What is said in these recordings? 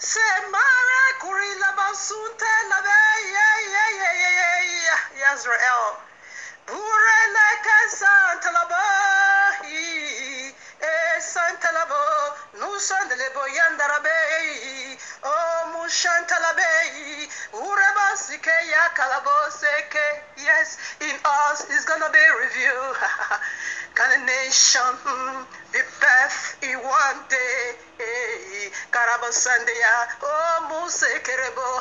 Semara kurila basunte labe Yezreel. Burele ke santalaba santalabo nusandelebo yandarabe oh mushantalabe urabasike yakalaboseke. Yes, in us is gonna be review. Can a nation be birthed in one day? Karabasandeya, oh musekerebo.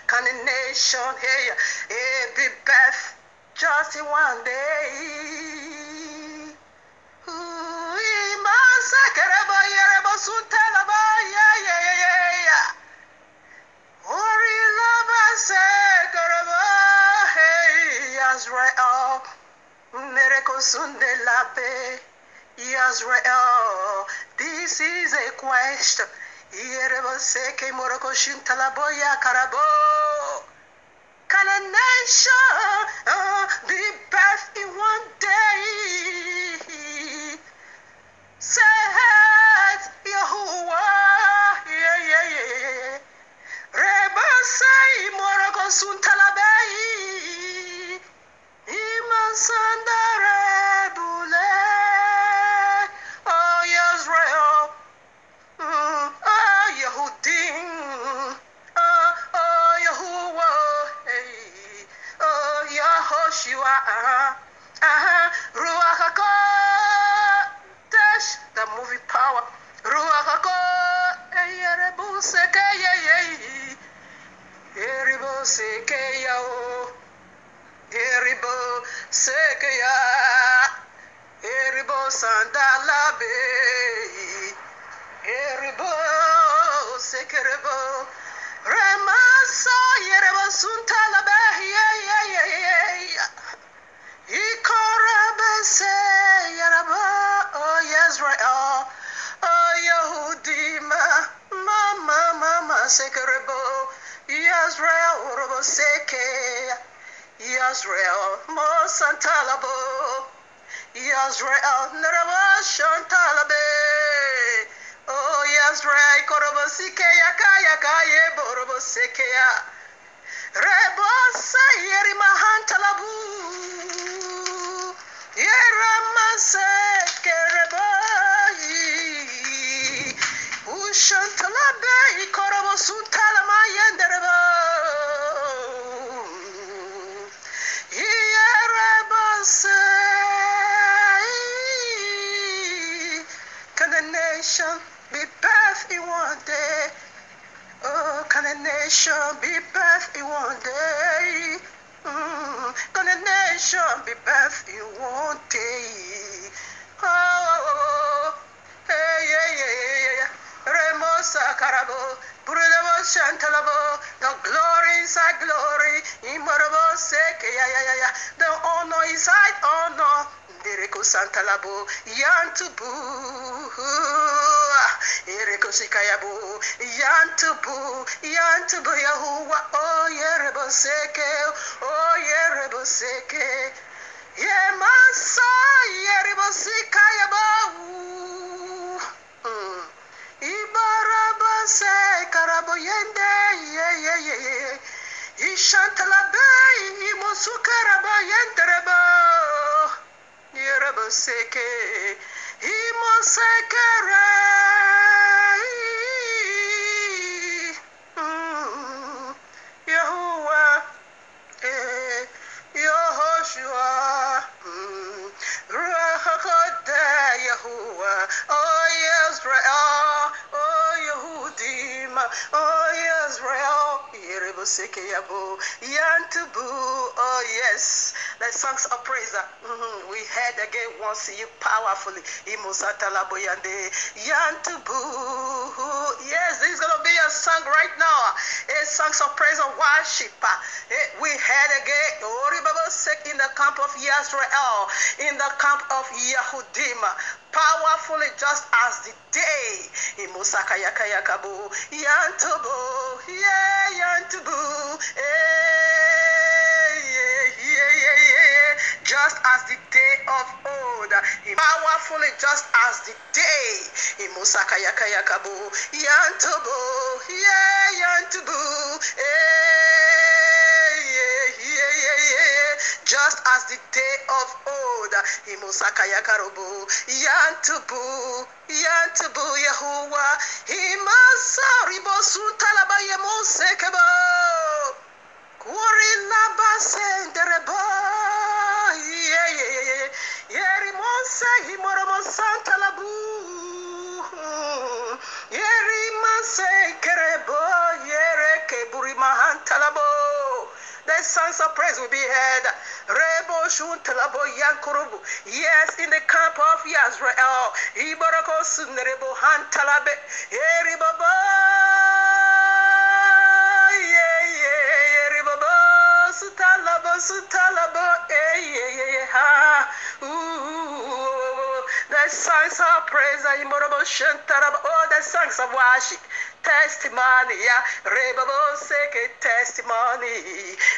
Can a nation be birthed just in one day? Masakerebo yerebo suntalaba Orilaba sekerebo Israel. Miracle Sunday Labe, Israel. This is a question. Yerebo seke moroko shintalaboya karabo. Can a nation be birthed in one day? Says Yahuwah. Reba say moroko suntalabei. Imansandarebule. Oh, Israel. Oh, Yehudim. Oh, Yahuwah. Hey. Oh, Yahoshua. Ruach HaKodesh. The movie power. Ruach HaKodesh. Yerebuseke. Yerebuseke. Eribo sekeya, eribo sandalabe, eribo sekerebo, remasa yerebo suntalabe, ikorabe se yerebo, oh Israel, oh Yehudima, mama sekerebo, Israel urobo sekeya. Yasrael, Mosantalabo, Yasrael, Narabashantalabe, oh Yasrael, Korobosikeya, Kaya, Borobosekeya, Rebosa, Yerimahantalabu, Yeramasekerebai, Ushantalabe, Korobosuntalama, Yendereba. Can a nation be birthed in one day? Oh, can a nation be birthed in one day? Can a nation be birthed in one day? Oh, hey. Remosa Karabo, Burabo Shantalabo, the glory inside glory, Imorabo Seke, the honor inside honor, Direko Santalabo, Yantubu, Ereko Sikayabu, Yantubu, Yahuwa, oh Yerebo Seke, oh Yerebo Seke, Yemasa, Yerebo Sikayabu. Ibaraba se karaboyende Ishantalabe imosukaraba yentereba Yeraba seke imosekere Yahuwah Yehoshua Ruach HaKodesh Yahuwah oh Israel oh Yehudim oh Israel Yereboseke Yabu Yantubu oh yes the songs of praise we heard again once see you powerfully Imosatalaboyande Yantubu yes this is gonna be a song right now a songs of praise and worship we heard again in the camp of Israel in the camp of Yehudim powerfully just as the day in Musaka Yakayakabu Yantubu Yantubu just as the day of old, powerfully, just as the day. Imusakayakayakabu, yantubu, yeah, yantubu, just as the day of old, Imusakayakarubu, yantubu, yantubu, Yahuwah, Imasaribo sutalaba yemusekebo. Kurila sendereba, Yerimonsa himoromonsa labu, Yerimanse kerebo, Yereke burimahan talabo. The songs of praise will be heard. Rebo shun talabo yankurubu. Yes, in the camp of Yisrael. Ibarako sunderebo han talabe. Yeribaba. Sutalabo, the songs of praise, the songs of worship, testimony, Rebabo seke testimony,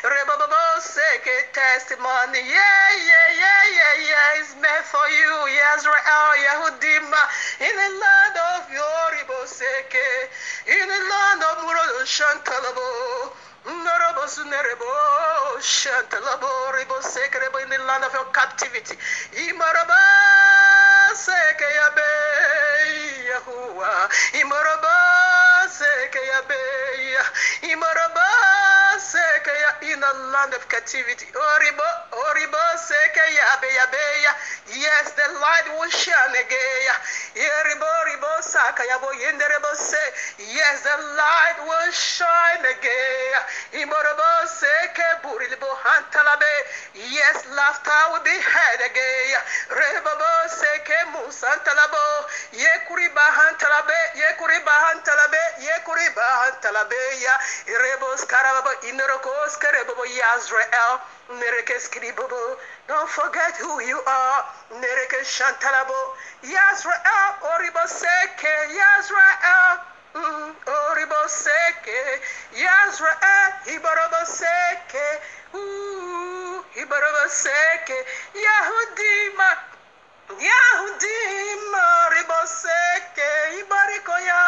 Rebabo seke testimony, yeah, it's meant for you, Israel, Yahudim, in the land of Yoribo seke, in the land of Muro Shantalabo. In the land of your captivity. Imaraba seke yabe Yahuwah. Imaraba seke yabe. Imaraba seke ya in the land of captivity. Oribo seke yabe yabe. Yes, the light will shine again. Ribo saka yabo yenderebo se. Yes, the light will shine again. Yes, laughter will be heard again. Rebabo seke musantalabo. Yekuriba hantalabe. Yekuriba hantalabe. Yekuriba hantalabe. Rebos karababo inorokos karababo Yisrael. Don't forget who you are. Nereke shantalabo. Yisrael. Oribo seke. Yisrael. Oriboseke, Yisrael, Hibaraboseke, Hibaraboseke, Yahudima, Riboseke, Hibarikoya,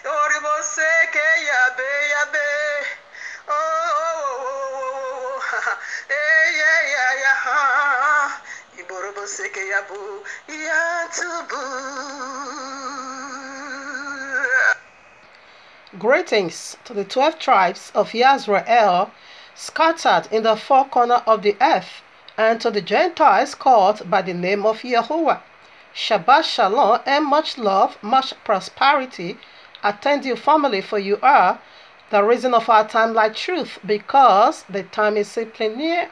Oriboseke, Yabe, Hibaraboseke, Yabu, Yatubu. Greetings to the 12 tribes of Yisrael scattered in the four corners of the earth, and to the Gentiles called by the name of Yahuwah. Shabbat Shalom and much love, much prosperity attend you family, for you are the reason of our time like truth, because the time is simply near.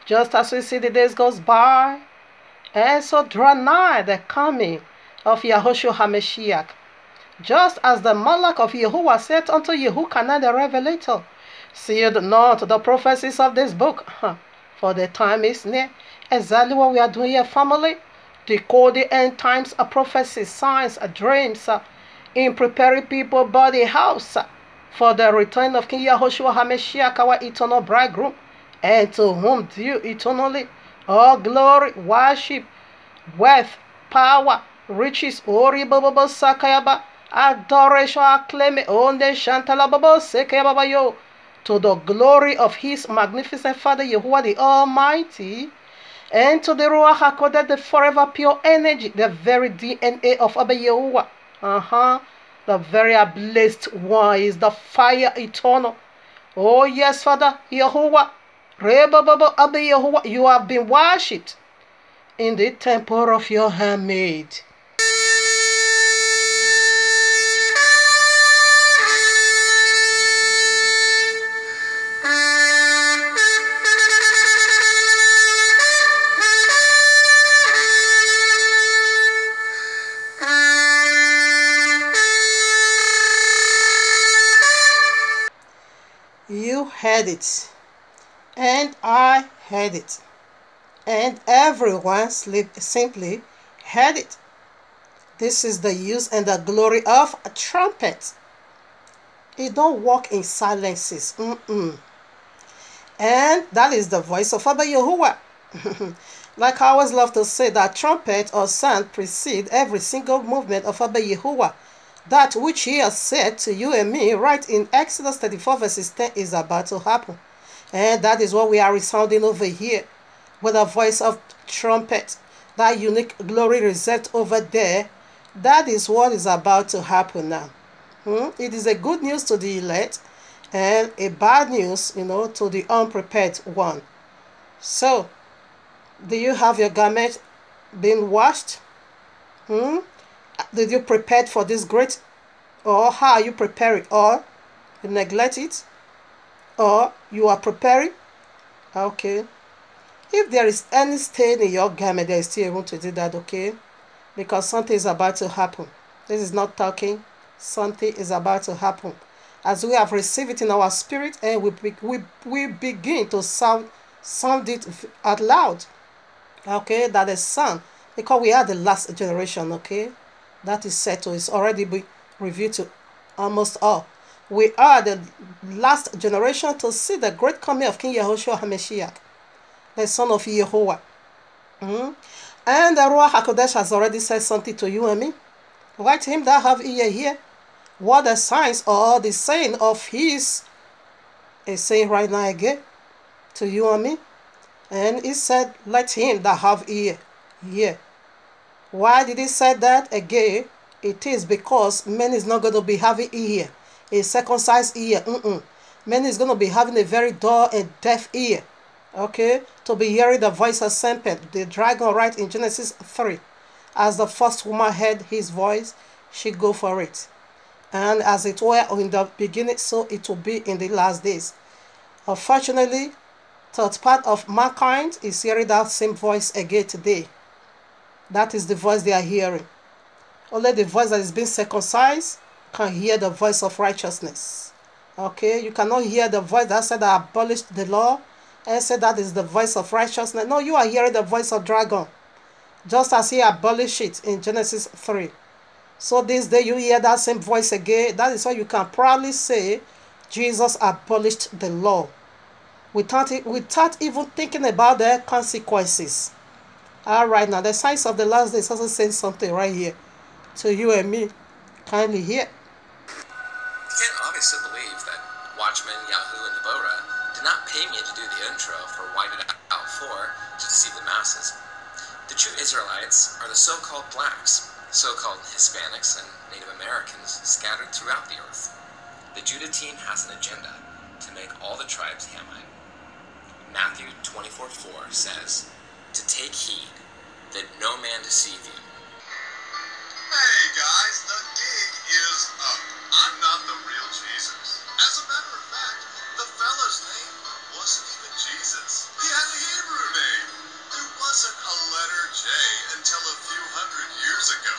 Just as we see the days goes by, and so draw nigh the coming of Yahushua HaMashiach. Just as the Malach of Yahuwah said unto Yehukanah the Revelator, sealed not the prophecies of this book, for the time is near. Exactly what we are doing here, family. Decode the end times of prophecies, signs, dreams, in preparing people body house for the return of King Yahushua HaMashiach, our eternal bridegroom, and to whom due eternally all glory, worship, wealth, power, riches, Oribaba Sakayaba, adoration, acclaim, onde Shantalababa Sekayaba yo, to the glory of his magnificent Father Yahuwah the Almighty, and to the Ruach HaKodesh, the forever pure energy, the very DNA of Abba Yahuwah. The very blessed one is the fire eternal. Oh yes, Father Yahuwah, Rebaba Abba Yahuwah, you have been worshipped in the temple of your handmaid. You heard it, and I heard it, and everyone simply heard it. This is the use and the glory of a trumpet. It don't walk in silences. And that is the voice of Abba Yahuwah. Like I always love to say that trumpet or sound precede every single movement of Abba Yahuwah. That which he has said to you and me right in Exodus 34 verses 10 is about to happen. And that is what we are resounding over here with a voice of trumpet. That unique glory reserved over there. That is what is about to happen now. It is a good news to the elect and a bad news, to the unprepared one. So, do you have your garment being washed? Did you prepare for this great? Or how are you preparing? Or you neglect it? Or you are preparing? Okay. If there is any stain in your garment, there is still room to do that, okay? Because something is about to happen. This is not talking. Something is about to happen. As we have received it in our spirit, and we begin to sound it out loud. Okay, that is sound. Because we are the last generation, okay? That is settled. It's already been revealed to almost all. We are the last generation to see the great coming of King Yahushua HaMashiach, the son of Yehovah. And the Ruach HaKodesh has already said something to you and me. Write him that have ear here. What the signs or the saying of his is saying right now again to you and me. And he said, let him that have ear hear. Why did he say that again? It is because man is not going to be having ear, a circumcised ear. Man is going to be having a very dull and deaf ear. Okay, to be hearing the voice of serpent, the dragon, right in Genesis 3. As the first woman heard his voice, she go for it. And as it were in the beginning, so it will be in the last days. Unfortunately, third part of mankind is hearing that same voice again today. That is the voice they are hearing. Only the voice that is being circumcised can hear the voice of righteousness. Okay, you cannot hear the voice that said I abolished the law and said that is the voice of righteousness. No, you are hearing the voice of dragon, just as he abolished it in Genesis 3. So this day you hear that same voice again. That is why you can proudly say Jesus abolished the law without even thinking about the consequences. All right, now the signs of the last days also saying something right here to you and me. Kindly hear. You can't obviously believe that Watchman, Yahoo, and Deborah did not pay me to do the intro for White It Out 4 to deceive the masses. The true Israelites are the so-called blacks, so-called Hispanics, and Native Americans scattered throughout the earth. The Judah team has an agenda to make all the tribes Hamite. Matthew 24:4 says, to take heed that no man deceive you. Hey guys, the gig is up. I'm not the real Jesus. As a matter of fact, the fella's name wasn't even Jesus. He had a Hebrew name. There wasn't a letter J until a few hundred years ago.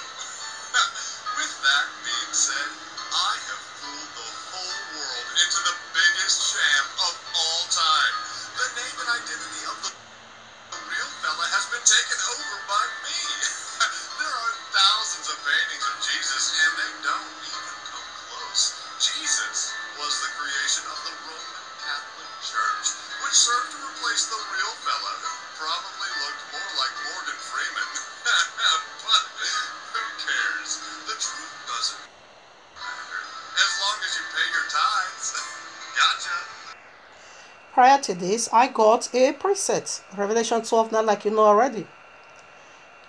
With that being said, I have fooled the whole world into the biggest sham of all time. The name and identity of the real fella has been taken over by me. There are thousands of paintings of Jesus, and they don't even come close. Jesus was the creation of the Roman Catholic Church, which served to replace the real fella, who probably looked more like Morgan Freeman. But who cares? The truth doesn't matter. As long as you pay your tithes. Gotcha. Prior to this, I got a preset, Revelation 12, not like you know already.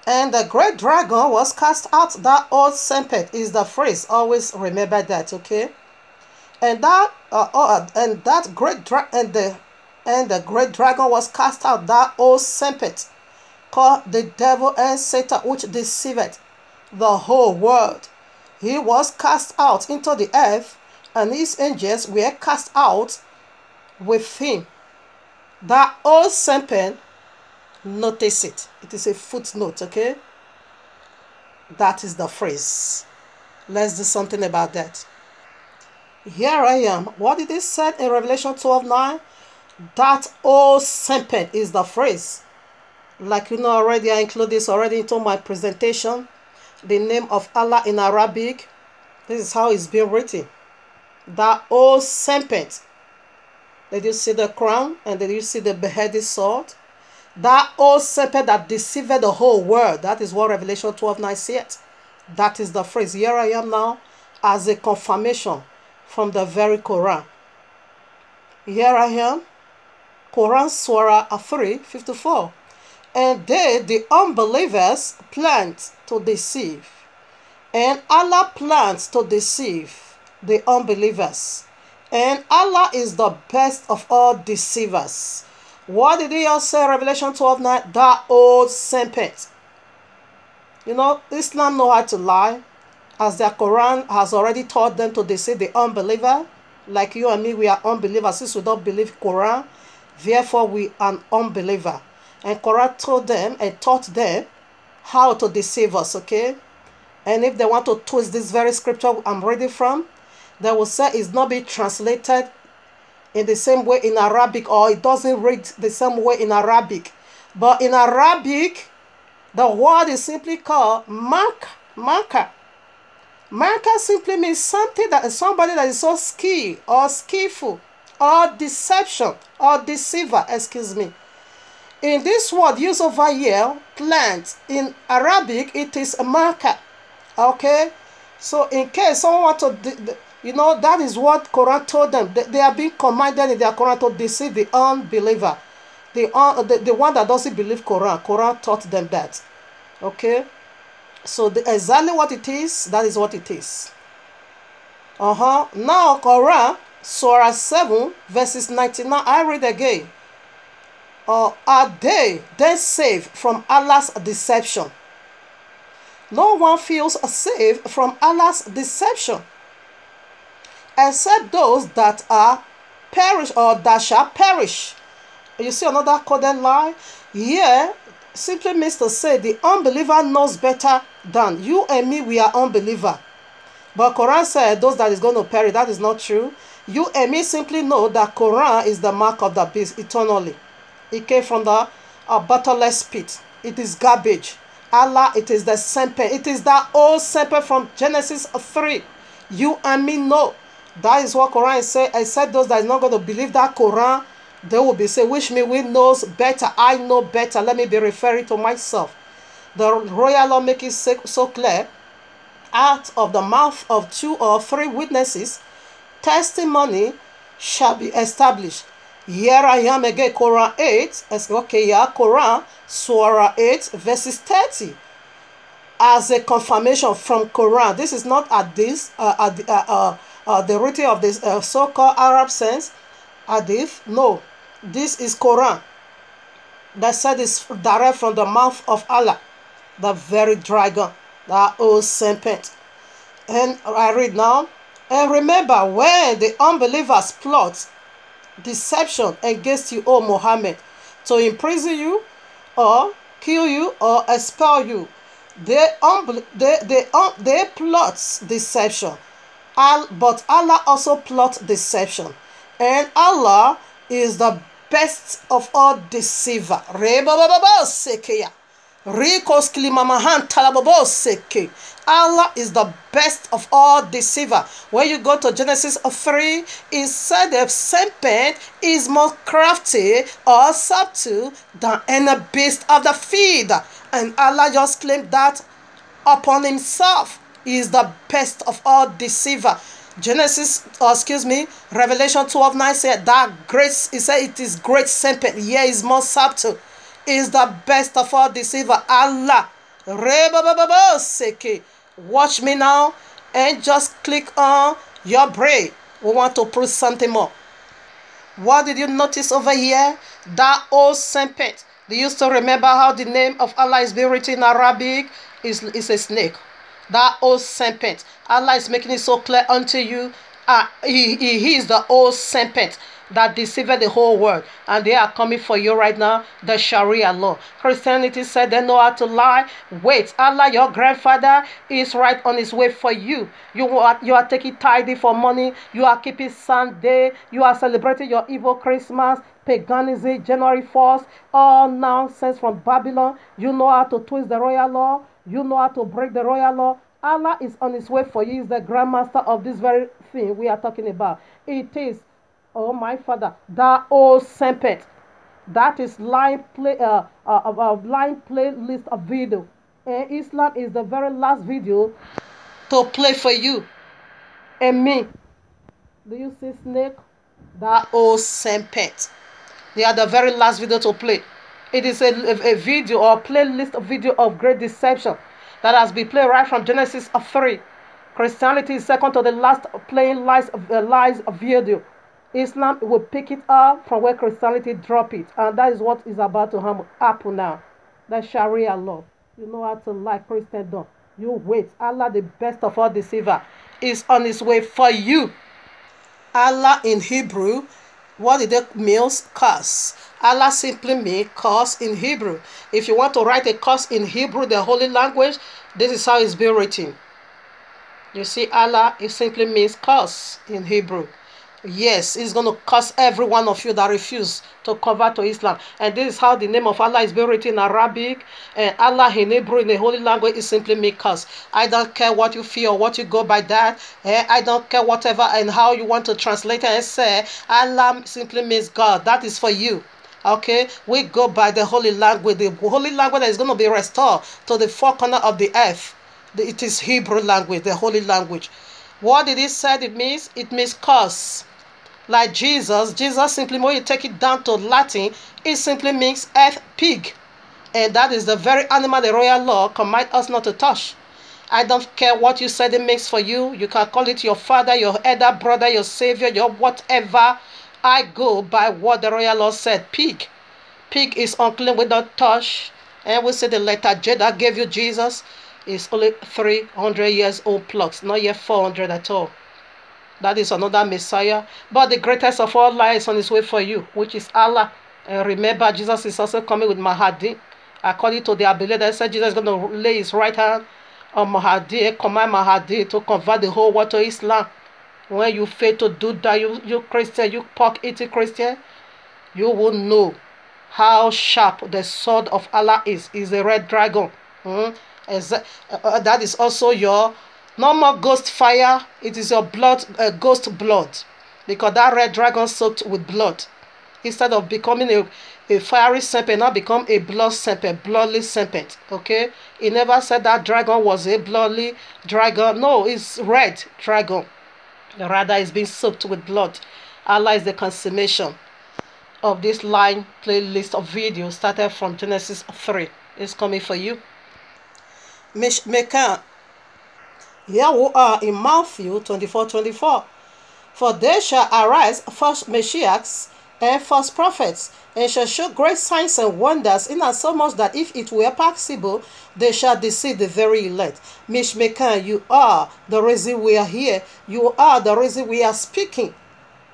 And the great dragon was cast out. That old serpent is the phrase. Always remember that, okay? And the great dragon was cast out. That old serpent called the devil and Satan, which deceived the whole world. He was cast out into the earth, and his angels were cast out with him. That old serpent, notice it. It is a footnote, okay? That is the phrase. Let's do something about that. Here I am. What did it say in Revelation 12:9? That old serpent is the phrase. Like you know already, I include this already into my presentation. The name of Allah in Arabic. This is how it's being written. That old serpent. Did you see the crown? And did you see the beheaded sword? That old serpent that deceived the whole world. That is what Revelation 12:9 said. That is the phrase. Here I am now as a confirmation from the very Quran. Here I am. Quran Surah 3:54. And they, the unbelievers, plant to deceive. And Allah plans to deceive the unbelievers. And Allah is the best of all deceivers. What did he also say? Revelation 12:9. That old serpent. You know, Islam know how to lie, as their Quran has already taught them to deceive the unbeliever. Like you and me, we are unbelievers. Since we don't believe Quran, therefore we are an unbeliever. And Quran told them and taught them how to deceive us, okay? And if they want to twist this very scripture I'm reading from, they will say it's not being translated in the same way in Arabic, or it doesn't read the same way in Arabic. But in Arabic, the word is simply called marker. Marker simply means something that is somebody that is so skilled or skillful or deception or deceiver, excuse me. In this word used over here, plant, in Arabic, it is a marker. Okay? So in case someone want to, you know, that is what Quran told them. They are being commanded in their Quran to deceive the unbeliever. The one that doesn't believe Quran. Quran taught them that. Okay? So exactly what it is, that is what it is. Now Quran, Surah 7, verses 99, I read again. Are they then saved from Allah's deception? No one feels safe from Allah's deception, except those that are perish or that shall perish. You see another coded lie? Here simply means to say the unbeliever knows better than you and me. We are unbeliever. But Quran said those that is going to perish. That is not true. You and me simply know that Quran is the mark of the beast eternally. It came from the bottomless pit. It is garbage. Allah, it is the serpent. It is that old serpent from Genesis 3. You and me know. That is what Quran said. I said those that is not going to believe that Quran, they will be saying, which means we knows better. I know better. Let me be referring to myself. The royal law makes it so clear. Out of the mouth of 2 or 3 witnesses, testimony shall be established. Here I am again, Quran 8. Okay, yeah, Quran, Surah 8, verses 30. As a confirmation from Quran. This is not the writing of this so-called Arab sense, hadith. No, this is Quran. That said is direct from the mouth of Allah, the very dragon, that old serpent. And I read now. And remember when the unbelievers plot deception against you, O Muhammad, to imprison you or kill you or expel you, they plot deception. But Allah also plot deception, and Allah is the best of all deceiver. Allah is the best of all deceiver. When you go to Genesis 3, it said the serpent is more crafty or subtle than any beast of the field. And Allah just claimed that upon himself. He is the best of all deceiver. Revelation 12:9 said that great, he said it is great serpent. Yeah, is more subtle. Is the best of all deceiver. Allah. Watch me now and just click on your brain. We want to prove something more. What did you notice over here? That old serpent. Do you still remember how the name of Allah is being written in Arabic? Is a snake. That old serpent. Allah is making it so clear unto you. He is the old serpent that deceived the whole world, and they are coming for you right now. The Sharia law. Christianity said they know how to lie. Wait, Allah, your grandfather, is right on his way for you. You are taking tithing for money. You are keeping Sunday. You are celebrating your evil Christmas, paganism, January 4th, all nonsense from Babylon. You know how to twist the royal law. You know how to break the royal law. Allah is on his way for you. He is the grandmaster of this very thing we are talking about. It is, oh my Father, that old serpent That is line playlist of video. And Islam is the very last video to play for you and me. Do you see snake? That old serpent. They are the very last video to play. It is a video or playlist of video of great deception that has been played right from Genesis of 3. Christianity is second to the last playing lies of video. Islam will pick it up from where Christianity drop it. And that is what is about to happen now. That Sharia law. You know how to like Christendom. You wait. Allah, the best of all deceiver, is on his way for you. Allah in Hebrew, what did it mean? Curse. Allah simply means curse in Hebrew. If you want to write a curse in Hebrew, the holy language, this is how it's been written. You see, Allah, it simply means curse in Hebrew. Yes, it's going to curse every one of you that refuse to convert to Islam. And this is how the name of Allah is being written in Arabic. And Allah in Hebrew, in the holy language, is simply means curse. I don't care what you feel or what you go by that. I don't care whatever and how you want to translate it and say. Allah simply means God. That is for you. Okay, we go by the holy language. The holy language that is going to be restored to the four corners of the earth. It is Hebrew language, the holy language. What did he say it means? It means curse. Like Jesus simply, when you take it down to Latin, it simply means earth pig. And that is the very animal the royal law command us not to touch. I don't care what you said it makes for you. You can call it your father, your elder brother, your savior, your whatever. I go by what the royal law said. Pig. Pig is unclean without touch. And we say the letter J that gave you Jesus is only 300 years old plus, not yet 400 at all. That is another Messiah. But the greatest of all lies on his way for you, which is Allah. And remember, Jesus is also coming with Mahdi. According to the ability, they said Jesus is going to lay his right hand on Mahdi, command Mahdi to convert the whole world to Islam. When you fail to do that, you Christian, you pork-eating Christian, you will know how sharp the sword of Allah is. It's a red dragon. That is also your normal ghost fire. It is your blood, ghost blood, because that red dragon soaked with blood. Instead of becoming a fiery serpent, now become a blood serpent, bloodly serpent. Okay, he never said that dragon was a bloodly dragon. No, it's red dragon. Rather, it's being soaked with blood. Allah is the consummation of this line playlist of videos started from Genesis 3. It's coming for you. Mishmekan. Here we are in Matthew 24:24. For there shall arise false Messiahs and false prophets, and shall show great signs and wonders, insomuch that if it were possible, they shall deceive the very elect. Mishmekan, you are the reason we are here. You are the reason we are speaking.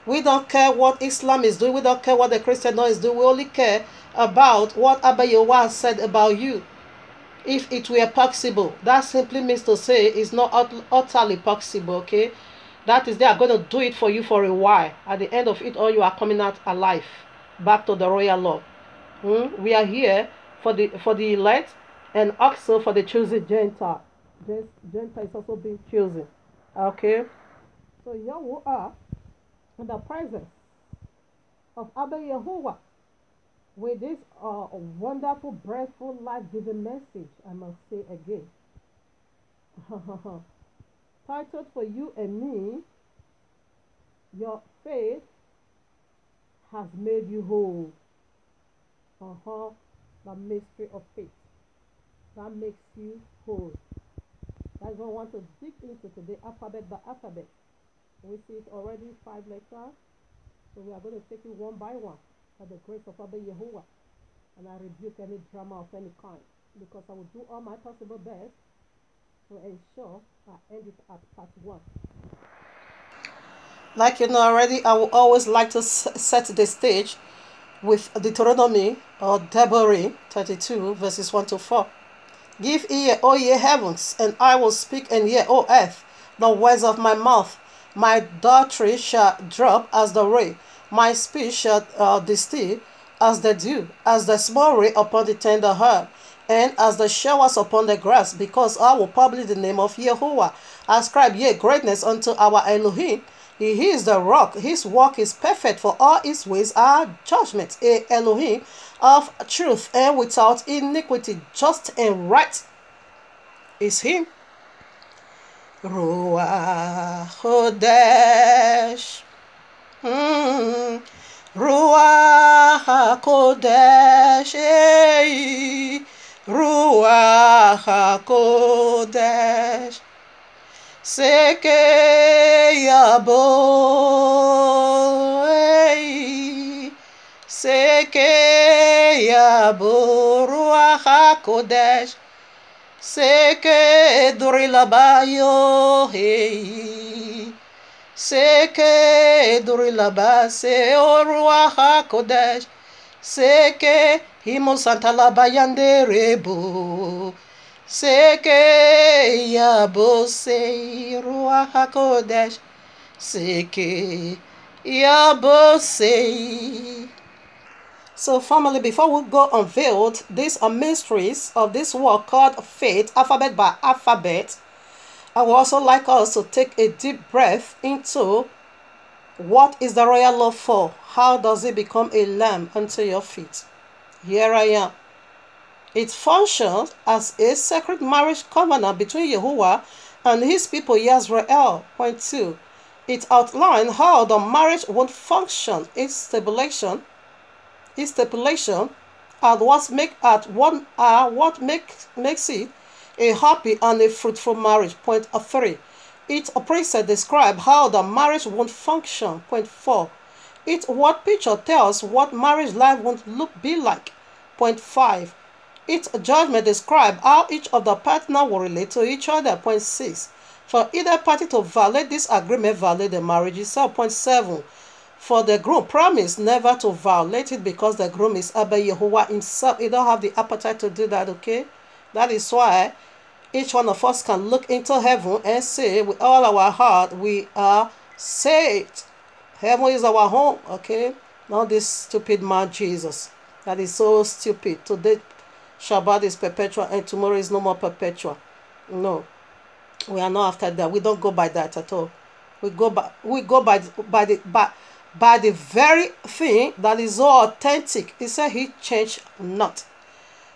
We don't care what Islam is doing. We don't care what the Christian is doing. We only care about what Abba Yahweh said about you. If it were possible, that simply means to say it's not utterly possible, okay? That is, they are going to do it for you for a while. At the end of it all, you are coming out alive, back to the royal law. We are here for the elect and also for the chosen Gentile. Gentile is also being chosen, okay? So here we are in the presence of Abba Yahuwah with this wonderful, breathful, life-giving message, I must say again. Titled for you and me, your faith has made you whole. The mystery of faith. That makes you whole. That's what I want to dig into today, alphabet by alphabet. We see it already, 5 letters. So we are going to take it one by one by the grace of Abba Yahuwah. And I rebuke any drama of any kind, because I will do all my possible best to ensure I end it at part 1. Like you know already, I would always like to set the stage with Deuteronomy or Deborah 32 verses 1 to 4. Give ear, O ye heavens, and I will speak, and ye, O earth, the words of my mouth. My doctrine shall drop as the rain, my speech shall distill as the dew, as the small rain upon the tender herb, and as the showers upon the grass, because I will publish the name of Yahuwah. Ascribe ye greatness unto our Elohim, He is the rock. His work is perfect, for all his ways are judgment. A Elohim of truth and without iniquity, just and right is him. Ruach Kodesh. Ruach HaKodesh, Ruach HaKodesh, Seke Yabo, Seke Yabo, Ruach HaKodesh, Seke Durilabayo, Seke Durilabase O Ruach HaKodesh, Seke Himo Santa Labayande Rebu, Seke Yabo Se Ruach HaKodesh, Seke Yabo Se. So family, before we go unveiled, these are mysteries of this work called faith, alphabet by alphabet. I would also like us to take a deep breath into what is the royal law for? How does it become a lamp unto your feet? Here I am. It functions as a sacred marriage covenant between Yahuwah and his people Yisrael. Point 2. It outlines how the marriage won't function, its stipulation, and what makes it a happy and a fruitful marriage. Point 3. Its precepts describe how the marriage won't function. Point 4. Its word picture tells what marriage life won't be like. Point 5. Its judgment describe how each of the partners will relate to each other. Point 6. For either party to violate this agreement, violate the marriage itself. Point 7. For the groom promise never to violate it because the groom is Abba Yahuwah himself. He don't have the appetite to do that, okay? That is why each one of us can look into heaven and say with all our heart, we are saved. Heaven is our home, okay? Not this stupid man Jesus. That is so stupid. Today, Shabbat is perpetual and tomorrow is no more perpetual. No. We are not after that. We don't go by that at all. We go by the very thing that is so authentic. He said he changed not.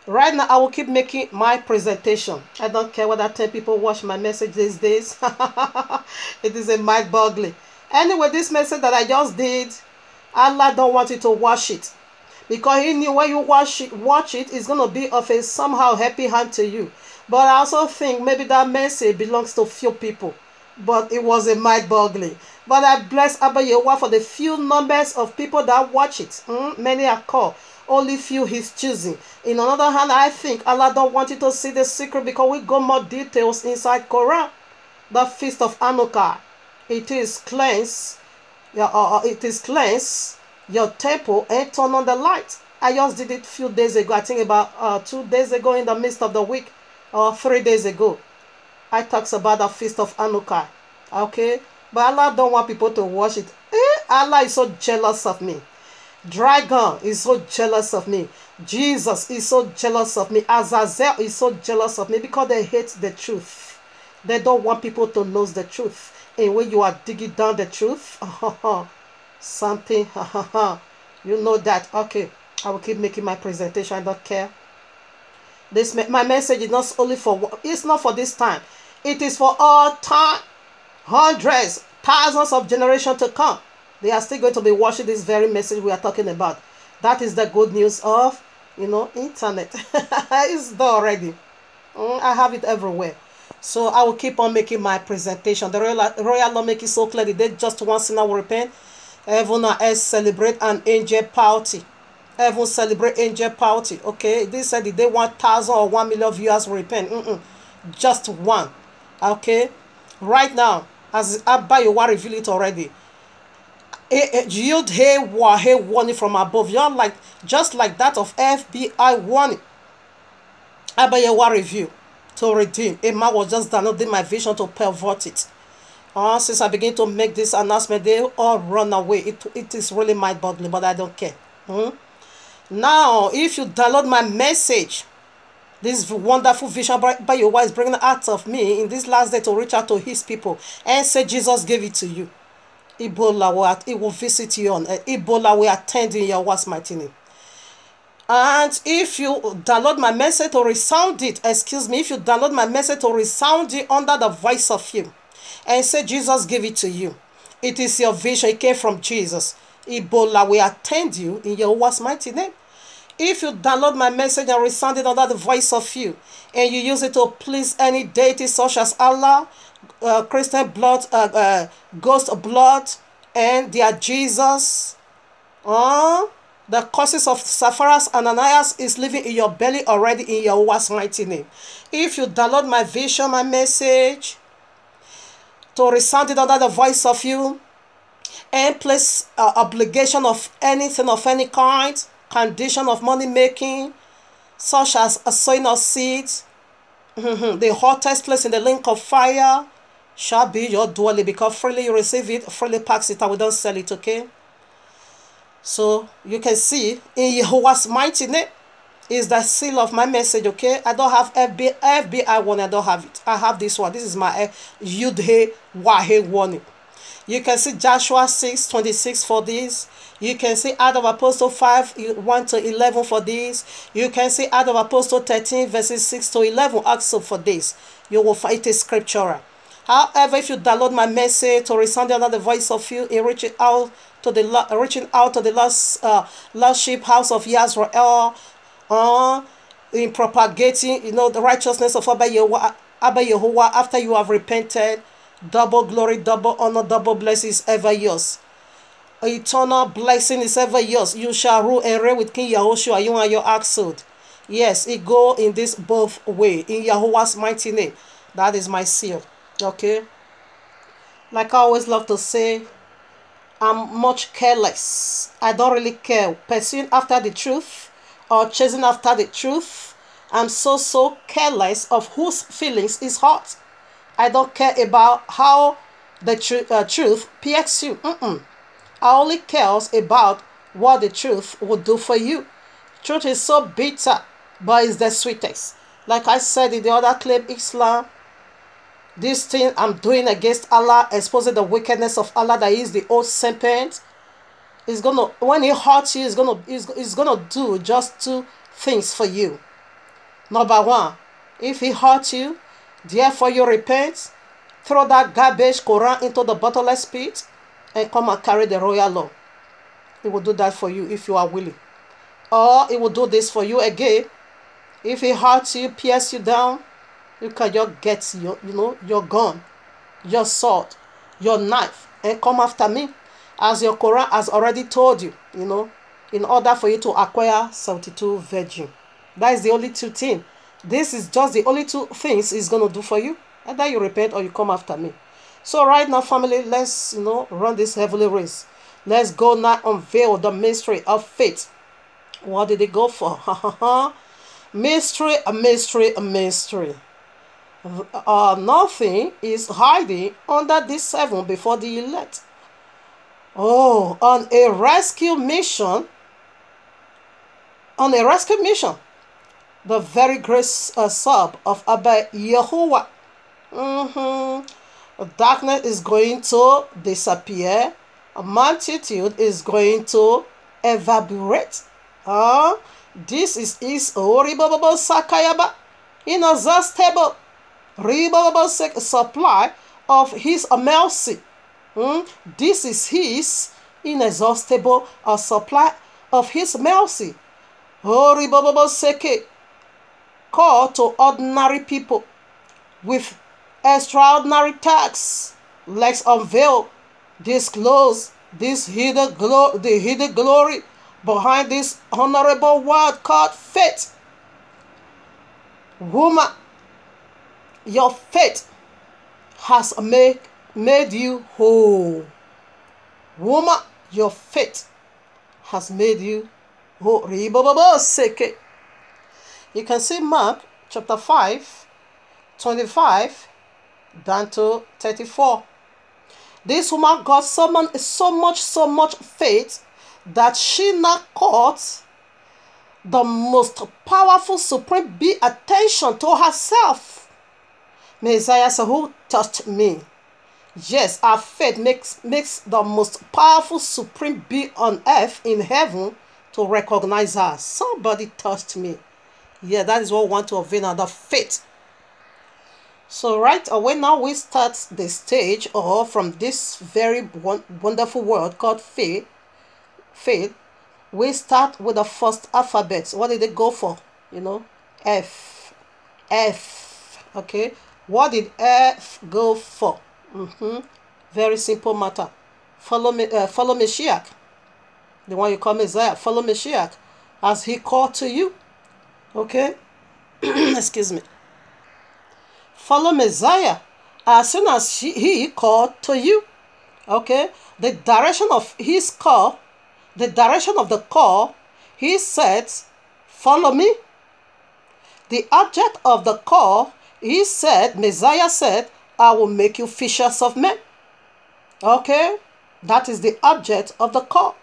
Right now, I will keep making my presentation. I don't care whether 10 people watch my message these days. It is a mind-boggling. Anyway, this message that I just did, Allah don't want you to watch it. Because he knew when you watch it, it's going to be of a somehow happy hand to you. But I also think maybe that message belongs to few people. But it was a mind-boggling. But I bless Abba Yahuwah for the few numbers of people that watch it. Many are called. Only few he's choosing. In another hand, I think Allah don't want you to see the secret because we got more details inside Quran. The feast of Hanukkah. It is cleanse. It is cleanse your temple and turn on the light. I just did it few days ago. I think about 2 days ago in the midst of the week, or 3 days ago. I talks about the feast of Hanukkah. Okay, but Allah don't want people to watch it. Allah is so jealous of me. Dragon is so jealous of me. Jesus is so jealous of me. Azazel is so jealous of me because they hate the truth. They don't want people to know the truth. And when you are digging down the truth, something, you know that. Okay, I will keep making my presentation. I don't care. My message is not only for, it's not for this time. It is for all time. Hundreds, thousands of generations to come. They are still going to be watching this very message we are talking about. That is the good news of, internet. It's there already. I have it everywhere. So I will keep on making my presentation. The royal law make it so clear that they just one sinner will repent. Heaven and earth celebrate an angel party. Heaven celebrate angel party. Okay, they said that they 1,000 or 1 million viewers will repent. Just one. Okay, right now, as Abba Yahuwah revealed it already. Yield hey warning from above. You're like just like that of FBI warning. Abba Yahuwah review to redeem. A man was just downloading my vision to pervert it. Since I begin to make this announcement, they all run away. It is really mind-boggling, but I don't care. Now, if you download my message, this wonderful vision by Yahuwah is bringing out of me in this last day to reach out to his people and say Jesus gave it to you. Ebola it will visit you on. Ebola will attend in Yahweh's mighty name. And if you download my message or resound it, if you download my message or resound it under the voice of you, and say Jesus gave it to you, it is your vision, it came from Jesus. Ebola will attend you in Yahweh's mighty name. If you download my message and resound it under the voice of you, and you use it to please any deity such as Allah, Christian blood, ghost blood, and their Jesus, the causes of Sapphira and Ananias is living in your belly already in Yahweh's mighty name. If you download my vision, my message, to resound it under the voice of you, and place obligation of anything of any kind, condition of money making, such as a sowing of seeds, the hottest place in the link of fire shall be your dwelling, because freely you receive it, freely pass it, and we don't sell it, okay? So you can see in Yahweh's mighty name is the seal of my message, okay? I don't have FBI one, I don't have it. I have this one. This is my Yud-He Wah-He warning. You can see Joshua 6:26 for this. You can see Acts of Apostle 5:1-11 for this. You can see Acts of Apostle 13 verses 6-11 also for this. You will find it is scriptural. However, if you download my message to resound under the voice of you in reaching out to the lost sheep house of Yisrael, in propagating, the righteousness of Abba Yehovah after you have repented, double glory, double honor, double blessing is ever yours. Eternal blessing is ever yours. You shall rule and reign with King Yahushua, you and your household. Yes, it go in this both way. In Yahuwah's mighty name. That is my seal. Okay? Like I always love to say, I'm much careless. I don't really care. Pursuing after the truth or chasing after the truth. I'm so careless of whose feelings is hurt. I don't care about how the truth PX you. I only cares about what the truth will do for you. Truth is so bitter, but it's the sweetest. Like I said in the other clip, Islam, this thing I'm doing against Allah, exposing the wickedness of Allah that is the old serpent, is gonna, when he hurts you, is gonna do just two things for you. Number one, if he hurts you, therefore you repent, throw that garbage Quran into the bottomless pit, and come and carry the royal law. He will do that for you if you are willing. Or he will do this for you again. If he hurts you, pierce you down, you can just get your gun, your sword, your knife, and come after me. As your Quran has already told you, in order for you to acquire 72 virgin. That is the only two things. This is just the only two things he's going to do for you. Either you repent or you come after me. So right now, family, let's, run this heavenly race. Let's go now unveil the mystery of faith. What did it go for? Mystery, a mystery, a mystery. Nothing is hiding under this heaven before the elect. Oh, on a rescue mission, the very great sub of Abba Yehovah. Darkness is going to disappear. A multitude is going to evaporate. This is his Ribababa Sakayaba, inexhaustible Ribababa supply of his mercy. This is his inexhaustible supply of his mercy. Ribababa Seke, call to ordinary people with extraordinary tasks. Let's unveil, disclose this hidden glory behind this honorable word called faith. Woman, your faith has made you whole. Woman, your faith has made you whole. You can see Mark chapter 5, 25 down to 34. This woman got so much faith that she now caught the most powerful supreme being attention to herself. Messiah said, who touched me? Yes, our faith makes the most powerful supreme being on earth in heaven to recognize us. Somebody touched me. Yeah, that is what we want to avail of the faith. So right away now we start the stage or from this very wonderful word called faith. Faith. We start with the first alphabet. What did they go for? You know, F. F. Okay. What did F go for? Very simple matter. Follow Mashiach. The one you call Messiah. Follow Mashiach as he called to you. Okay. Excuse me. Follow Messiah as soon as he called to you. Okay. The direction of his call, the direction of the call, he said, follow me. The object of the call, he said, Messiah said, I will make you fishers of men. Okay. That is the object of the call.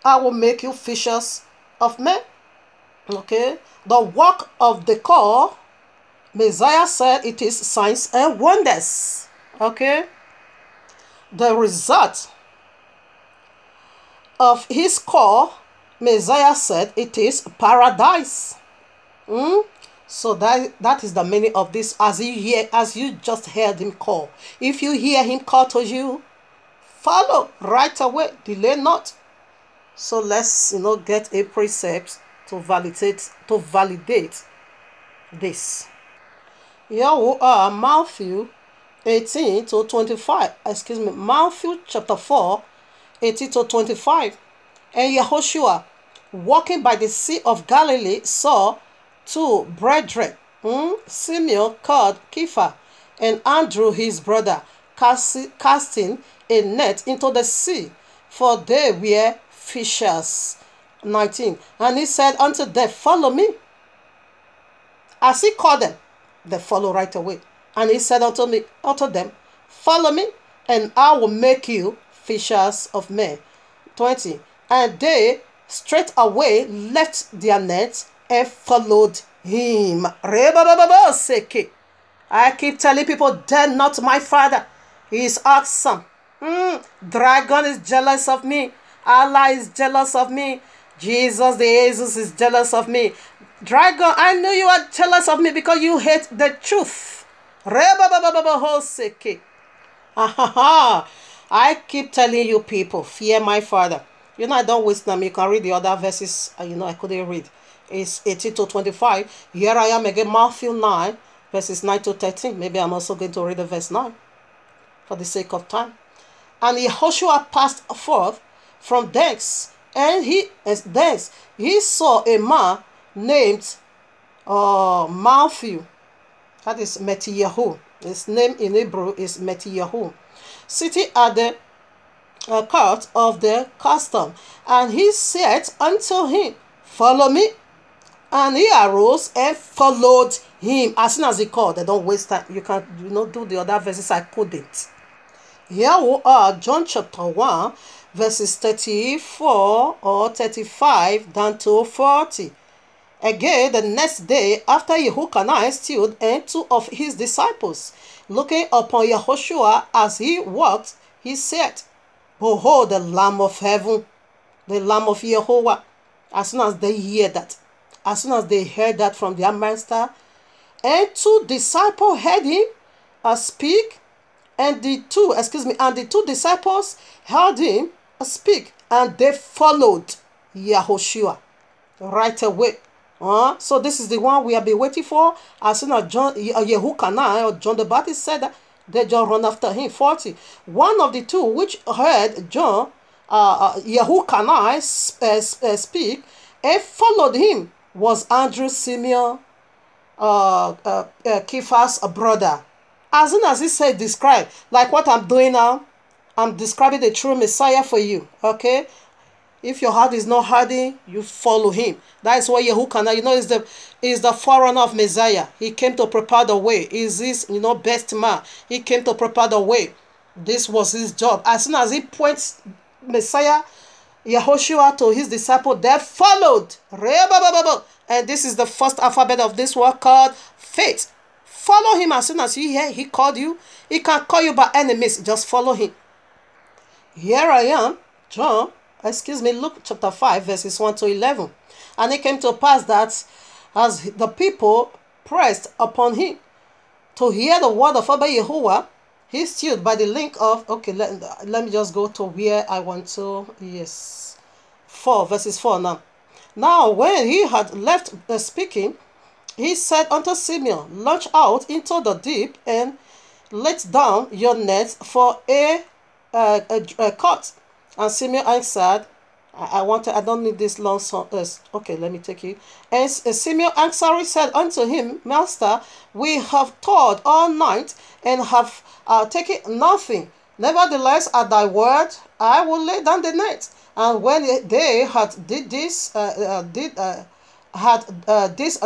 I will make you fishers of men. Okay. The work of the call, Messiah said it is signs and wonders. Okay. The result of his call, Messiah said it is paradise. So that is the meaning of this. As you just heard him call. If you hear him call to you, follow right away. Delay not. So let's get a precept to validate this. Here we are, Matthew 18 to 25. Excuse me, Matthew chapter 4, 18 to 25. And Yehoshua, walking by the Sea of Galilee, saw two brethren, Simeon called Kepha, and Andrew his brother, casting a net into the sea, for they were fishers. 19. And he said unto them, follow me. As he called them, they follow right away. And he said unto them, follow me, and I will make you fishers of men. 20. And they straightway left their nets and followed him. I keep telling people, they're not my father. He is awesome. Dragon is jealous of me. Allah is jealous of me. Jesus is jealous of me. Dragon, I knew you are jealous of me because you hate the truth. I keep telling you people, fear my father. I don't waste time. You can read the other verses. I couldn't read. It's 18 to 25. Here I am again, Matthew 9, verses 9 to 13. Maybe I'm also going to read the verse 9 for the sake of time. And Yehoshua passed forth from thence, and he saw a man named Matthew. That is Metiyahu. His name in Hebrew is Metiyahu, sitting at the court of the custom. And he said unto him, follow me. And he arose and followed him. As soon as he called, they don't waste time. You can do the other verses. I couldn't. Here we are, John chapter 1, verses 34 or 35 down to 40. Again, the next day, after Yehochanan stood and two of his disciples, looking upon Yehoshua as he walked, he said, behold, the Lamb of heaven, the Lamb of Yehovah. As soon as they heard that from their master, and two disciples heard him speak, and the two disciples heard him speak, and they followed Yehoshua right away. So this is the one we have been waiting for. As soon as Yehochanan or John the Baptist said that, they just run after him. 40. One of the two which heard John Yehochanan speak and followed him was Andrew, Simeon, Kepha's brother. As soon as he said describe, like what I'm doing now, I'm describing the true Messiah for you. Okay? If your heart is not hardened, you follow him. That is why Yehochanan, is the forerunner of Messiah. He came to prepare the way. Is this, best man. He came to prepare the way. This was his job. As soon as he points Messiah, Yehoshua, to his disciple, they followed. And this is the first alphabet of this word called faith. Follow him as soon as you hear he called you. He can call you by enemies. Just follow him. Here I am, Luke chapter 5, verses 1 to 11. And it came to pass that as the people pressed upon him to hear the word of Abba Yehovah, he stood by the link of, okay, let me just go to where I want to, yes, 4, verses 4 now. Now, when he had left speaking, he said unto Simeon, launch out into the deep and let down your nets for a caught. And Simeon answered, I don't need this long song. Okay, let me take it. And Simeon answering said unto him, Master, we have toiled all night and have taken nothing. Nevertheless, at thy word, I will lay down the net. And when they had this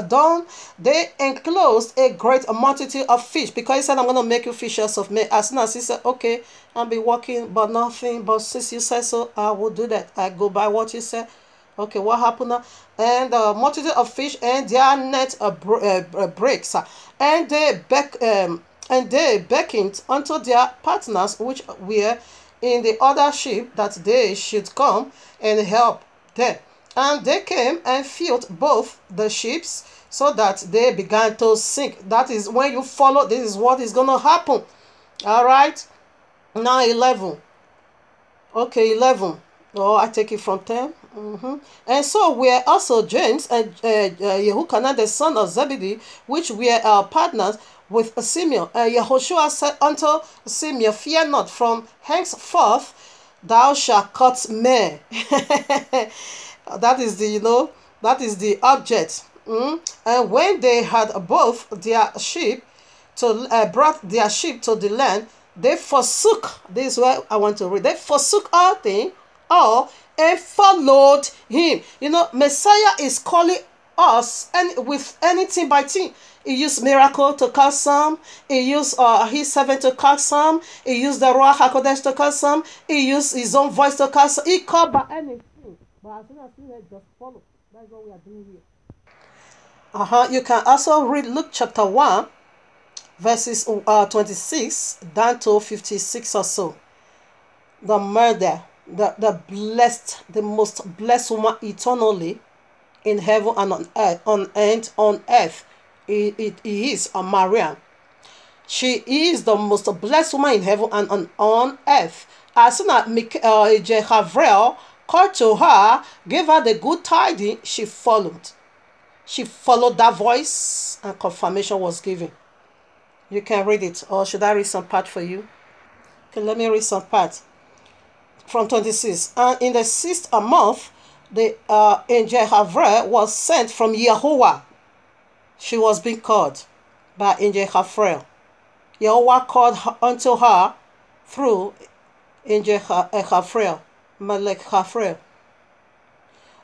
done, they enclosed a great multitude of fish, because he said, I'm going to make you fishers of men. As soon as he said, okay, I'll be walking, but nothing, but since you said so, I will do that. I go by what you said. Okay, what happened now? And the multitude of fish, and their net breaks, and they beckoned unto their partners which were in the other ship, that they should come and help them. And they came and filled both the ships, so that they began to sink. That is when you follow, this is what is going to happen. All right. Now 11. Okay, 11. Oh, I take it from 10. And so were also James and Yehukanan, the son of Zebedee, which were our partners with Simeon. Yehoshua said unto Simeon, fear not, from henceforth thou shalt catch men. That is the object. And when they had both their ship brought their ship to the land, they forsook. This is where I want to read. They forsook all and followed him. Messiah is calling us, and with anything by thing. He used miracle to call some. He used his servant to call some. He used the Ruach HaKodesh to call some. He used his own voice to call some. He called by anything. But as soon as you just follow. That's what we are doing here. You can also read Luke chapter 1, verses 26 down to 56 or so. The murder, the most blessed woman eternally in heaven and on earth. It is Maria. She is the most blessed woman in heaven and on earth. As soon as Jehavrel called to her, gave her the good tidings, she followed. She followed that voice, and confirmation was given. You can read it, or should I read some part for you? Okay, let me read some part. From 26. And in the 6th month, the angel Jehavrel was sent from Yehovah. She was being called by angel Jehavrel. Yehovah called unto her through angel Jehavrel, Melech Jehavrel,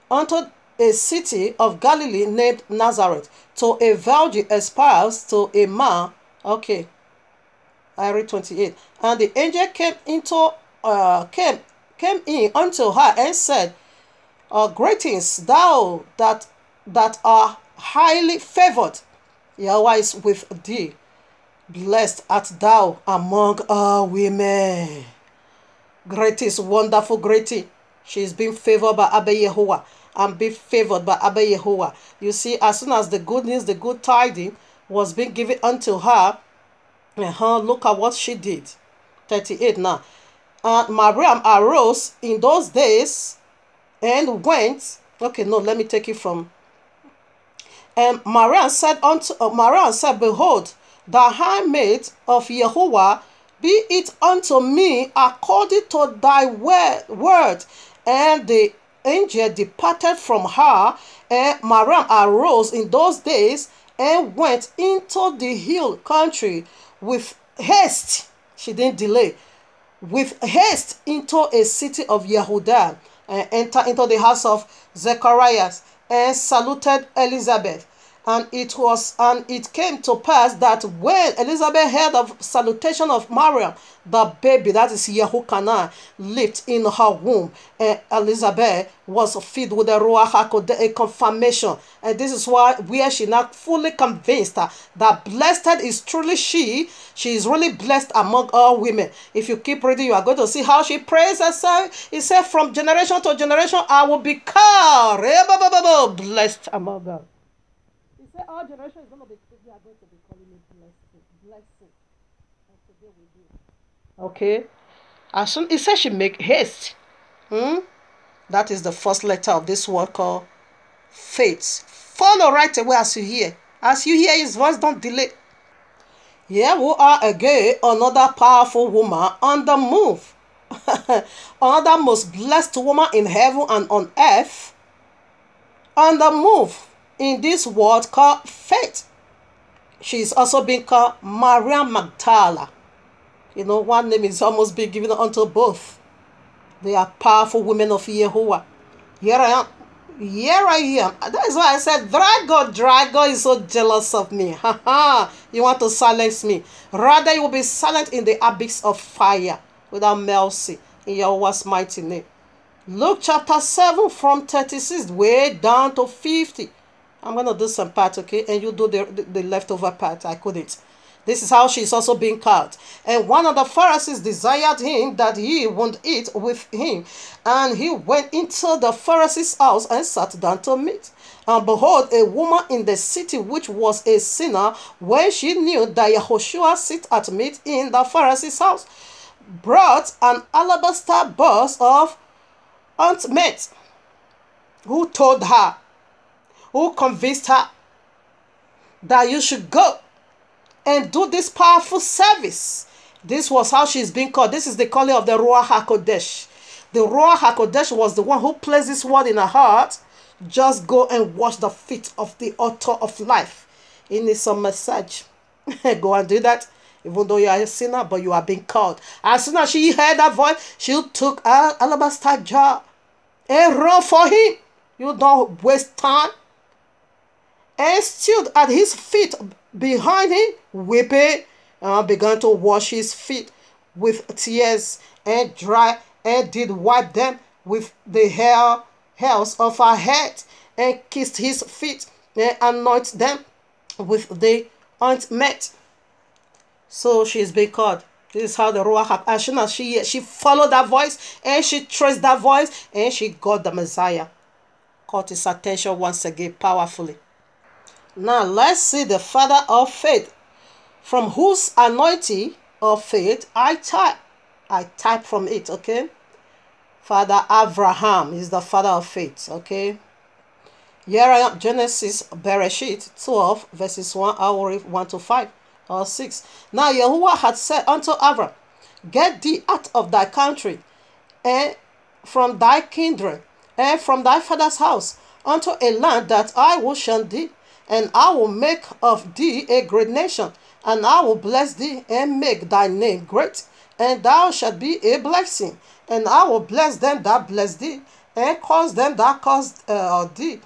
unto a city of Galilee named Nazareth, to a virgin espoused to a man. Okay, I read 28. And the angel came in unto her and said, greetings, thou that are highly favored. Yahweh is with thee. Blessed art thou among all women. Greatest, wonderful, greatest. She is being favored by Abba Yehovah, and being favored by Abba Yehovah. You see, as soon as the good news, the good tidings was being given unto her, look at what she did. 38 now. And Mariam arose in those days and went. Okay, no, let me take it from. And Mariam said, behold, the handmaid of Yehovah, be it unto me according to thy word. And the angel departed from her, and Mariam arose in those days and went into the hill country with haste. She didn't delay. With haste into a city of Yehudah, and entered into the house of Zechariah, and saluted Elizabeth. And it came to pass that when Elizabeth heard of salutation of Mariam, the baby, that is Yehukanah, leaped in her womb, and Elizabeth was filled with the Ruach HaKodesh, a confirmation. And this is why where she not fully convinced that blessed is truly she. She is really blessed among all women. If you keep reading, you are going to see how she prays herself. It said, from generation to generation, I will be called blessed among them. He said, all generations are going to be calling me blessing. And today we do. Okay. As soon, it says she make haste. That is the first letter of this word called faith. Follow right away as you hear. As you hear his voice, don't delay. Here we are again, another powerful woman on the move. Another most blessed woman in heaven and on earth. On the move in this world called faith. She is also being called Maria Magdala. You know, one name is almost being given unto both. They are powerful women of Yehovah. Here I am. That is why I said, Drago is so jealous of me. You want to silence me. Rather, you will be silent in the abyss of fire without mercy in Yahweh's mighty name. Luke chapter 7 from 36 way down to 50. I'm going to do some part, okay? And you do the leftover part. I couldn't. This is how she's also being called. And one of the Pharisees desired him that he would eat with him. And he went into the Pharisee's house and sat down to meat. And behold, a woman in the city which was a sinner, when she knew that Yehoshua sit at meat in the Pharisee's house, brought an alabaster box of ointment. Who told her, who convinced her that you should go and do this powerful service. This was how she's being called. This is the calling of the Ruach HaKodesh. The Ruach HaKodesh was the one who placed this word in her heart. Just go and wash the feet of the author of life. It needs some massage. Go and do that. Even though you are a sinner, but you are being called. As soon as she heard that voice, she took an alabaster jar and run for him. You don't waste time. And stood at his feet behind him, weeping, and began to wash his feet with tears and dry, and did wipe them with the hairs of her head, and kissed his feet, and anointed them with the ointment. So she is being called. This is how the Ruach, as soon as she followed that voice, and she traced that voice, and she got the Messiah. Caught his attention once again powerfully. Now let's see the father of faith, from whose anointing of faith I type from it, okay? Father Abraham is the father of faith, okay? Here I am, Genesis, Bereshit 12, verses 1, I will read 1 to 5 or 6. Now Yahuwah had said unto Abram, get thee out of thy country, and from thy kindred, and from thy father's house, unto a land that I will show thee. And I will make of thee a great nation, and I will bless thee and make thy name great, and thou shalt be a blessing. And I will bless them that bless thee, and curse them that curse thee.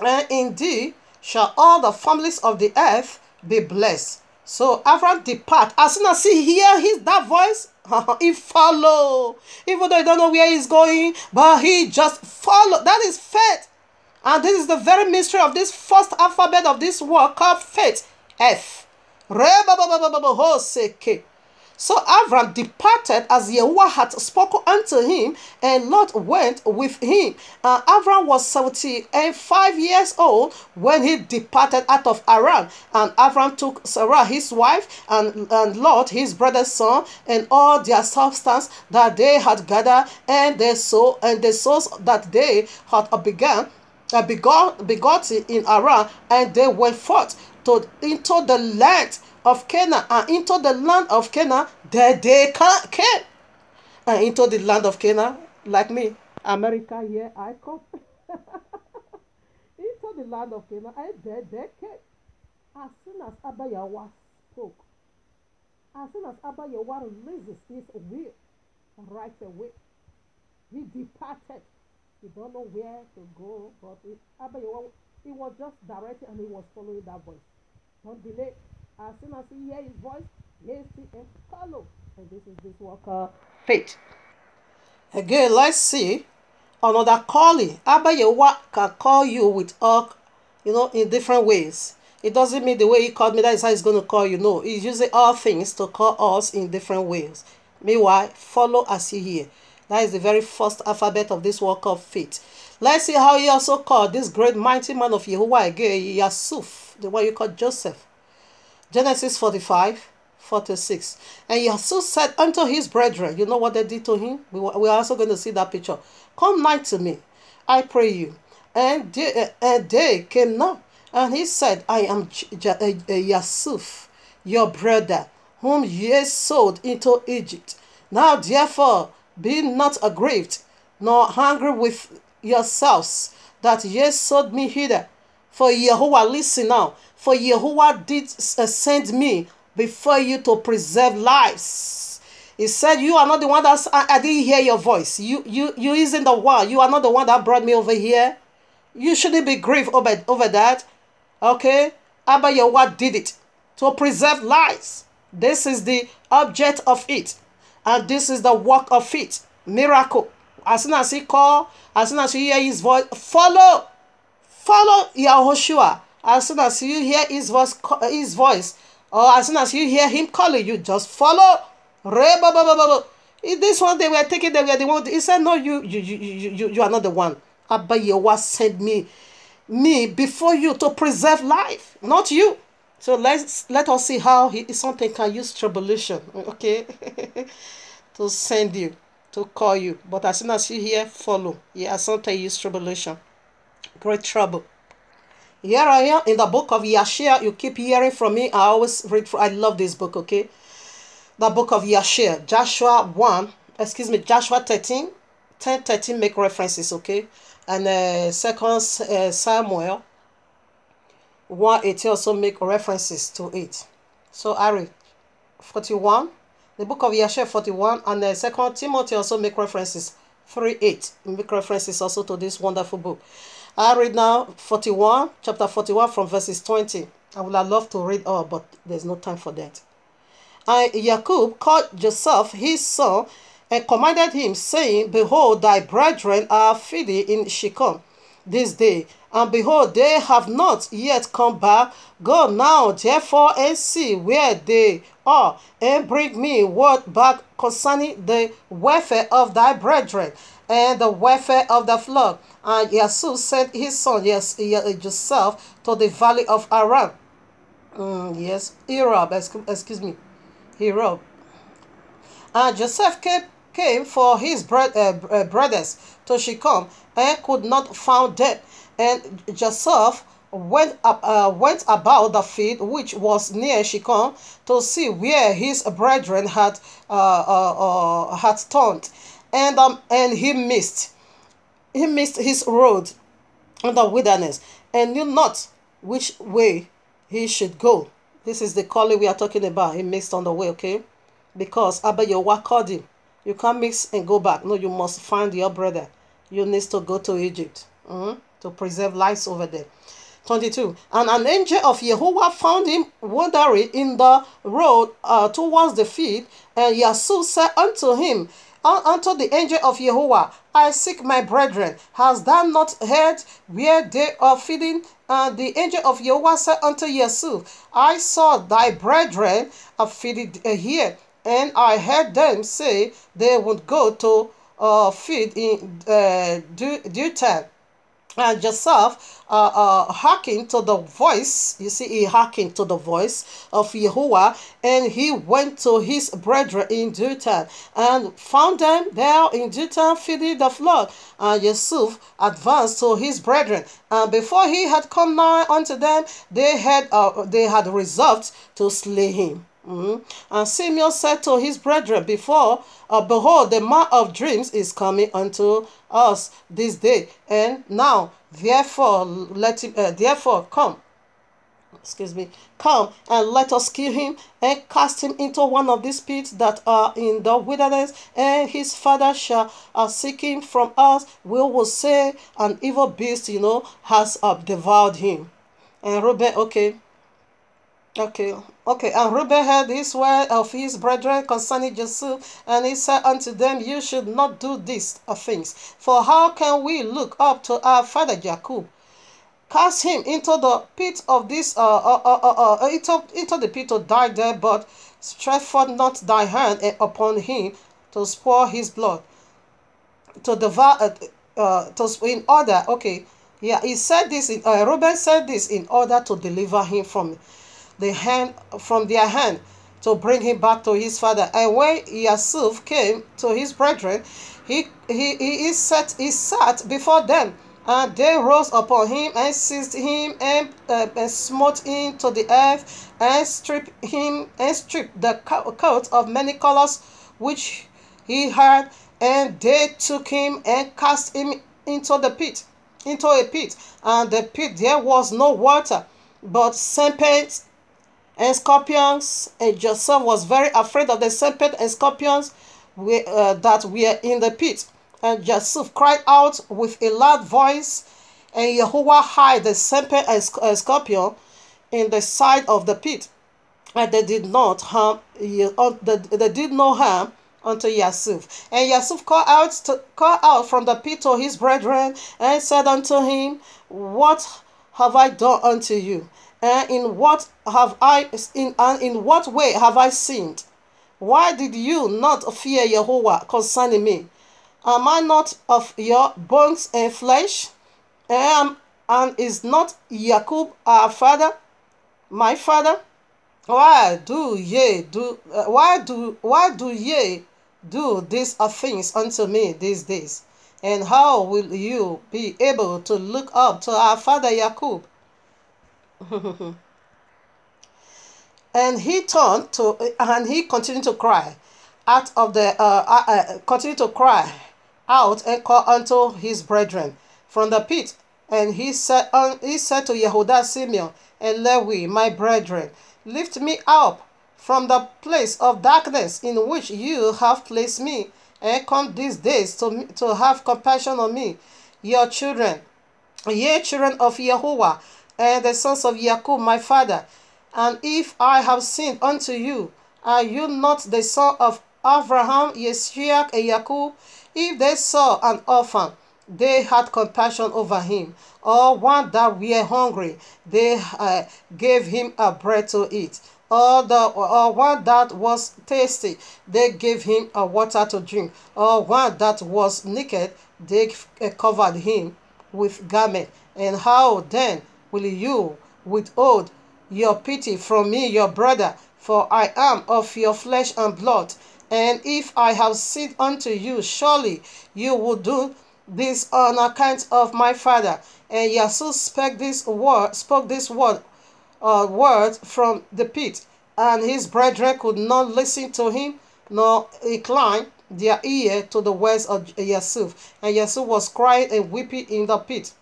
And in thee shall all the families of the earth be blessed. So Abraham depart. As soon as he hear that voice, he follow. Even though he don't know where he's going, but he just follow. That is faith. And this is the very mystery of this first alphabet of this word called faith. F. So Abram departed as Yahuwah had spoken unto him, and Lot went with him. And Abram was 75 years old when he departed out of Haran. And Abram took Sarah his wife, and Lot his brother's son, and all their substance that they had gathered, and the souls that they had begotten in Haran, and they went forth into the land of Canaan, and into the land of Canaan that they came. And into the land of Canaan, like me, America, here I come. Into the land of Canaan, and there they came. As soon as Abba Yahweh spoke, as soon as Abba Yahweh releases his will right away, he departed. You don't know where to go, but Abba Yahweh He was just directing and he was following that voice. Don't delay. As soon as you hear his voice, hasten and follow. And this is this worker faith. Again, let's see another calling. Abba Yehovah can call you with all, in different ways. It doesn't mean the way he called me, that is how he's going to call you. No, he's using all things to call us in different ways. Meanwhile, follow as you hear. That is the very first alphabet of this work of faith. Let's see how he also called this great mighty man of Yehovah again, Yasuf, the one you call Joseph. Genesis 45:46. And Yasuf said unto his brethren, you know what they did to him? We are also going to see that picture. Come nigh to me, I pray you. And they came not. And he said, I am Yasuf, your brother, whom ye sold into Egypt. Now therefore be not aggrieved, nor angry with yourselves, that ye sold me hither. For Yehovah, listen now, for Yehovah did send me before you to preserve lives. He said, you are not the one I didn't hear your voice. You isn't the one. You are not the one that brought me over here. You shouldn't be grieved over that. Okay? Abba Yehovah did it to preserve lives. This is the object of it. And this is the work of it. Miracle. As soon as he call, as soon as you hear his voice, follow Yahushua. As soon as you hear his voice, or as soon as you hear him calling you, just follow. This one they were taking, they were the one. He said, no, you are not the one. Abba Yehovah sent me before you to preserve life, not you. So let us see how something can use tribulation, okay, to send you, to call you. But as soon as you hear, follow. Yeah, sometimes use tribulation. Great trouble. Here I am in the book of Yashia. You keep hearing from me. I always read. I love this book, okay? The book of Yashia. Joshua 13. 10:13 make references, okay? And 2 Samuel 1:18 also make references to it. So I read 41. The book of Yashia 41 and 2 Timothy also make references. 3:8 make references also to this wonderful book. I read now chapter 41 from verses 20. I would have loved to read all, but there's no time for that. And Jacob called Joseph his son and commanded him, saying, behold, thy brethren are feeding in Shechem this day, and behold, they have not yet come back. Go now, therefore, and see where they are, and bring me word back concerning the welfare of thy brethren, and the welfare of the flock. And Yasuf sent his son, Joseph, to the valley of Aram. Herob. And Joseph came for his brothers to Shechem, and could not find them. And Joseph went about the field which was near Shechem to see where his brethren had turned, and he missed his road in the wilderness, and knew not which way he should go. This is the calling we are talking about. He missed on the way, okay? Because Abba Yehovah called him. You can't mix and go back. No, you must find your brother. You need to go to Egypt to preserve lives over there. 22. And an angel of Yehovah found him wandering in the road towards the field. And Yasuf said unto him, unto the angel of Yehovah, I seek my brethren. Hast thou not heard where they are feeding? And the angel of Yehovah said unto Yasuf, I saw thy brethren are feeding here, and I heard them say they would go to feed in due time. And Joseph hearkened to the voice. You see, he hearkened to the voice of Yehovah, and he went to his brethren in due time, and found them there in due time feeding the flock. And Yasuf advanced to his brethren, and before he had come nigh unto them, they had resolved to slay him. And Simeon said to his brethren, behold, the man of dreams is coming unto us this day, and now therefore come, excuse me, come and let us kill him and cast him into one of these pits that are in the wilderness, and his father shall seek him from us. We will say an evil beast, has devoured him. And Reuben, okay. And Reuben heard this word of his brethren concerning Joseph, and he said unto them, you should not do these things. For how can we look up to our father Jacob? Cast him into the pit of this, into the pit to die there, but stretch forth not thy hand upon him to spoil his blood, to devour, in order, okay, yeah, he said this, Reuben said this in order to deliver him from their hand, to bring him back to his father. And when Yusuf came to his brethren, he sat before them, and they rose upon him and seized him and smote him to the earth and stripped the coat of many colors which he had, and they took him and cast him into a pit, and the pit there was no water, but serpents and scorpions, and Joseph was very afraid of the serpent and scorpions that were in the pit. And Joseph cried out with a loud voice, and Jehovah hid the serpent and scorpion in the side of the pit, and they did they did no harm unto Yusuf. And Yusuf called out from the pit to his brethren, and said unto him, what have I done unto you? And in what way have I sinned? Why did you not fear Jehovah concerning me? Am I not of your bones and flesh? And is not Jacob our father, my father? Why do ye do these things unto me these days? And how will you be able to look up to our father Jacob? And he continued to cry out and call unto his brethren from the pit. And he said to Yehuda, Simeon, and Levi, my brethren, lift me up from the place of darkness in which you have placed me, and come these days to have compassion on me, your children, ye children of Yehovah, and the sons of Jacob my father. And if I have sinned unto you, are you not the son of Abraham, Yisrael, and Jacob? If they saw an orphan, they had compassion over him, or one that were hungry, they gave him a bread to eat, or one that was thirsty, they gave him a water to drink, or one that was naked, they covered him with garment. And how then will you withhold your pity from me, your brother? For I am of your flesh and blood. And if I have sinned unto you, surely you will do this on account of my father. And Yusuf spoke this word from the pit, and his brethren could not listen to him, nor incline their ear to the words of Yusuf. And Yusuf was crying and weeping in the pit.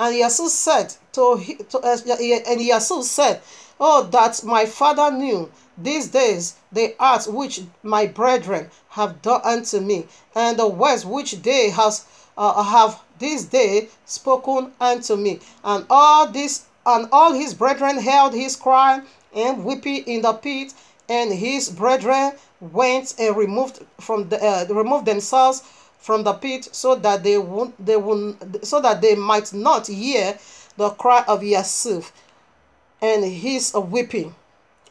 And Yusuf said, oh, that my father knew these days the acts which my brethren have done unto me, and the words which they have this day spoken unto me. And all his brethren held his cry and weeping in the pit, and his brethren went and removed themselves from the pit, so that they might not hear the cry of Yusuf and his weeping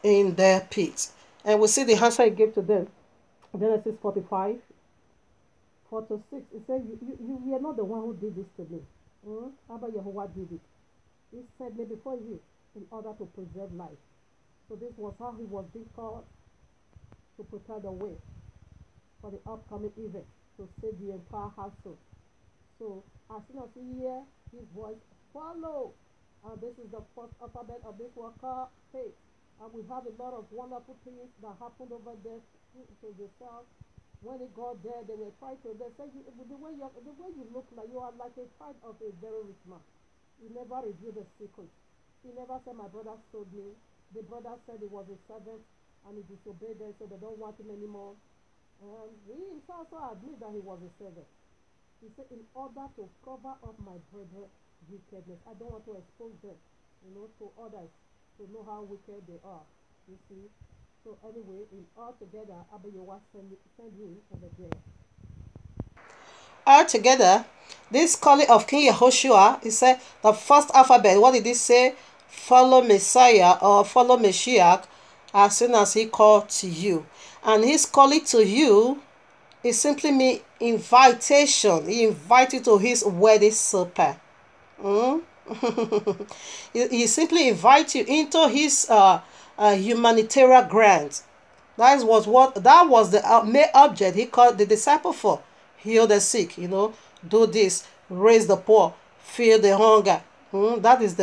in their pit. And we see the answer he gave to them. Genesis 45, 4-6. It says, you were not the one who did this to me. Abba Yehovah did it. He set me before you in order to preserve life. So this was how he was being called, to prepare the way for the upcoming event, to save the entire household. So as soon as you hear his voice, follow. This is the first alphabet of this word called faith. And we have a lot of wonderful things that happened over there to the south. When they got there, they were trying to, they said, the way you look like, you are like a child of a very rich man. You never reveal the secret. He never said, my brother sold me. The brother said he was a servant and he disobeyed them, so they don't want him anymore. And he himself also admitted that he was a servant. He said, in order to cover up my brother's wickedness, I don't want to expose them, to others, to know how wicked they are. You see? So anyway, in altogether, Abayowa send him over there. Altogether, this calling of King Yehoshua, he said, the first alphabet, what did he say? Follow Messiah or follow Mashiach as soon as he called to you. And his calling to you is simply mean invitation. He invites you to his wedding supper. He simply invites you into his humanitarian grant. That was the main object he called the disciple for. Heal the sick, do this, raise the poor, fill the hunger. That is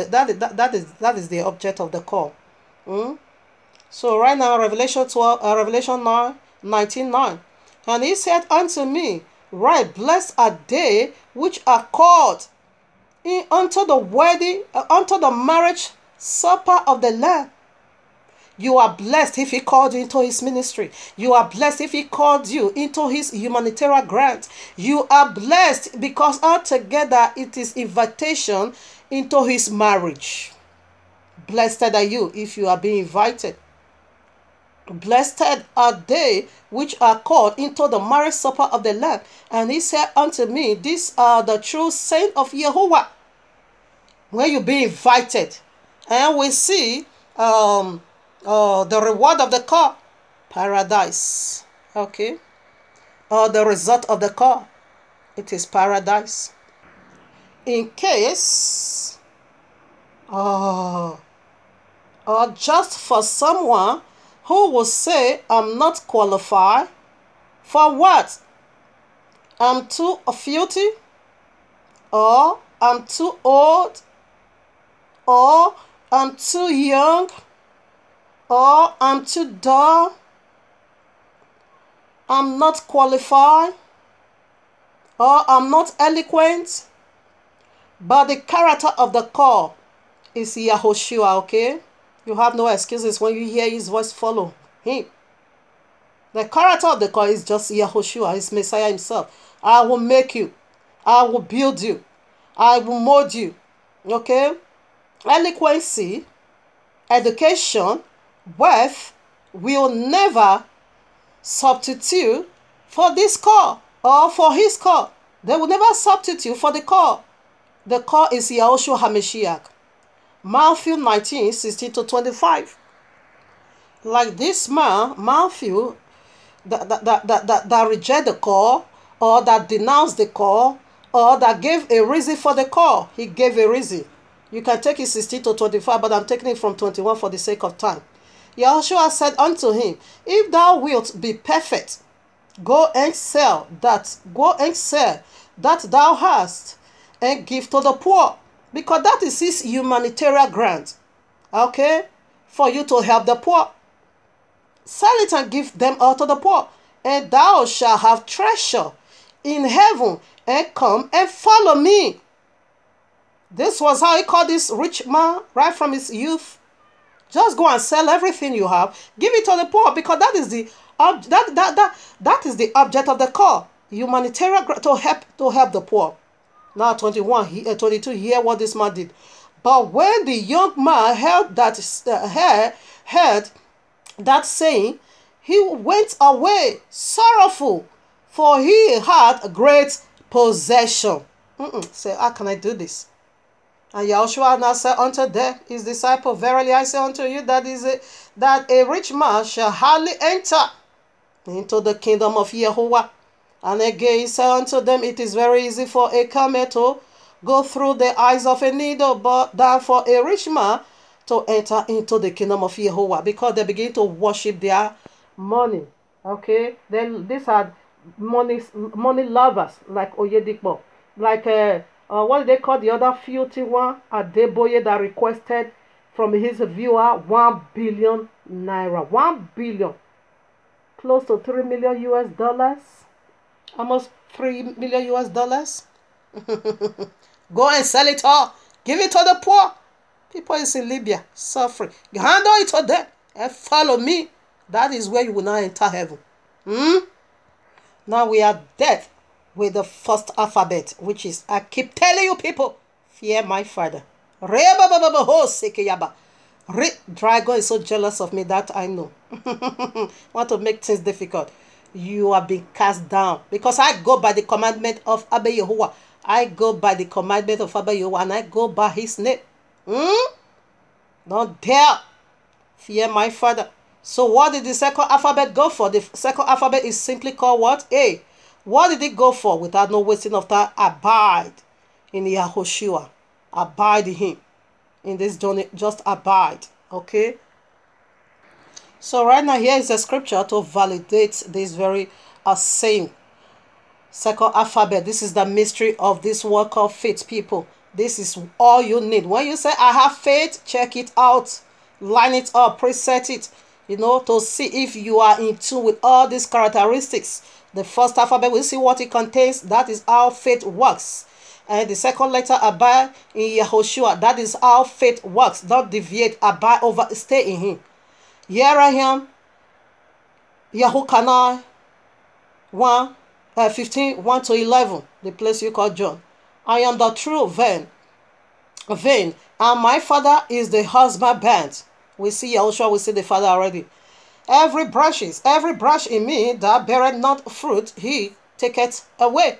the object of the call. So right now, Revelation 19:9. And he said unto me, right, blessed are they which are called unto the wedding, unto the marriage supper of the Lamb. You are blessed if he called you into his ministry. You are blessed if he called you into his humanitarian grant. You are blessed because altogether it is invitation into his marriage. Blessed are you if you are being invited. Blessed are they which are called into the marriage supper of the Lamb. And he said unto me, these are the true saints of Yahuwah. When you be invited, and we see the reward of the call, paradise. Okay, the result of the call, it is paradise. In case, just for someone who will say, I'm not qualified for what? I'm too filthy, or I'm too old, or I'm too young, or I'm too dull, I'm not qualified, or I'm not eloquent. But the character of the call is Yahushua, okay? You have no excuses when you hear his voice, follow him. The character of the call is just Yahushua, his Messiah himself. I will make you. I will build you. I will mold you. Okay? Eloquency, education, wealth will never substitute for this call or for his call. They will never substitute for the call. The call is Yahushua HaMashiach. Matthew 19:16-25. Like this man, Matthew, that reject the call, or that denounced the call, or that gave a reason for the call. He gave a reason. You can take it 16-25, but I'm taking it from 21 for the sake of time. Yahushua said unto him, if thou wilt be perfect, go and sell that thou hast, and give to the poor, because that is his humanitarian grant, okay, for you to help the poor. Sell it and give them all to the poor, and thou shalt have treasure in heaven, and come and follow me. This was how he called this rich man right from his youth. Just go and sell everything you have, give it to the poor, because that is the that is the object of the call, humanitarian to help the poor. Now 22, hear what this man did. But when the young man heard that saying, he went away sorrowful, for he had a great possession. Say, how can I do this? And Yahushua now said unto them, his disciple, verily I say unto you, that a rich man shall hardly enter into the kingdom of Yahuwah. And again he said unto them, it is very easy for a camel to go through the eyes of a needle, but than for a rich man to enter into the kingdom of Yahuwah, because they begin to worship their money. Okay, then these are money lovers, like Oyedepo, like what do they call the other filthy one, Adeboye, that requested from his viewer 1 billion naira, 1 billion, close to $3 million US, almost $3 million US. Go and sell it all, give it to the poor. People is in Libya suffering. You handle it to them and follow me. That is where you will not enter heaven. Now we are dead with the first alphabet, which is, I keep telling you people, fear my father. Dragon is so jealous of me that I know. Want to make things difficult. You are being cast down because I go by the commandment of Abba Yahuwah. I go by the commandment of Abba Yahuwah and I go by his name. Don't dare fear my father. So what did the second alphabet go for? The second alphabet is simply called what? A. What did it go for? Without no wasting of time, abide in Yahushua. Abide in him. In this journey, just abide. Okay? So right now, here is a scripture to validate this very saying. Second alphabet. This is the mystery of this work of faith, people. This is all you need. When you say, I have faith, check it out. Line it up. Preset it. To see if you are in tune with all these characteristics. The first alphabet, we see what it contains. That is how faith works. And the second letter, abide in Yahushua. That is how faith works. Don't deviate. Abide over. Stay in him. Here I am. Yahukanai 15, 1 to 11. The place you call John. I am the true vine. And my father is the husbandman. We see Yahushua, we see the Father already. Every branch in me that beareth not fruit, he taketh away.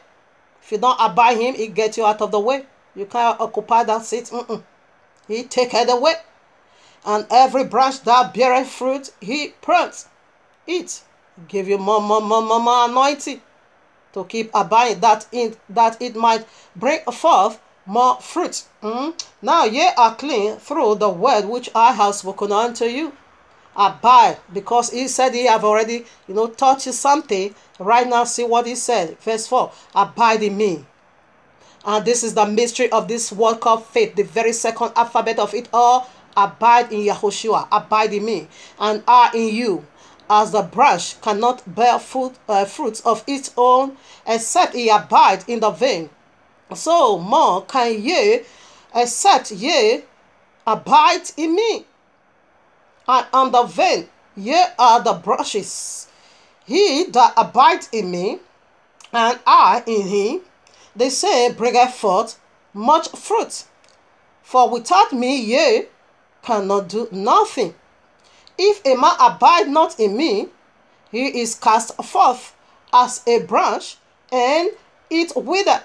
If you don't abide him, he gets you out of the way. You can't occupy that seat. He taketh away. And every branch that beareth fruit, he prunes it. Give you more anointing to keep abiding, that it might bring forth more fruit. Now ye are clean through the word which I have spoken unto you. Abide, because he said he have already taught you something. Right now, see what he said. Verse 4. Abide in me. And this is the mystery of this work of faith, the very second alphabet of it all. Abide in Yahushua. Abide in me, and I in you. As the branch cannot bear fruits of its own, except ye abide in the vine, so more can ye, except ye abide in me. I am the vine, ye are the branches. He that abides in me, and I in him, the same bringeth forth much fruit. For without me ye cannot do nothing. If a man abide not in me, he is cast forth as a branch, and it wither,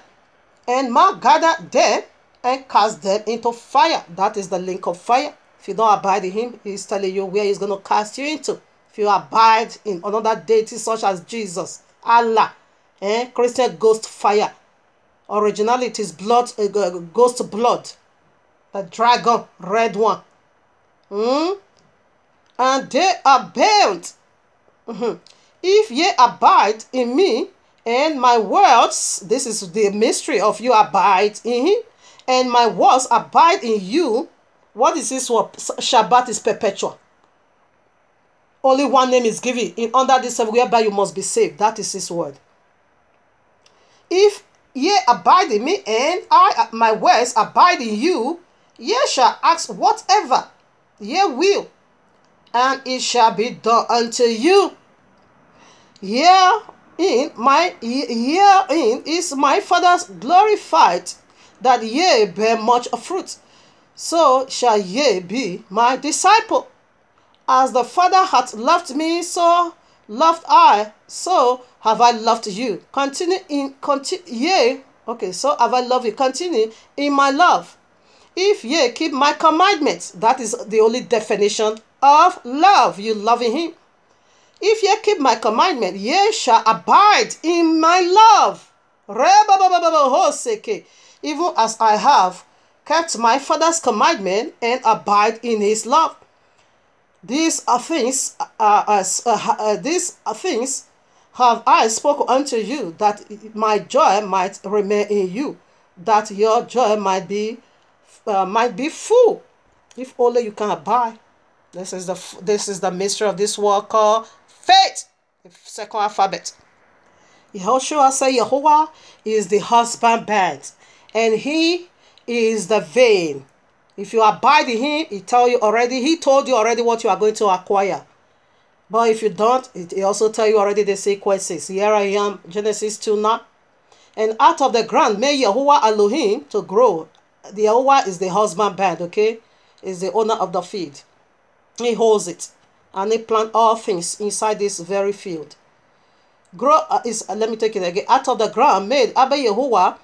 and man gather them and cast them into fire. That is the link of fire. If you don't abide in him, he's telling you where he's going to cast you into. If you abide in another deity such as Jesus, Allah, Christian ghost fire. Originally it is blood, ghost blood. The dragon, red one. And they are burnt. If ye abide in me, and my words, this is the mystery of you abide in him, and my words abide in you. What is this word? Shabbat is perpetual. Only one name is given in under this whereby you must be saved. That is his word. If ye abide in me, and my words abide in you, ye shall ask whatever ye will, and it shall be done unto you. Herein is my Father's glorified, that ye bear much fruit. So shall ye be my disciple. As the Father hath loved me, so loved I, so have I loved you. So have I loved you. Continue in my love. If ye keep my commandments, that is the only definition of love. You loving him. If ye keep my commandment, ye shall abide in my love. Even as I have kept my Father's commandment and abide in his love. These things have I spoken unto you, that my joy might remain in you, that your joy might be full. If only you can abide. This is the mystery of this word called faith. The second alphabet. Yahushua said Yahuwah is the husbandman, and he is the vine. If you abide in him, he told you already what you are going to acquire. But if you don't, it also tell you already the sequences. Here I am, Genesis 2:9. And out of the ground made Yahuwah Elohim to grow. The Yahuwah is the husbandman, okay? Is the owner of the field. He holds it. And he plant all things inside this very field. Let me take it again. Out of the ground made Abba Yahuwah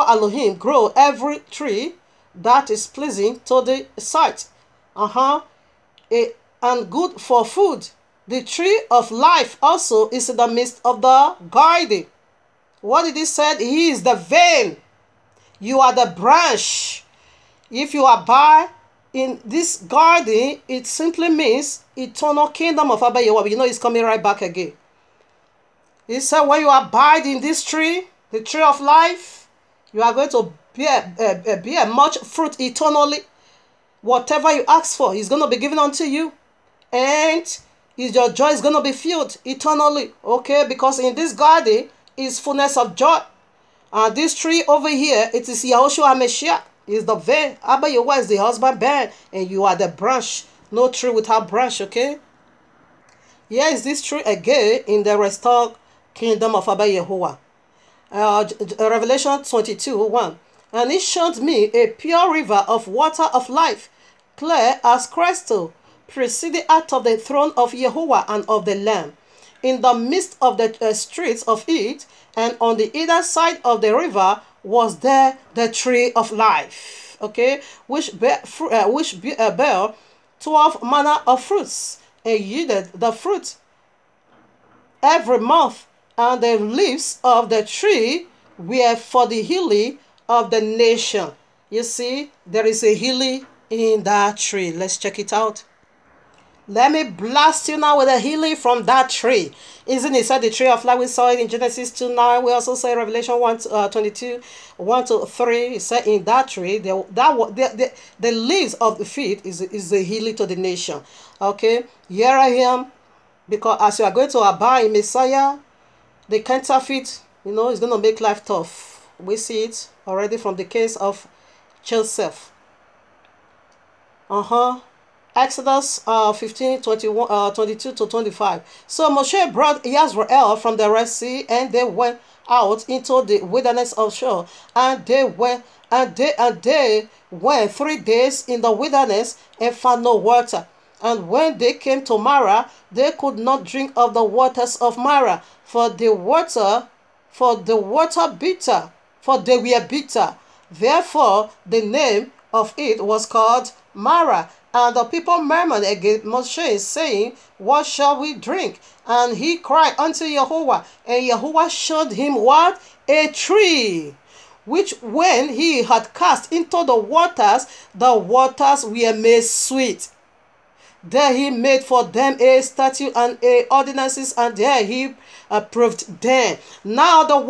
Elohim grow every tree that is pleasing to the sight. And good for food. The tree of life also is in the midst of the garden. What did he say? He is the vein. You are the branch. If you abide in this garden, it simply means eternal kingdom of Abba Yahweh. You know it's coming right back again. He said when you abide in this tree, the tree of life, you are going to bear much fruit eternally. Whatever you ask for is going to be given unto you. And your joy is going to be filled eternally. Okay, because in this garden is fullness of joy. And this tree over here, it is Yahushua HaMashiach. Is the vein. Abba Yahweh is the husbandman, and you are the branch. No tree without branch, okay? Here is this tree again in the restored kingdom of Abba Yahweh. Revelation 22:1. And he showed me a pure river of water of life, clear as crystal, proceeding out of the throne of Yahuwah and of the Lamb. In the midst of the streets of it, and on the either side of the river, was there the tree of life, okay, which bear 12 manner of fruits, and yielded the fruit every month, and the leaves of the tree were for the healing of the nation. You see, there is a healing in that tree. Let's check it out. Let me blast you now with a healing from that tree. Isn't it said the tree of life? We saw it in Genesis 2:9. We also say Revelation 1:22, 1-3. It said in that tree, the leaves of the feet is the healing to the nation. Okay, here I am, because as you are going to abide in Messiah, the counterfeit, is going to make life tough. We see it already from the case of Joseph. Exodus 15:22-25. So Moshe brought Yisrael from the Red Sea, and they went out into the wilderness of Shur, and they went 3 days in the wilderness and found no water. And when they came to Marah, they could not drink of the waters of Marah, for they were bitter. Therefore, the name of it was called Marah. And the people murmured against Moshe, saying, what shall we drink? And he cried unto Yahuwah, and Yahuwah showed him what? A tree, which when he had cast into the waters were made sweet. There he made for them a statute and a ordinances, and there he approved them. Now the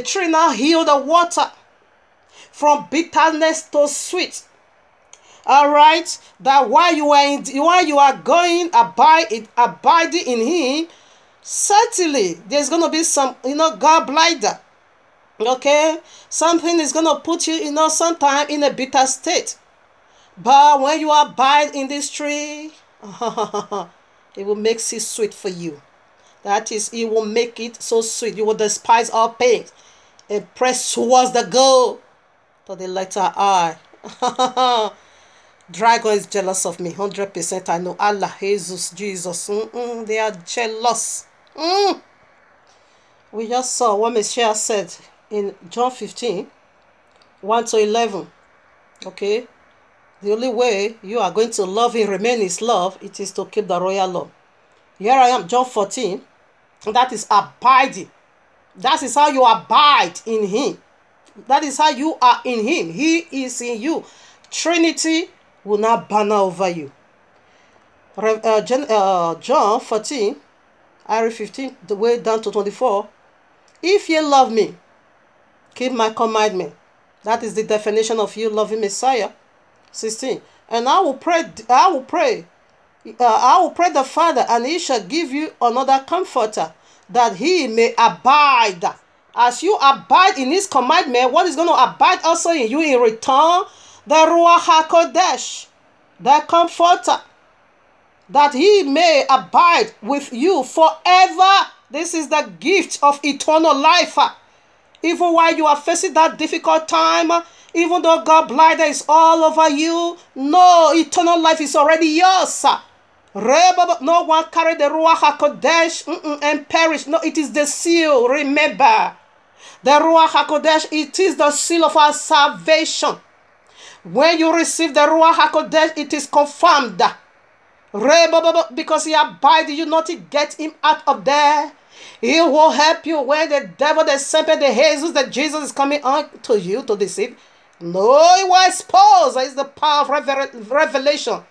tree now healed the water from bitterness to sweet. All right, that while you are going abiding in him, certainly there's going to be some God blinder. Okay, something is going to put you sometime in a bitter state. But when you abide in this tree, it will make it sweet for you. That is, it will make it so sweet. You will despise all pain and press towards the goal, to the letter I. Dragon is jealous of me, 100%. I know Allah, Jesus, Jesus. They are jealous. We just saw what Messiah said in John 15:1-11. Okay, the only way you are going to love him, remain his love, it is to keep the royal law. Here I am, John 14. That is abiding. That is how you abide in him. That is how you are in him. He is in you. Trinity will not banner over you. John 14, 15, the way down to 24. If ye love me, keep my commandment. That is the definition of you loving Messiah. 16. And I will pray the Father, and he shall give you another comforter, that he may abide As you abide in his commandment, what is going to abide also in you in return? The Ruach HaKodesh, the Comforter, that he may abide with you forever. This is the gift of eternal life. Even while you are facing that difficult time, even though God blinder is all over you, no, eternal life is already yours. No one carry the Ruach HaKodesh and perish. No, it is the seal. Remember, the Ruach HaKodesh, it is the seal of our salvation. When you receive the Ruach HaKodesh, it is confirmed. Because he abides you, not to get him out of there. He will help you when the devil, the serpent, the Jesus, that Jesus is coming on to you to deceive. No, he will expose. That is the power of revelation,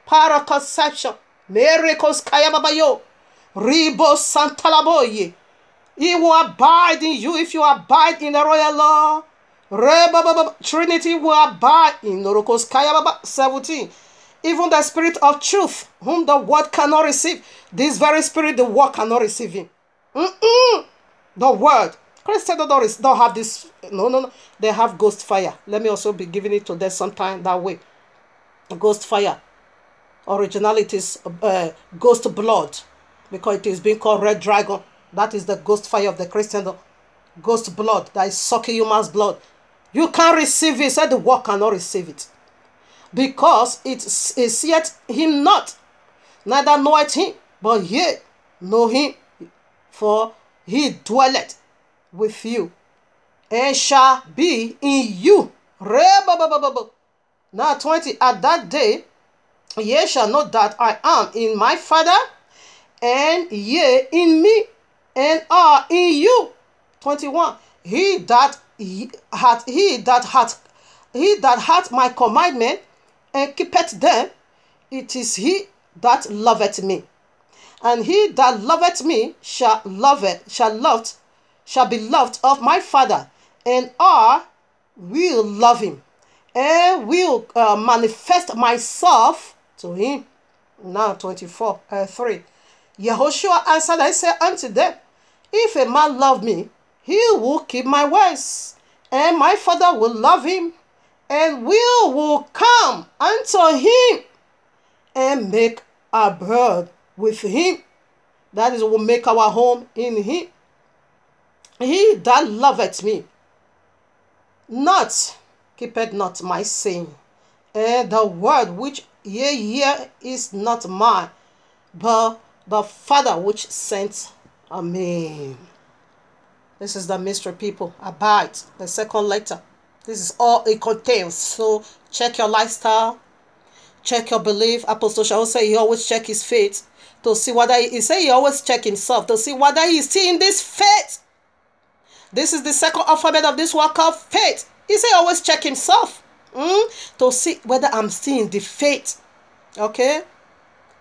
power of conception. Miracles kayababayo. Ribo santalaboye. He will abide in you if you abide in the royal law. Trinity will abide in Norokos Kayababa 17. Even the spirit of truth, whom the world cannot receive, this very spirit the world cannot receive him. The word. Christians don't have this. No. They have ghost fire. Let me also be giving it to them sometime that way. Ghost fire. Originality is ghost blood. Because it is being called red dragon. That is the ghost fire of the Christian. Ghost blood. That is sucking human's blood. You can't receive it. So the world cannot receive it. Because it is yet him not. Neither knoweth him. But ye know him. For he dwelleth with you, and shall be in you. Now 20, at that day, ye shall know that I am in my Father, and ye in me, and are in you. 21, he that hath my commandment, and keepeth them, it is he that loveth me. And he that loveth me shall be loved of my Father, and I will love him, and will manifest myself to him. Now 24, 3. Yehoshua answered and said unto them, if a man love me, he will keep my words, and my Father will love him, and will come unto him, and make abode with him. That is, will make our home in him. He that loveth me not keepeth not my saying, and the word which ye hear is not mine, but the Father which sent me. This is the mystery, people. Abide, the second letter. This is all it contains. So check your lifestyle, check your belief. Apostle Shaul say he always check his faith to see whether he say he always check himself to see whether he's still in this faith. This is the second alphabet of this word called faith. He say always check himself to see whether I'm still in the faith. Okay,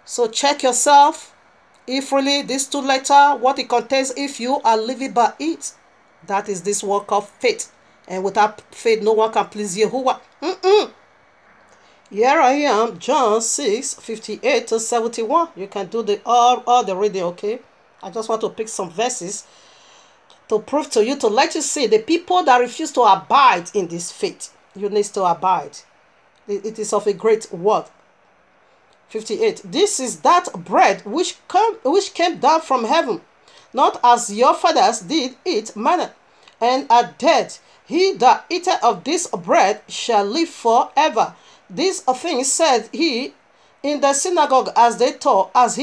so check yourself. If really this two letter, what it contains, if you are living by it, that is this word called faith. And without faith, no one can please Yahuwah. Here I am, John 6, 58 to 71. You can do the all the reading, okay? I just want to pick some verses to prove to you, to let you see the people that refuse to abide in this faith. You need to abide. It is of a great word. 58. This is that bread which came down from heaven, not as your fathers did eat manna, and are dead. He that eateth of this bread shall live forever. These things said he in the synagogue as he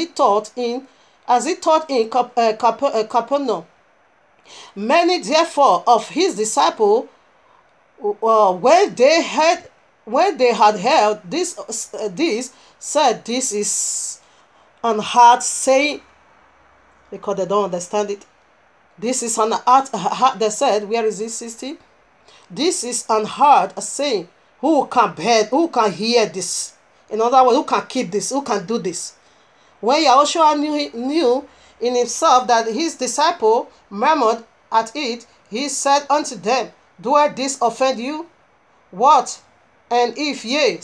taught in Capernaum. Many therefore of his disciples, when they had heard this, said, this is an hard saying, because they don't understand it. This is an hard, they said, where is this 60? This is an hard saying. Who can bear, who can hear this? In other words, who can keep this? Who can do this? When Yahushua knew in himself that his disciple murmured at it, he said unto them, doeth this offend you? What? And if ye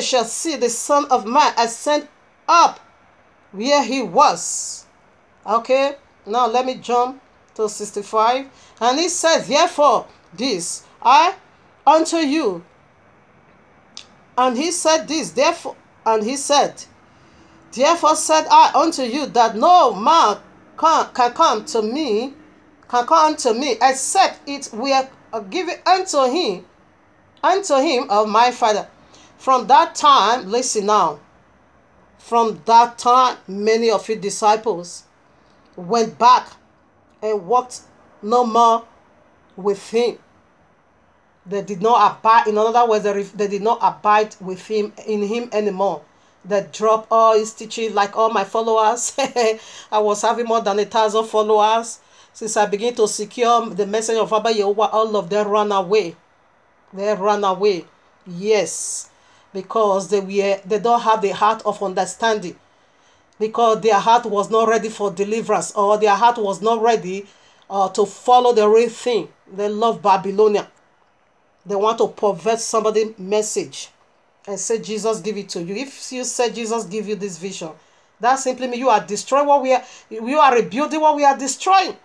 shall see the Son of Man ascend up where he was. Okay, now let me jump to 65. And he said, therefore, this I unto you. And he said this, therefore, and he said, therefore said I unto you that no man can come unto me, except it were given unto him of my Father. From that time, listen now, from that time, many of his disciples went back and walked no more with him. They did not abide. In other words, they did not abide with him anymore. They dropped all his teaching, like all my followers. I was having more than 1,000 followers. Since I began to secure the message of Abba Yehovah, all of them ran away. They ran away. Yes. Because they don't have the heart of understanding. Because their heart was not ready for deliverance, or their heart was not ready to follow the real thing. They love Babylonia. They want to pervert somebody's message and say Jesus give it to you. If you say Jesus give you this vision, that simply means you are destroying what you are rebuilding what we are destroying.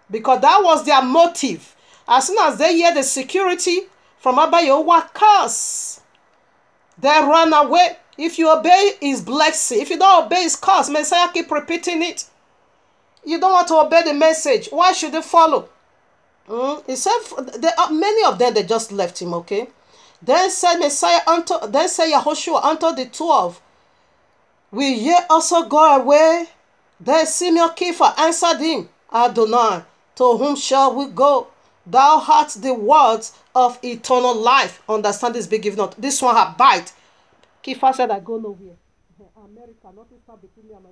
Because that was their motive. As soon as they hear the security from Abba Yehovah curse, they run away. If you obey his blessing, if you don't obey his curse, Messiah keep repeating it. You don't want to obey the message. Why should you follow? He said, many of them, they just left him, okay? Then said Yahushua unto the 12, will ye also go away? Then Simeon Kepha answered him, Adonai, to whom shall we go? Thou art the words of eternal life. Understand this big, if not. This one abide. Kepha said, I go nowhere. America, nothing stand between me and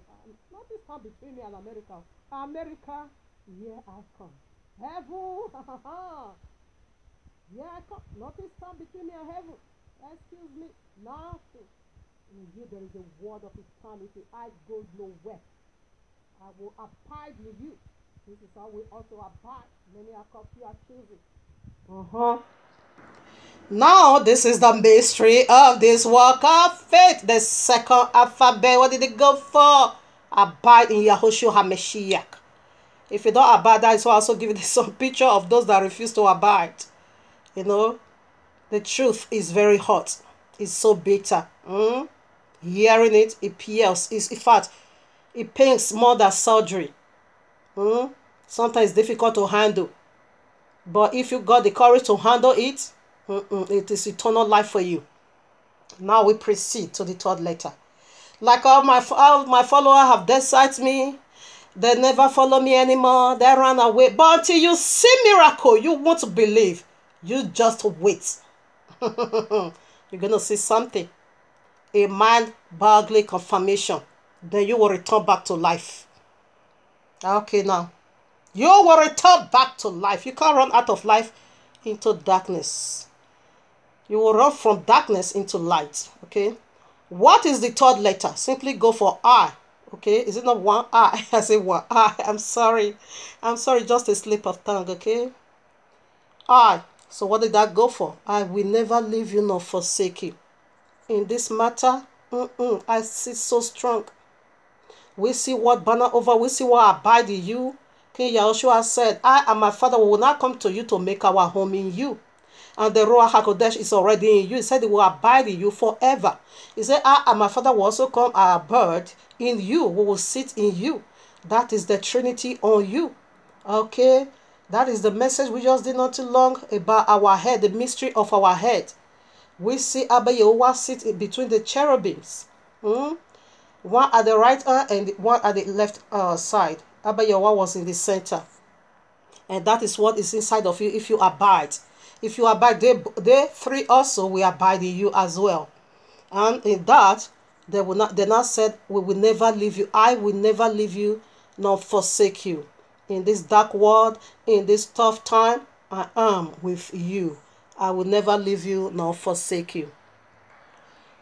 nothing stand between me and America. America, here I come. Heaven, here I come. Nothing stand between me and heaven. Excuse me, nothing. In you there is a word of eternity. I go nowhere. I will abide with you. This is how we also abide. Many are called, few are choosing. Now, this is the mystery of this walk of faith. The second alphabet, what did it go for? Abide in Yahushua HaMashiach. If you don't abide, that is why I also give you some picture of those that refuse to abide. You know, the truth is very hot. It's so bitter. Hearing it, it peels. In fact, it pains more than surgery. Sometimes it's difficult to handle. But if you got the courage to handle it, it is eternal life for you. Now we proceed to the third letter. Like all my followers have deserted me. They never follow me anymore. They run away. But until you see miracle, you won't believe. You just wait. You're going to see something. A mind-boggling confirmation. Then you will return back to life. Okay, now. You will return back to life. You can't run out of life into darkness. You will run from darkness into light. Okay. What is the third letter? Simply go for I. Okay. Is it not one I? I say one I. I'm sorry. I'm sorry. Just a slip of tongue. Okay. I. So what did that go for? I will never leave you nor forsake you. In this matter, I see so strong. We see what banner over. We see what abide in you. King Yahushua said, I and my Father will not come to you to make our home in you. And the Ruach HaKodesh is already in you. He said it will abide in you forever. He said, I and my Father will also come and abide in you. We will sit in you. That is the Trinity on you. Okay. That is the message we just did not too long about our head, the mystery of our head. We see Abba Yehovah sit between the cherubims. One at the right hand and one at the left side. Abba Yehovah was in the center. And that is what is inside of you if you abide. If you abide, they three also will abide in you as well. And in that, they not said, we will never leave you. I will never leave you nor forsake you. In this dark world, in this tough time, I am with you. I will never leave you nor forsake you.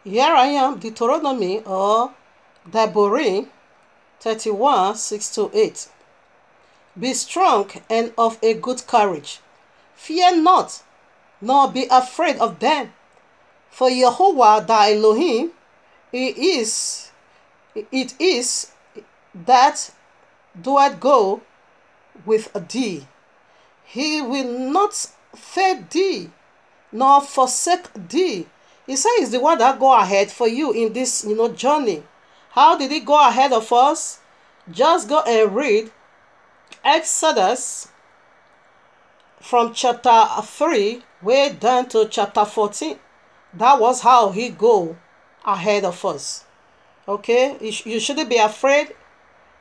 Here I am, Deuteronomy or Deborah 31, 6-8. Be strong and of a good courage. Fear not, nor be afraid of them. For Yehovah thy Elohim, it is that doeth go with thee. He will not fail thee, nor forsake thee. He said he's the one that go ahead for you in this, journey. How did he go ahead of us? Just go and read Exodus from chapter 3 way down to chapter 14. That was how he go ahead of us. Okay, you shouldn't be afraid.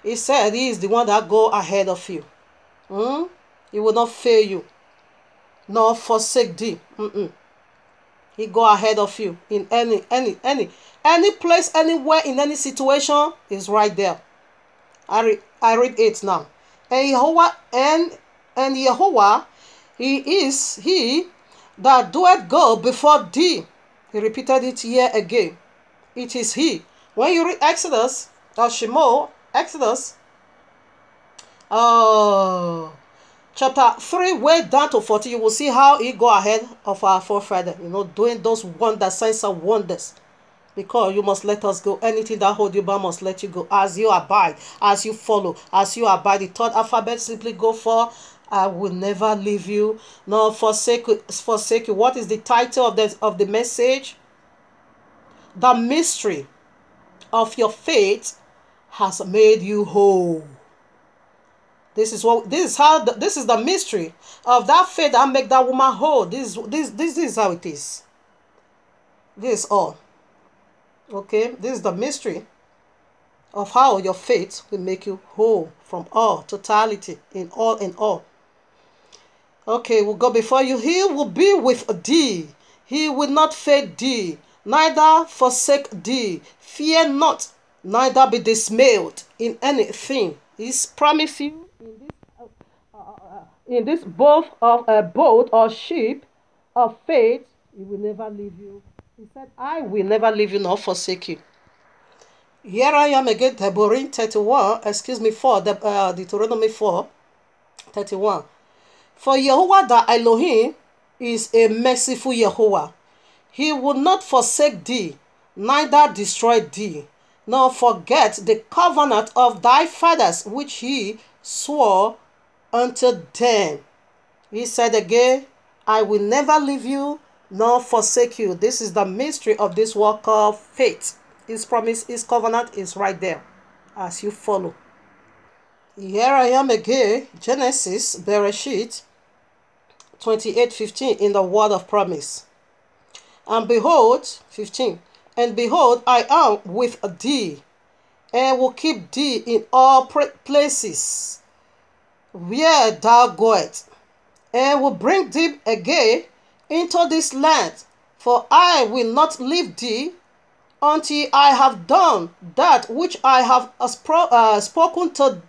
He said he is the one that go ahead of you. He will not fail you, nor forsake thee. He go ahead of you in any place, anywhere, in any situation. Is right there. I read it now. And Yehovah, he is he that doeth go before thee. He repeated it here again. It is he. When you read Exodus, or Shemo, Exodus, chapter 3, way down to 40, you will see how he go ahead of our forefather, doing those wonders, signs and wonders. Because you must let us go. Anything that hold you back must let you go. As you abide, as you follow, as you abide. The third alphabet simply go for, I will never leave you, nor forsake you. What is the title of the message? The mystery of your faith has made you whole. This is the mystery of that faith that make that woman whole. This is how it is. This is all. Okay, this is the mystery of how your faith will make you whole from all, totality, in all. Okay, we'll go before you. He will be with thee. He will not fail thee, neither forsake thee. Fear not, neither be dismayed in anything. He's promised you in this boat or ship of faith, he will never leave you. He said, I will never leave you nor forsake you. Here I am again, Deuteronomy 4, Deuteronomy 4, 31. For Yehovah the Elohim is a merciful Yehovah. He will not forsake thee, neither destroy thee, nor forget the covenant of thy fathers, which he swore unto them. He said again, I will never leave you, nor forsake you. This is the mystery of this walk of faith. His promise, his covenant is right there as you follow. Here I am again, Genesis, Bereshit 28:15 in the word of promise. And behold, 15, and behold, I am with thee, and will keep thee in all places where thou goest, and will bring thee again into this land, for I will not leave thee until I have done that which I have spoken to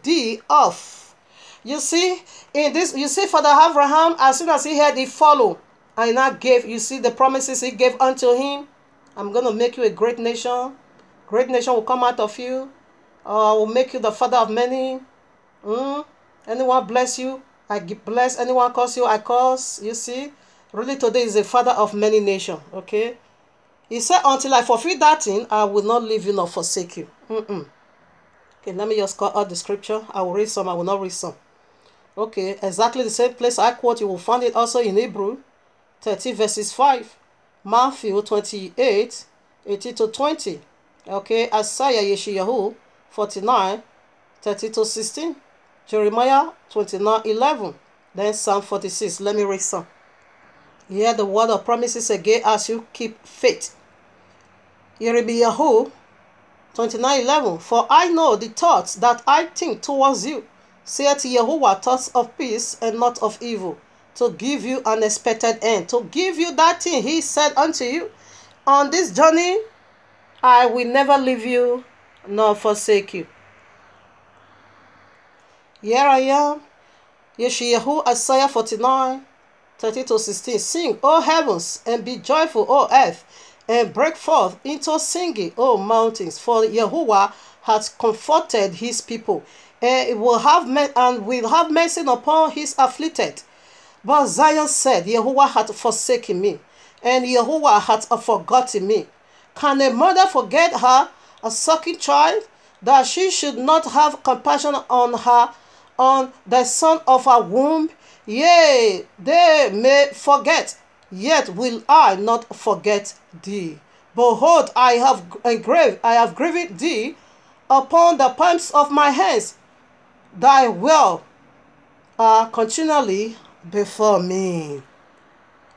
thee of. You see, in this, you see, Father Abraham, as soon as he heard, he followed, and now gave. You see the promises he gave unto him. I'm going to make you a great nation. Great nation will come out of you. I will make you the father of many. Anyone bless you, I bless. Anyone curse you, I curse. You see, really today is a father of many nations. Okay, he said, until I fulfill that thing, I will not leave you nor forsake you. Okay, let me just call out the scripture. I will read some, I will not read some. Okay, exactly the same place I quote, you will find it also in Hebrew 30 verses 5, Matthew 28 18 to 20. Okay, Isaiah Yeshayahu 49 30 to 16, Jeremiah 29 11, then Psalm 46. Let me read some. Hear the word of promises again as you keep faith. Yirmiyahu 29:11. For I know the thoughts that I think towards you, saith Yehovah, thoughts of peace and not of evil, to give you an expected end, to give you that thing he said unto you. On this journey, I will never leave you nor forsake you. Here I am. Yeshayahu, Isaiah 49 30 to 16. Sing, O heavens, and be joyful, O earth, and break forth into singing, O mountains, for Yehovah has comforted his people, and will have mercy upon his afflicted. But Zion said, Yehovah hath forsaken me, and Yehovah hath forgotten me. Can a mother forget her a sucking child, that she should not have compassion on her on the son of her womb. Yea, they may forget, yet will I not forget thee. Behold, I have graven thee upon the palms of my hands. Thy will are continually before me.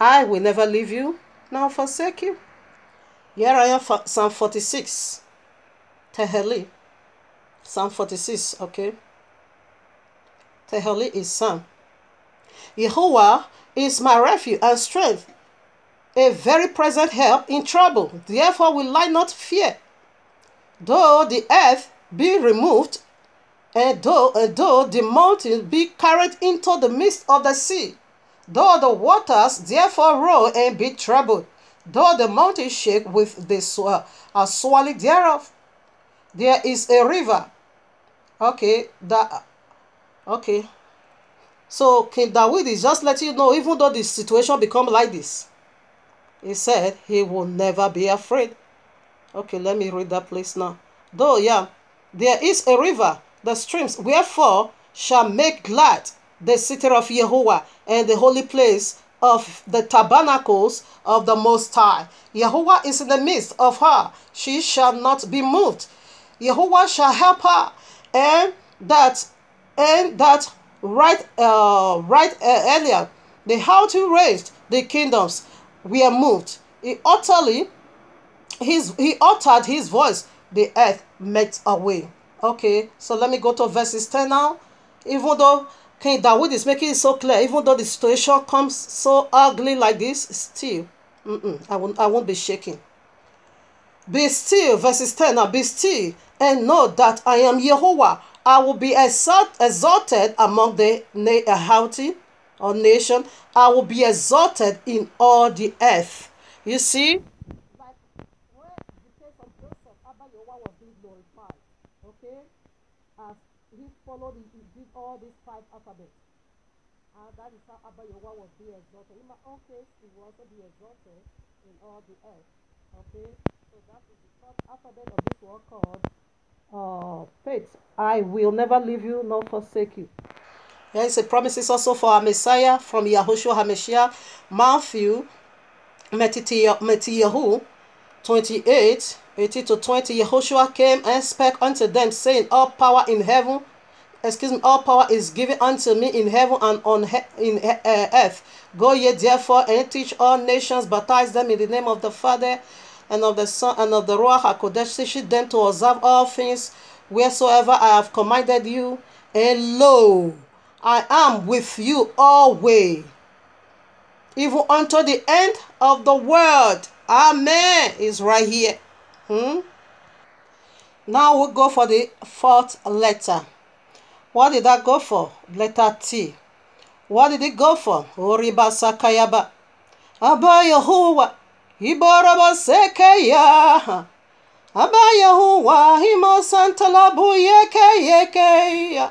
I will never leave you, nor forsake you. Here I am, Psalm 46. Tehillim. Psalm 46, okay. Tehillim is Psalm. Yehovah is my refuge and strength, a very present help in trouble. Therefore will I not fear. Though the earth be removed, and though the mountain be carried into the midst of the sea, though the waters therefore roar and be troubled, though the mountain shake with the swelling thereof, there is a river. Okay. So King David is just letting you know, even though the situation become like this, he said he will never be afraid. Okay, let me read that place now. Though, yeah, there is a river, the streams, wherefore shall make glad the city of Yehovah and the holy place of the tabernacles of the Most High. Yehovah is in the midst of her, she shall not be moved. Yehovah shall help her, and that right earlier, the haughty raised the kingdoms were moved. He uttered his voice, the earth melted away. Okay, so let me go to verses 10 now. Even though King David is making it so clear, even though the situation comes so ugly like this, still, I won't be shaking. Be still, verses 10 now. Be still and know that I am Yehovah. I will be exalted among the haughty or nation. I will be exalted in all the earth. You see? Like where the case of Joseph, Abba Yehovah was being glorified. Okay? As he followed, he did all these 5 alphabets. And that is how Abba Yehovah was being exalted. In my own case, he will also be exalted in all the earth. Okay? So that is the 4th alphabet of this word called faith. I will never leave you nor forsake you. There is a promises also for our Messiah from Yahushua HaMashiach. Matthew Metiyahu 28, 18-20. Yahushua came and spake unto them, saying, all power is given unto me in heaven and on earth. Go ye therefore and teach all nations, baptize them in the name of the Father and of the Son and of the Ruach HaKodesh, teaching them to observe all things wheresoever I have commanded you. And lo, I am with you always, even unto the end of the world. Amen. Is right here. Now we'll go for the 4th letter. What did that go for? Letter T. What did it go for? Oriba Sakayaba. Abba Yehovah. Ibaraba Sekeya. Abba Yehovah. Himo Santalabu Yeke.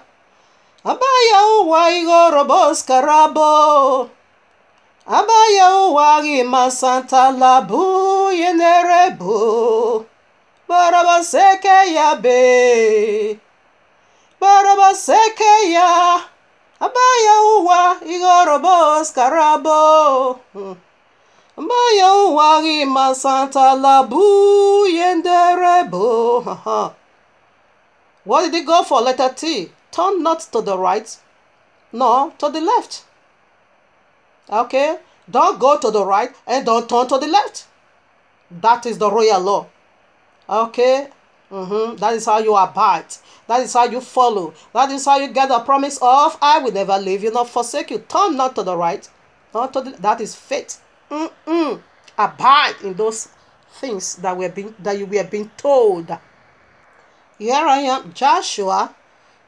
Abba Yehovah. Igorobos Karabo. Abba Yehovah. Hima Santalabu Yenerebo. Baraba Sekeya be. Baraba Sekeya. Abba Yehovah. Igorobos Karabo. Maya wagi masanta labu yenderebo. What did it go for? Letter T. Turn not to the right, nor to the left. Okay? Don't go to the right and don't turn to the left. That is the royal law. Okay? That is how you abide. That is how you follow. That is how you get the promise of I will never leave you nor forsake you. Turn not to the right, not to the left. That is faith. Abide in those things that you were being told. Here I am, Joshua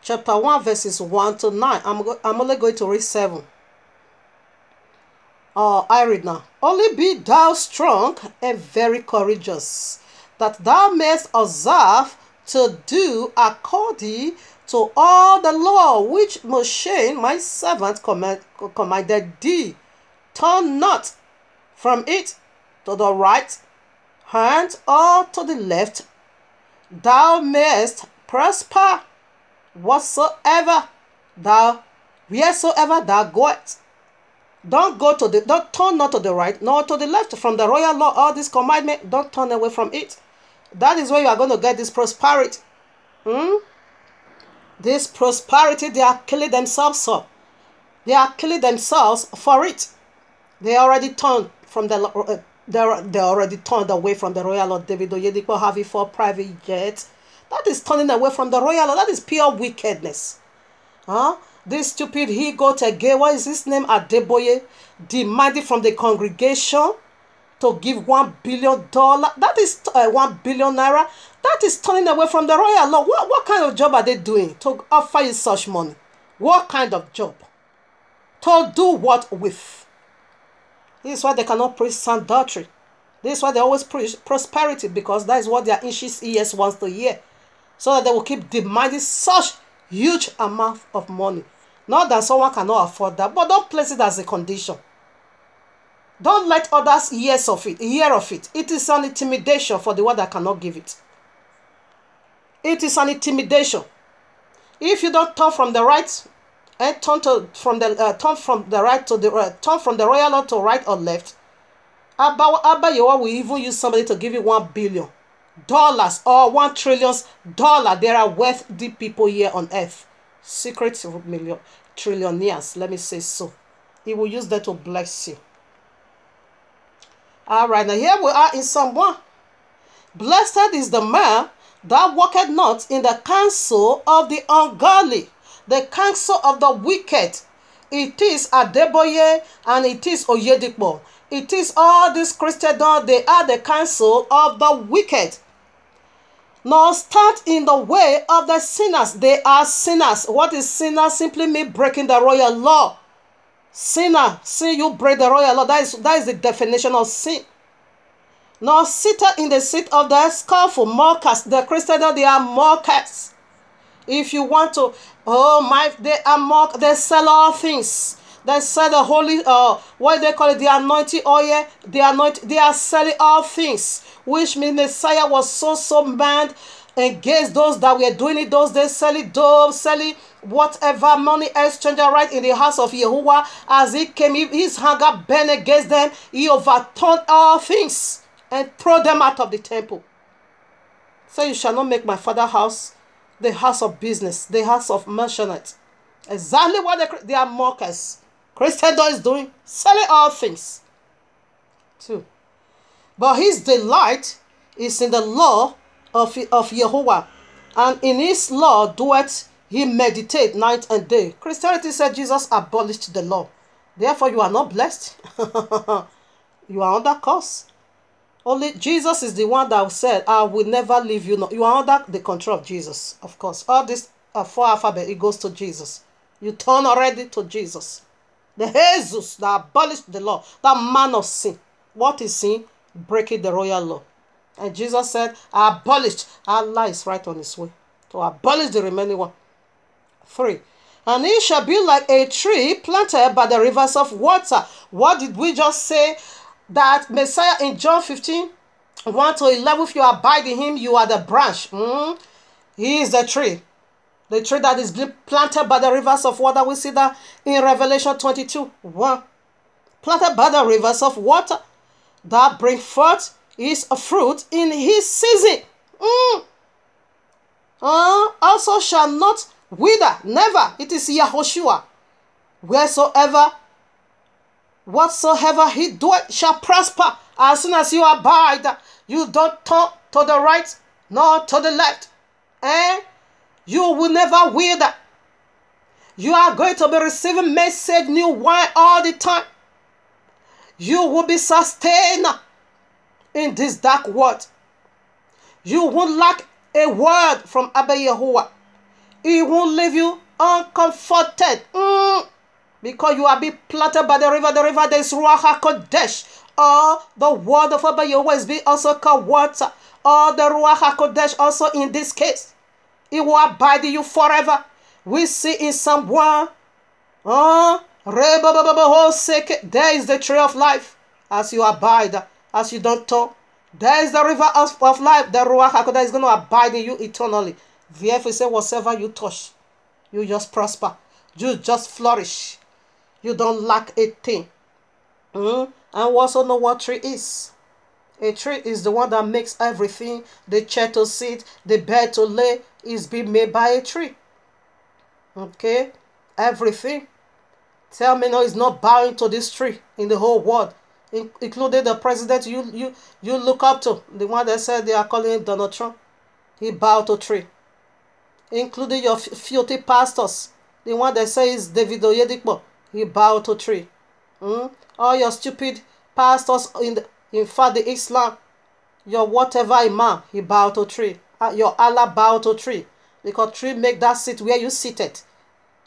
chapter 1 verses 1-9. I'm only going to read 7. I read now. Only be thou strong and very courageous, that thou mayest observe to do according to all the law which Moshe my servant commanded thee. Turn not from it to the right hand or to the left, thou mayest prosper whatsoever thou wheresoever thou goest. Don't turn not to the right, nor to the left from the royal law, all this commandment. Don't turn away from it. That is where you are going to get this prosperity. This prosperity, they are killing themselves up. They are killing themselves for it. They already turned from the they already turned away from the royal law. David Oyedepo having 4 private jets. That is turning away from the royal law. That is pure wickedness. This stupid he-goat again, what is his name? Adeboye, demanding from the congregation to give $1 billion. That is 1 billion naira. That is turning away from the royal law. What kind of job are they doing to offer you such money? What kind of job? To do what with? This is why they cannot preach sound doctrine. This is why they always preach prosperity, because that is what their anxious ears wants to hear. So that they will keep demanding such huge amount of money. Not that someone cannot afford that, but don't place it as a condition. Don't let others hear of it. It is an intimidation for the one that cannot give it. It is an intimidation. If you don't turn from the right and turn from the royal law to right or left, Abba Yewa will even use somebody to give you $1 billion or $1 trillion. There are wealthy people here on earth, secret trillionaires. Let me say so. He will use that to bless you. All right, now here we are in Psalm 1. Blessed is the man that walketh not in the counsel of the ungodly, the counsel of the wicked. It is Adeboye and it is Oyedepo. It is all these Christians, they are the counsel of the wicked. Nor start in the way of the sinners. They are sinners. What is sinner? Simply mean breaking the royal law. Sinner, sin, you break the royal law. That is the definition of sin. Nor sitter in the seat of the scornful, mockers. The Christians, they are mockers. If you want to, they are mock. They sell all things. They sell the holy, what they call it, the anointing oil. They are selling all things, which means Messiah was so mad against those that were doing it. Those days, selling doves, selling whatever money exchanger right in the house of Yahuwah. As he came, his hunger burned against them. He overturned all things and threw them out of the temple. So you shall not make my father's house the house of business, the house of merchant. Exactly what they are mockers. Christendom is doing, selling all things. 2. But his delight is in the law of Yahuwah, and in his law doeth he meditate night and day. Christianity said Jesus abolished the law. Therefore, you are not blessed. You are under curse. Only Jesus is the one that said, I will never leave you. You are under the control of Jesus, of course. All this 4 alphabet, it goes to Jesus. You turn already to Jesus. The Jesus that abolished the law, that man of sin. What is sin? Breaking the royal law. And Jesus said, I abolished. Allah is right on his way to abolish the remaining one. 3. And he shall be like a tree planted by the rivers of water. What did we just say? That Messiah in John 15, 1-11, if you abide in him, you are the branch. He is the tree. The tree that is planted by the rivers of water. We see that in Revelation 22:1. Planted by the rivers of water that bring forth his fruit in his season. Also shall not wither. Never. It is Yahushua. Whatsoever he doeth shall prosper. As soon as you abide, you don't turn to the right nor to the left. And you will never wither. You are going to be receiving message, new wine all the time. You will be sustained in this dark world. You won't lack a word from Abba Yahuwah. He won't leave you uncomforted. Because you are being planted by the river. The river, there is Ruach HaKodesh. Or the word of Abba Yahuwah is being also called water. Or the Ruach HaKodesh also in this case. It will abide in you forever. We see in Psalm 1. There is the tree of life. As you abide, as you don't talk. There is the river of life. The Ruach HaKodesh is going to abide in you eternally. Therefore, say whatever you touch, you just prosper. You just flourish. You don't lack a thing. And we also know what tree is. A tree is the one that makes everything. The chair to sit, the bed to lay is being made by a tree. Okay? Everything. Tell me no, it's not bowing to this tree in the whole world, including the president you look up to, the one that said they are calling him Donald Trump. He bowed to tree. Including your filthy pastors, the one that says David Oyedepo, he bowed to tree. All your stupid pastors in fact the Islam, your whatever imam, he bowed to tree. Your Allah bowed to tree, because tree make that seat where you seated.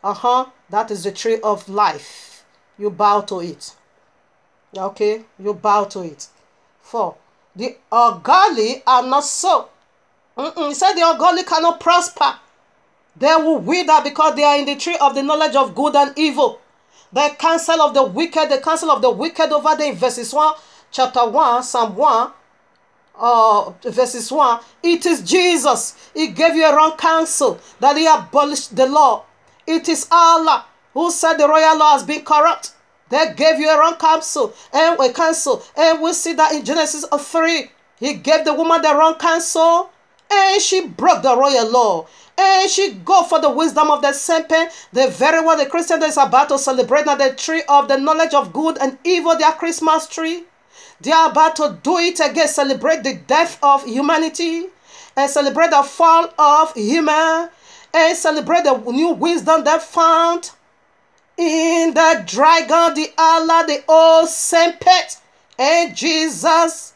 That is the tree of life. You bow to it. Okay, you bow to it. 4. The ungodly are not so. He said the ungodly cannot prosper. They will wither because they are in the tree of the knowledge of good and evil. The counsel of the wicked over there in verses 1, chapter 1, Psalm 1, verses 1. It is Jesus. He gave you a wrong counsel, that he abolished the law. It is Allah who said the royal law has been corrupt. They gave you a wrong counsel. And we see that in Genesis 3. He gave the woman the wrong counsel, and she broke the royal law. And she go for the wisdom of the serpent, the very one the Christian is about to celebrate now, the tree of the knowledge of good and evil, their Christmas tree. They are about to do it again, celebrate the death of humanity, and celebrate the fall of human, and celebrate the new wisdom they found in the dragon, the Allah, the old serpent, and Jesus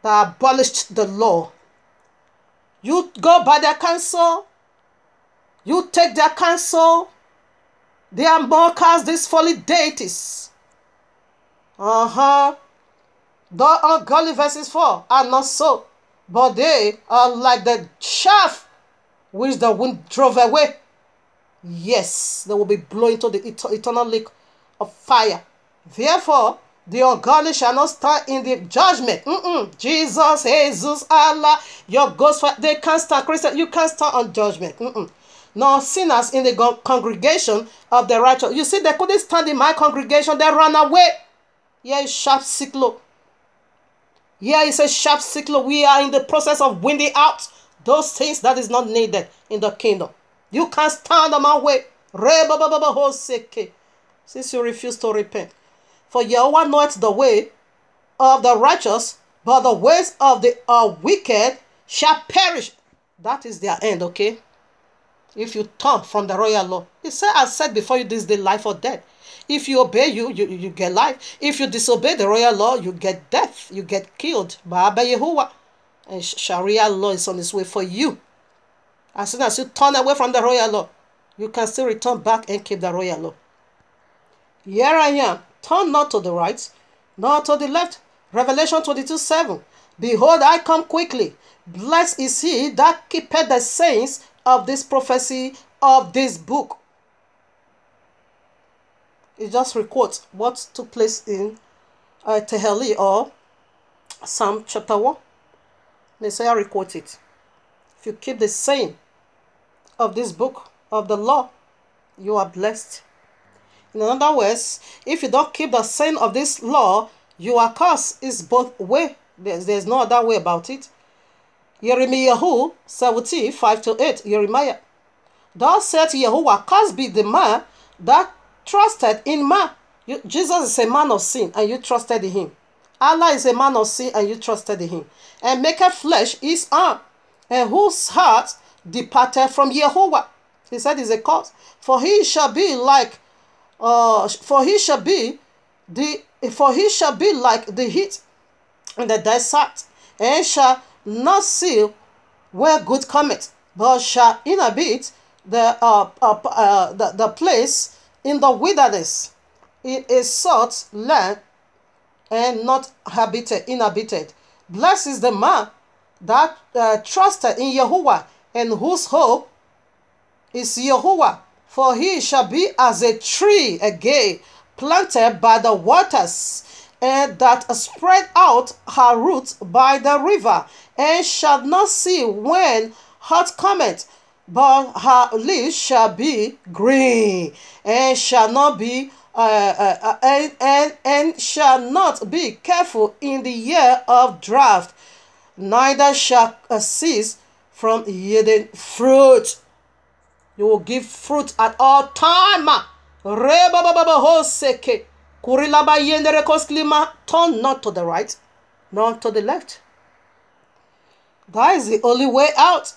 that abolished the law. You go by their counsel. You take their counsel. They are mockers, these folly deities. The ungodly, verses 4, are not so, but they are like the chaff which the wind drove away. Yes, they will be blown into the eternal lake of fire. Therefore, the ungodly shall not stand in the judgment. Jesus, Jesus, Allah, your ghost, they can't stand. Christian, you can't stand on judgment. Nor sinners in the congregation of the righteous. You see, they couldn't stand in my congregation. They ran away. Here is sharp sickle. Here is a sharp sickle. We are in the process of winding out those things that is not needed in the kingdom. You can't stand on my way. Since you refuse to repent. For Yahweh knoweth the way of the righteous, but the ways of the wicked shall perish. That is their end, okay? If you turn from the royal law. He said, I said before you, this is the life or death. If you obey, you get life. If you disobey the royal law, you get death. You get killed. Ba'aba Yehovah. And Sharia law is on its way for you. As soon as you turn away from the royal law, you can still return back and keep the royal law. Here I am. Turn not to the right, nor to the left. Revelation 22:7. Behold, I come quickly. Blessed is he that keepeth the sayings of this prophecy of this book. It just records what took place in Tehillim or Psalm chapter 1. Messiah records it. If you keep the saying of this book of the law, you are blessed. In other words, if you don't keep the saying of this law, you are cursed. It's both way. There's no other way about it. Jeremiah 70:5-8. Jeremiah. Thus saith Yehovah, cursed be the man that trusted in man. Jesus is a man of sin, and you trusted in him. Allah is a man of sin, and you trusted in him. And maketh flesh his arm, and whose heart departed from Yehovah. He said is a curse. For he shall be like the heat in the desert, and shall not see where good cometh, but shall inhabit the place in the wilderness, in a salt land, and not inhabited. Blessed is the man that trusted in Yehovah, and whose hope is Yehovah. For he shall be as a tree again, planted by the waters, and that spread out her roots by the river, and shall not see when hot cometh, but her leaves shall be green, and shall not be and shall not be careful in the year of drought, neither shall cease from yielding fruit. You will give fruit at all time. Turn not to the right, not to the left. That is the only way out.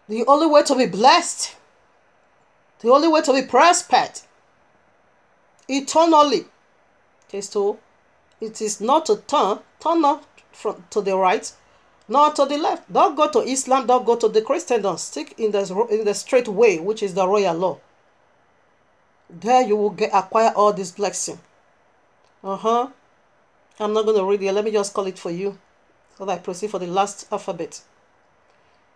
The only way to be blessed. The only way to be prospered. Eternally. Okay, so it is not to turn not to the right, not to the left. Don't go to Islam, don't go to the Christendom. Stick in the straight way, which is the royal law. There you will acquire all this blessing. I'm not going to read it. Let me just call it for you, so that I proceed for the last alphabet.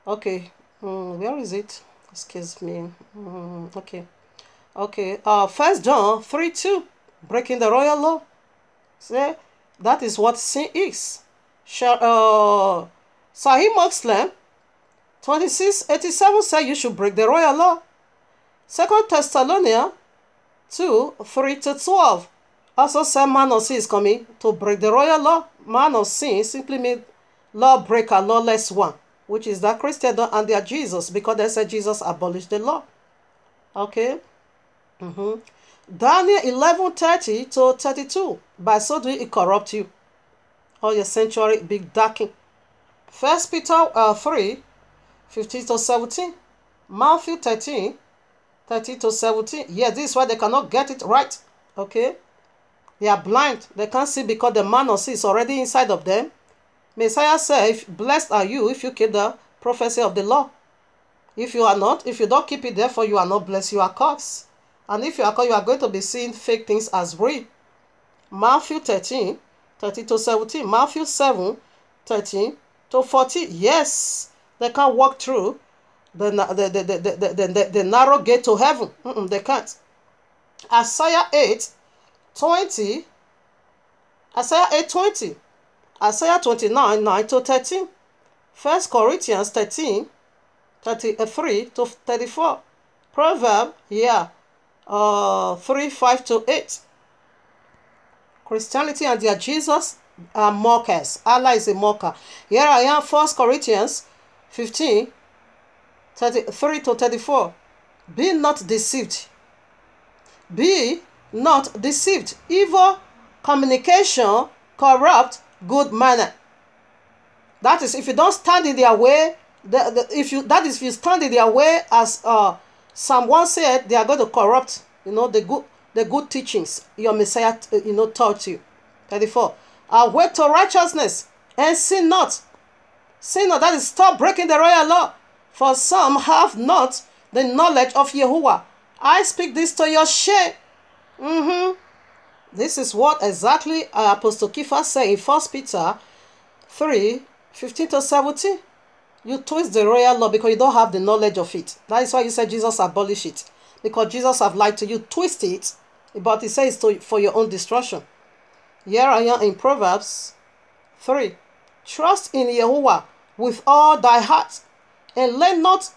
Okay, where is it? Excuse me. Okay. 1 John 3:2, breaking the royal law. See, that is what sin is. Sahih Muslim 26:87 says you should break the royal law. 2 Thessalonians 2:3-12 also said man of sin is coming to break the royal law. Man of sin simply means lawbreaker, lawless one, which is that Christendom and their Jesus, because they said Jesus abolished the law. Okay. Daniel 11:30-32. By so doing it corrupt you. All your sanctuary be darkened. 1 Peter 3:15-17. Matthew 13:30-17. Yes, this is why they cannot get it right. Okay. They are blind. They can't see because the man of sin is already inside of them. Messiah said, blessed are you if you keep the prophecy of the law. If you are not, if you don't keep it, therefore you are not blessed, you are cursed. And if you are cursed, you are going to be seeing fake things as real. Matthew 13:30-17. Matthew 7:13-14. Yes, they can't walk through the narrow gate to heaven. They can't. Isaiah 8:20. Isaiah 8:20. Isaiah 29:9-13. 1 Corinthians 13:33-34. Proverb 3:5-8. Christianity and their Jesus are mockers. Allah is a mocker. Here I am, 1 Corinthians 15:33-34. Be not deceived. Be not deceived. Evil communication corrupt good manner. That is, if you don't stand in their way, if you stand in their way, as Psalm 1 said, they are going to corrupt, the good teachings your Messiah, taught you. 34. Awake to righteousness and sin not. Sin not, that is, stop breaking the royal law. For some have not the knowledge of Yahuwah. I speak this to your shame. This is what exactly Apostle Kepha said in 1 Peter 3:15-17. You twist the royal law because you don't have the knowledge of it. That is why you said Jesus abolished it. Because Jesus have lied to you. Twist it, but he says for your own destruction. Here I am in Proverbs 3. Trust in Yahuwah with all thy heart, and lean not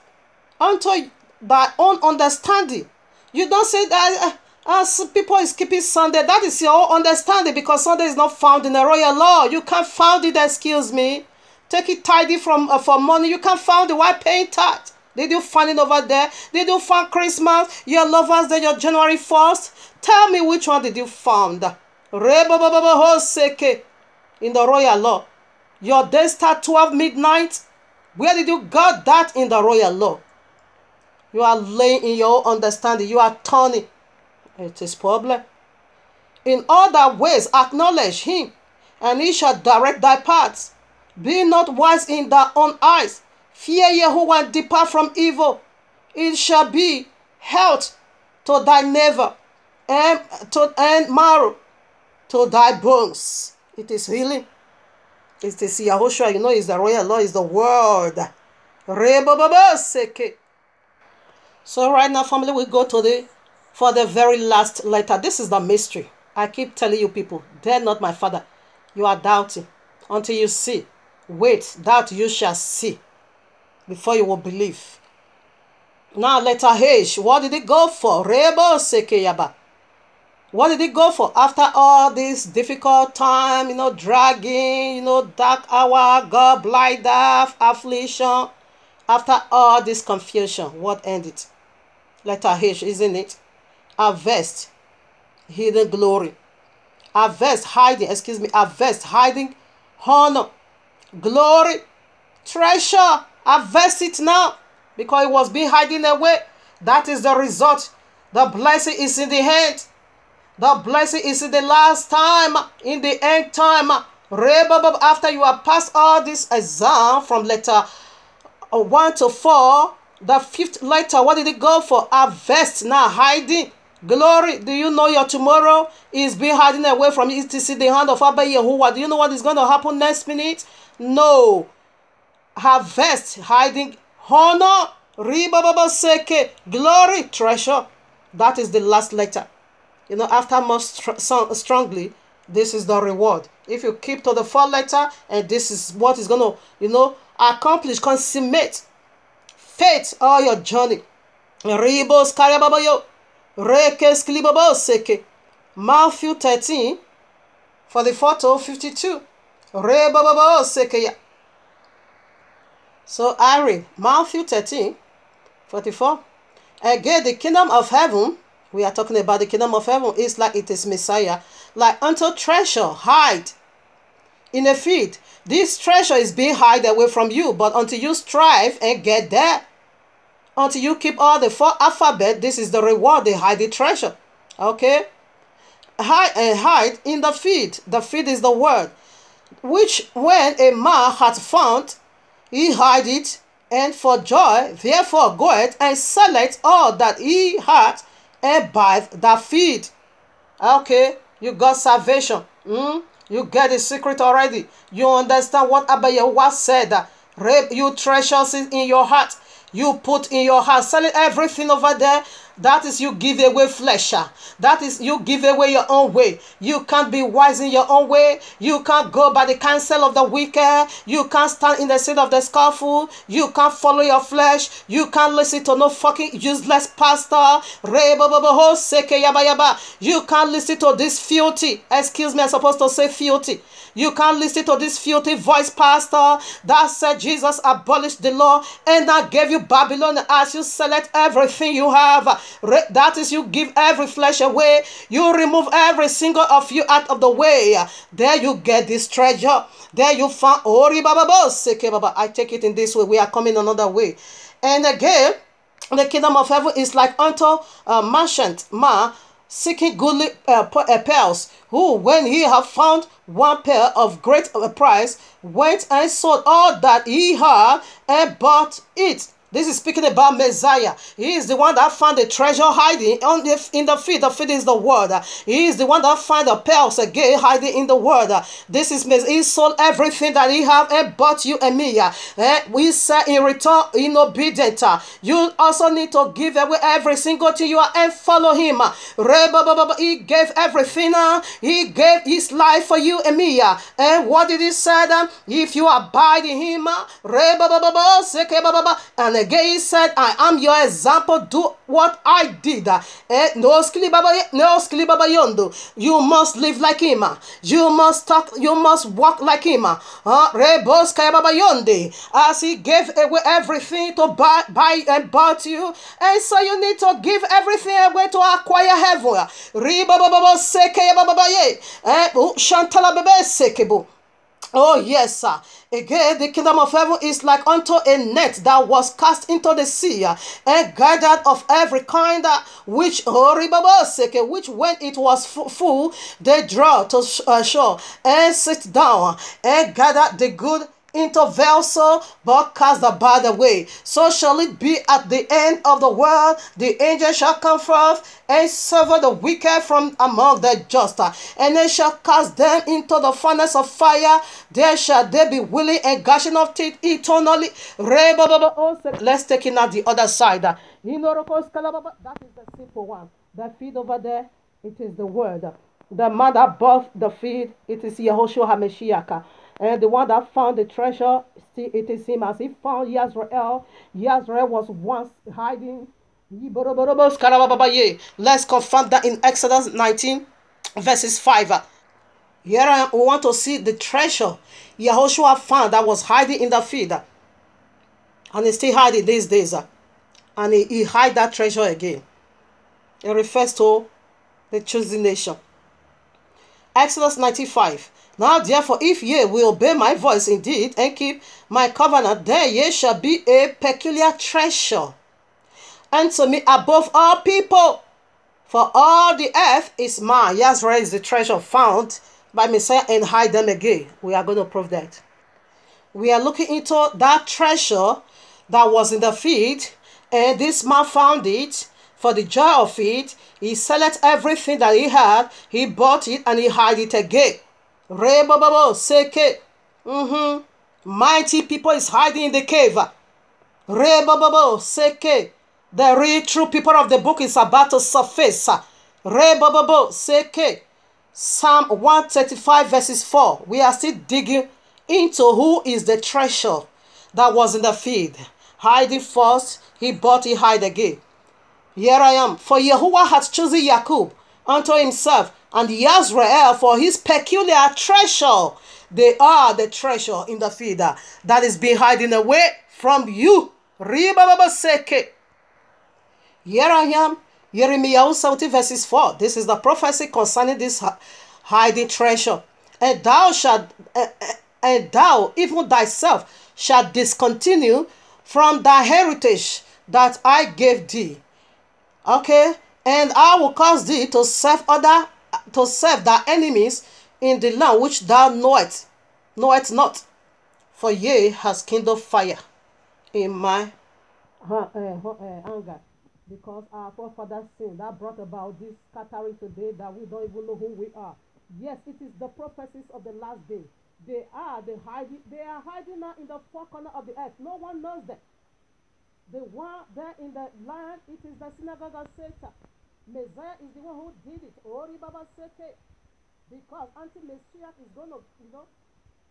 unto thy own understanding. You don't say that as people is keeping Sunday. That is your own understanding, because Sunday is not found in the royal law. You can't find it, excuse me. Take it tidy for money. You can't find it. Why paying tithe? Did you find it over there? Did you find Christmas, your lovers day, your January 1st? Tell me which one did you find? In the royal law. Your day start 12 midnight. Where did you got that in the royal law? You are laying in your understanding. You are turning. It is problem. In all thy ways acknowledge him, and he shall direct thy paths. Be not wise in thy own eyes. Fear Yahuwah and depart from evil. It shall be health to thy navel, and marrow to thy bones. It is healing. It is Yahushua. It's the royal law, is the word. So right now, family, we go for the very last letter. This is the mystery. I keep telling you people, dare not my father. You are doubting until you see. Wait, doubt you shall see. before you will believe. Now letter H, what did it go for? Rebo sekeyaba. What did it go for? After all this difficult time, dragging, dark hour, God, blind, death, affliction, after all this confusion, what ended? Letter H, isn't it? Harvest, hidden glory. Harvest, hiding, honor, glory, treasure. Harvest it now, because it was being hidden away. That is the result. The blessing is in the hand. The blessing is in the last time, in the end time. After you have passed all this exam from letter 1 to 4, the fifth letter, what did it go for? Harvest, now hiding. Glory. Do you know your tomorrow is being hidden away from you? To see the hand of Abba Yahuwah. Do you know what is going to happen next minute? No. Harvest, hiding, honor, seke, glory, treasure. That is the last letter. After more strongly, this is the reward. If you keep to the 4th letter, and this is what is going to, accomplish, consummate, faith, all your journey. Ribos karababayo, rekes klibabo seke. Matthew 13, 44 to 52. Rebababo seke ya. So I read Matthew 13, 44. Again, the kingdom of heaven, we are talking about the kingdom of heaven, is like it is Messiah, like unto treasure hide in a field. This treasure is being hid away from you, but until you strive and get there, until you keep all the 4 alphabet, this is the reward, they hide the treasure. Okay? Hide in the field. The field is the word, which when a man hath found, he hide it, and for joy therefore goeth and selleth all that he hath, and buyeth that field. Okay, you got salvation. You get the secret already. You understand what Abba Yahuwah said. You treasures it in your heart. You put in your heart, selling everything over there. That is, you give away flesh. That is, you give away your own way. You can't be wise in your own way. You can't go by the counsel of the wicked. You can't stand in the seat of the scornful. You can't follow your flesh. You can't listen to no fucking useless pastor. You can't listen to this filthy. Excuse me, I'm supposed to say filthy. You can't listen to this filthy voice pastor that said Jesus abolished the law and I gave you Babylon as you select everything you have. That is, you give every flesh away. You remove every single of you out of the way. There you get this treasure. There you find Ori Baba. I take it in this way. We are coming another way. And again, the kingdom of heaven is like unto a merchant man seeking goodly pearls, who, when he had found one pearl of great price, went and sold all that he had and bought it. This is speaking about Messiah. He is the one that found the treasure hiding in the field. The field is the word. He is the one that found the pearls again hiding in the word. This is Messiah. He sold everything that he have and bought you and me. We said in return, in obedience, you also need to give away every single thing you are and follow him. He gave everything. He gave his life for you and me. And what did he say? If you abide in him, and again he said, I am your example, do what I did. You must live like him. You must talk, you must walk like him. As he gave away everything to buy and bought you, and so you need to give everything away to acquire heaven. Oh yes, sir. Again, the kingdom of heaven is like unto a net that was cast into the sea and gathered of every kind, which when it was full, they draw to shore and sit down and gather the good into vessel, but cast the bad away. So shall it be at the end of the world. The angel shall come forth and sever the wicked from among the just, and they shall cast them into the furnace of fire. There shall they be willing and gushing of teeth eternally. Let's take it now the other side. That is the simple one. The feed over there, it is the word. The man that bought the feed, it is Yahushua HaMashiach. And the one that found the treasure, still it is him as he found Yazrael. Yazrael was once hiding. Let's confirm that in Exodus 19, verses 5. Here we want to see the treasure Yahushua found that was hiding in the field. And he's still hiding these days. And he hide that treasure again. It refers to the chosen nation. Exodus 95. Now therefore, if ye will obey my voice indeed, and keep my covenant, then ye shall be a peculiar treasure unto me above all people. For all the earth is mine. Yazrael is the treasure found by Messiah and hide them again. We are going to prove that. We are looking into that treasure that was in the field, and this man found it. For the joy of it, he sold everything that he had, he bought it, and he hid it again. Seke. Mighty people is hiding in the cave. Seke. The real true people of the book is about to surface. Seke. Psalm 135 verses 4. We are still digging into who is the treasure that was in the field. Hiding first, he bought, he hide again. Here I am. For Yahuwah hath chosen Jacob unto himself, and Yazrael for his peculiar treasure. They are the treasure in the field that is being hidden away from you. Here I am. Jeremiah 70 verses 4. This is the prophecy concerning this hiding treasure. And thou shalt, and thou, even thyself, shalt discontinue from thy heritage that I gave thee. Okay, and I will cause thee to serve thy enemies in the land which thou knowest not. For ye has kindled fire in my anger, because our forefathers sinned. That brought about this scattering today that we don't even know who we are. Yes, it is the prophecies of the last day. They are hiding now in the four corners of the earth. No one knows them. The one there in the land, it is the synagogue of Satan. Messiah is the one who did it. Because until Messiah is going to,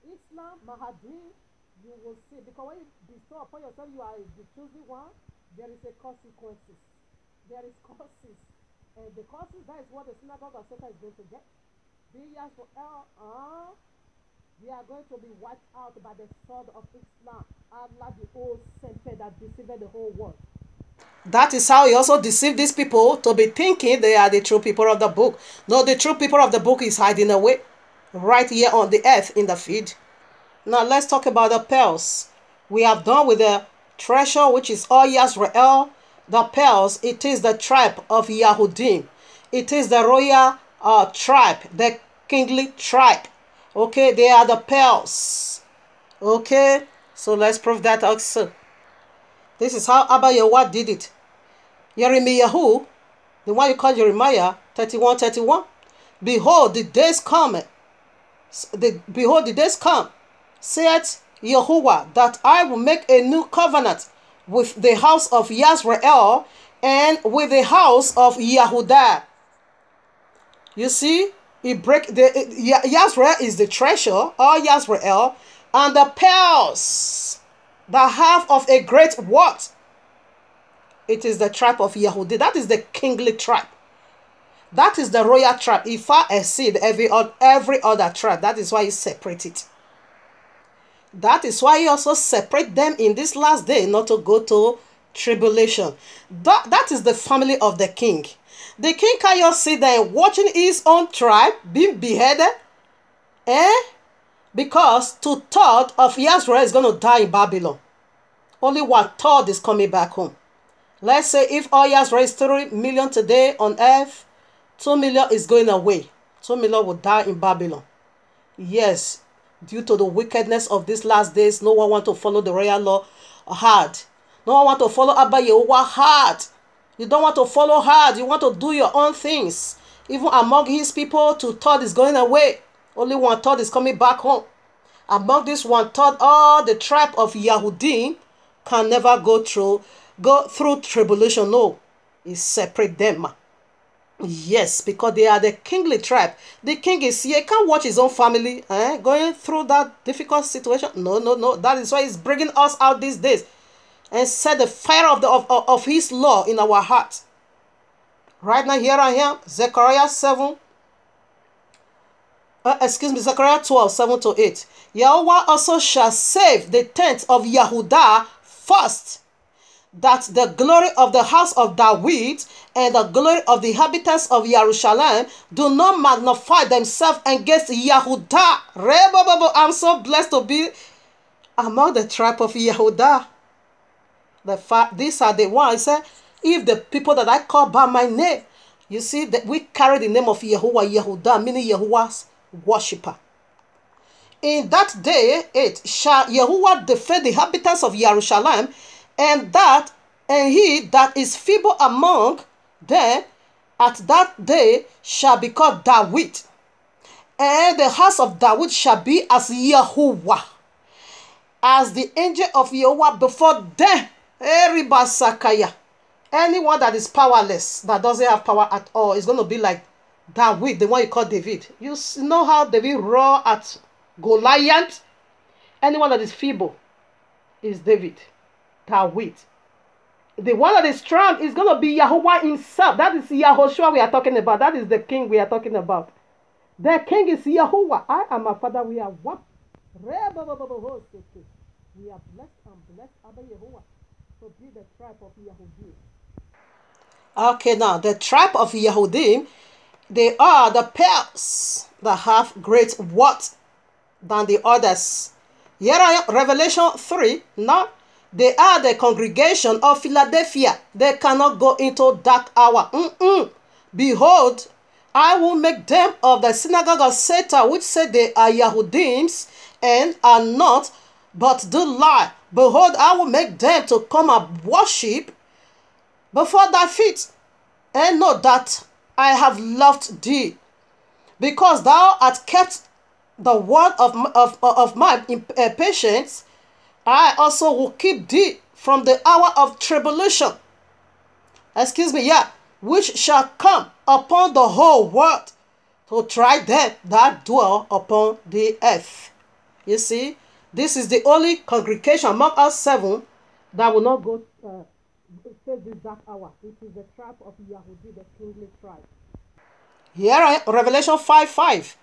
Islam, Mahdi, you will see. Because when you bestow upon yourself, you are the chosen one, there is a consequences. There is causes. And the causes, that is what the synagogue of Satan is going to get. They are going to be wiped out by the sword of Islam. Allah, the old serpent that deceived the whole world. That is how he also deceived these people to be thinking they are the true people of the book. No, the true people of the book is hiding away right here on the earth in the field. Now let's talk about the pearls. We have done with the treasure, which is all Yazrael. The pearls, it is the tribe of Yahudim. It is the royal tribe, the kingly tribe. Okay, they are the pearls. Okay, so let's prove that also. This is how Abba Yehovah did it. Jeremiah, the one you call Jeremiah 31:31. Behold, the days come. Behold, the days come, saith Yahuwah, that I will make a new covenant with the house of Yazrael and with the house of Yehudah. You see, Yazrael is the treasure, or Yazrael, and the pearls, the half of a great what? It is the tribe of Yehudi. That is the kingly tribe. That is the royal tribe. It far exceed every other tribe. That is why he separated it. That is why he also separate them in this last day, not to go to tribulation. That is the family of the king. The king cannot sit there watching his own tribe being beheaded. Because 2/3 of Israel is going to die in Babylon. Only 1/3 is coming back home. Let's say if all Israel is 3 million today on earth, 2 million is going away. 2 million will die in Babylon. Yes, due to the wickedness of these last days, no one wants to follow the royal law hard. No one wants to follow Abba Yehovah hard. You don't want to follow hard. You want to do your own things. Even among his people, 2/3 is going away. Only 1/3 is coming back home. Among this 1/3, all the tribe of Yahudim can never go through tribulation. No, it separate them. Yes, because they are the kingly tribe. The king is here, can't watch his own family going through that difficult situation. No, no, no. That is why he's bringing us out these days and set the fire of his law in our hearts. Right now, here I am, Zechariah 7. Zechariah 12, 7 to 8. Yahweh also shall save the tent of Yehudah first, that the glory of the house of David and the glory of the inhabitants of Jerusalem do not magnify themselves against Yehudah. I'm so blessed to be among the tribe of Yehudah. These are the ones, if the people that I call by my name, you see, that we carry the name of Yehudah, meaning Yahuwah's worshipper. In that day, shall Yahuwah defend the inhabitants of Jerusalem, and he that is feeble among them at that day shall be called David, and the house of David shall be as Yahuwah, as the angel of Yahuwah before them. Anyone that is powerless, that doesn't have power at all, is going to be like David, the one you call David. You know how David roared at Goliath? Anyone that is feeble is David. The one that is strong is going to be Yahuwah himself. That is Yahushua we are talking about. That is the king we are talking about. The king is Yahuwah. I and my father, we are one. We are blessed and blessed Abba Yahuwah to be the tribe of Yehudim. Okay, now the tribe of Yehudim, they are the pairs that have great worth than the others. Here I am, Revelation 3. Now, they are the congregation of Philadelphia. They cannot go into dark hour. Behold, I will make them of the synagogue of Satan, which said they are Yehudims and are not, but do lie. Behold, I will make them to come and worship before thy feet, and know that I have loved thee, because thou hast kept the word of my patience. I also will keep thee from the hour of tribulation. Which shall come upon the whole world to try them that dwell upon the earth. You see, this is the only congregation among us 7 that will not go face this dark hour. It is the tribe of Yahudi, the kingly tribe. Here, Revelation 5:5.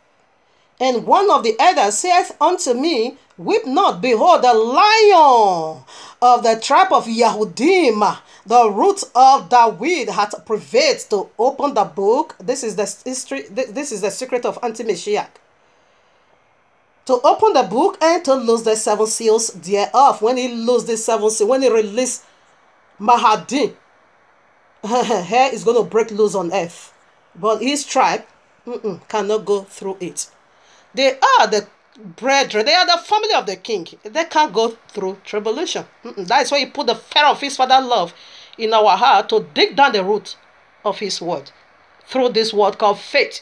And one of the elders saith unto me, Weep not, behold, the lion of the tribe of Yehudim, the root of David, hath prevailed to open the book. This is the history. This is the secret of Anti-Mashiach. To open the book and to loose the 7 seals thereof. When he loosed the 7 seals, when he released Mahdi, hair is going to break loose on earth. But his tribe cannot go through it. They are the brethren. They are the family of the king. They can't go through tribulation. That is why he put the fear of his father love in our heart to dig down the root of his word through this word called faith.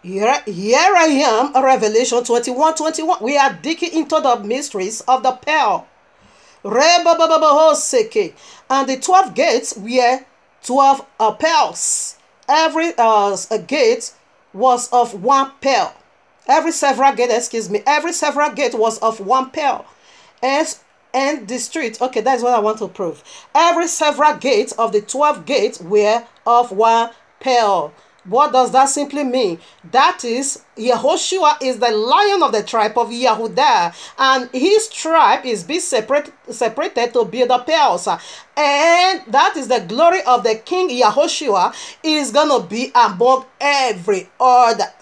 Here I am, Revelation 21:21. We are digging into the mysteries of the pearl. And the 12 gates were 12 pearls. Every gate was of 1 pearl. Every several gate was of 1 pearl. And the street, okay, that's what I want to prove. Every several gate of the 12 gates were of 1 pearl. What does that simply mean? That is, Yehoshua is the lion of the tribe of Yehudah, and his tribe is being separated to be the pearls. And that is the glory of the king Yehoshua is going to be among every other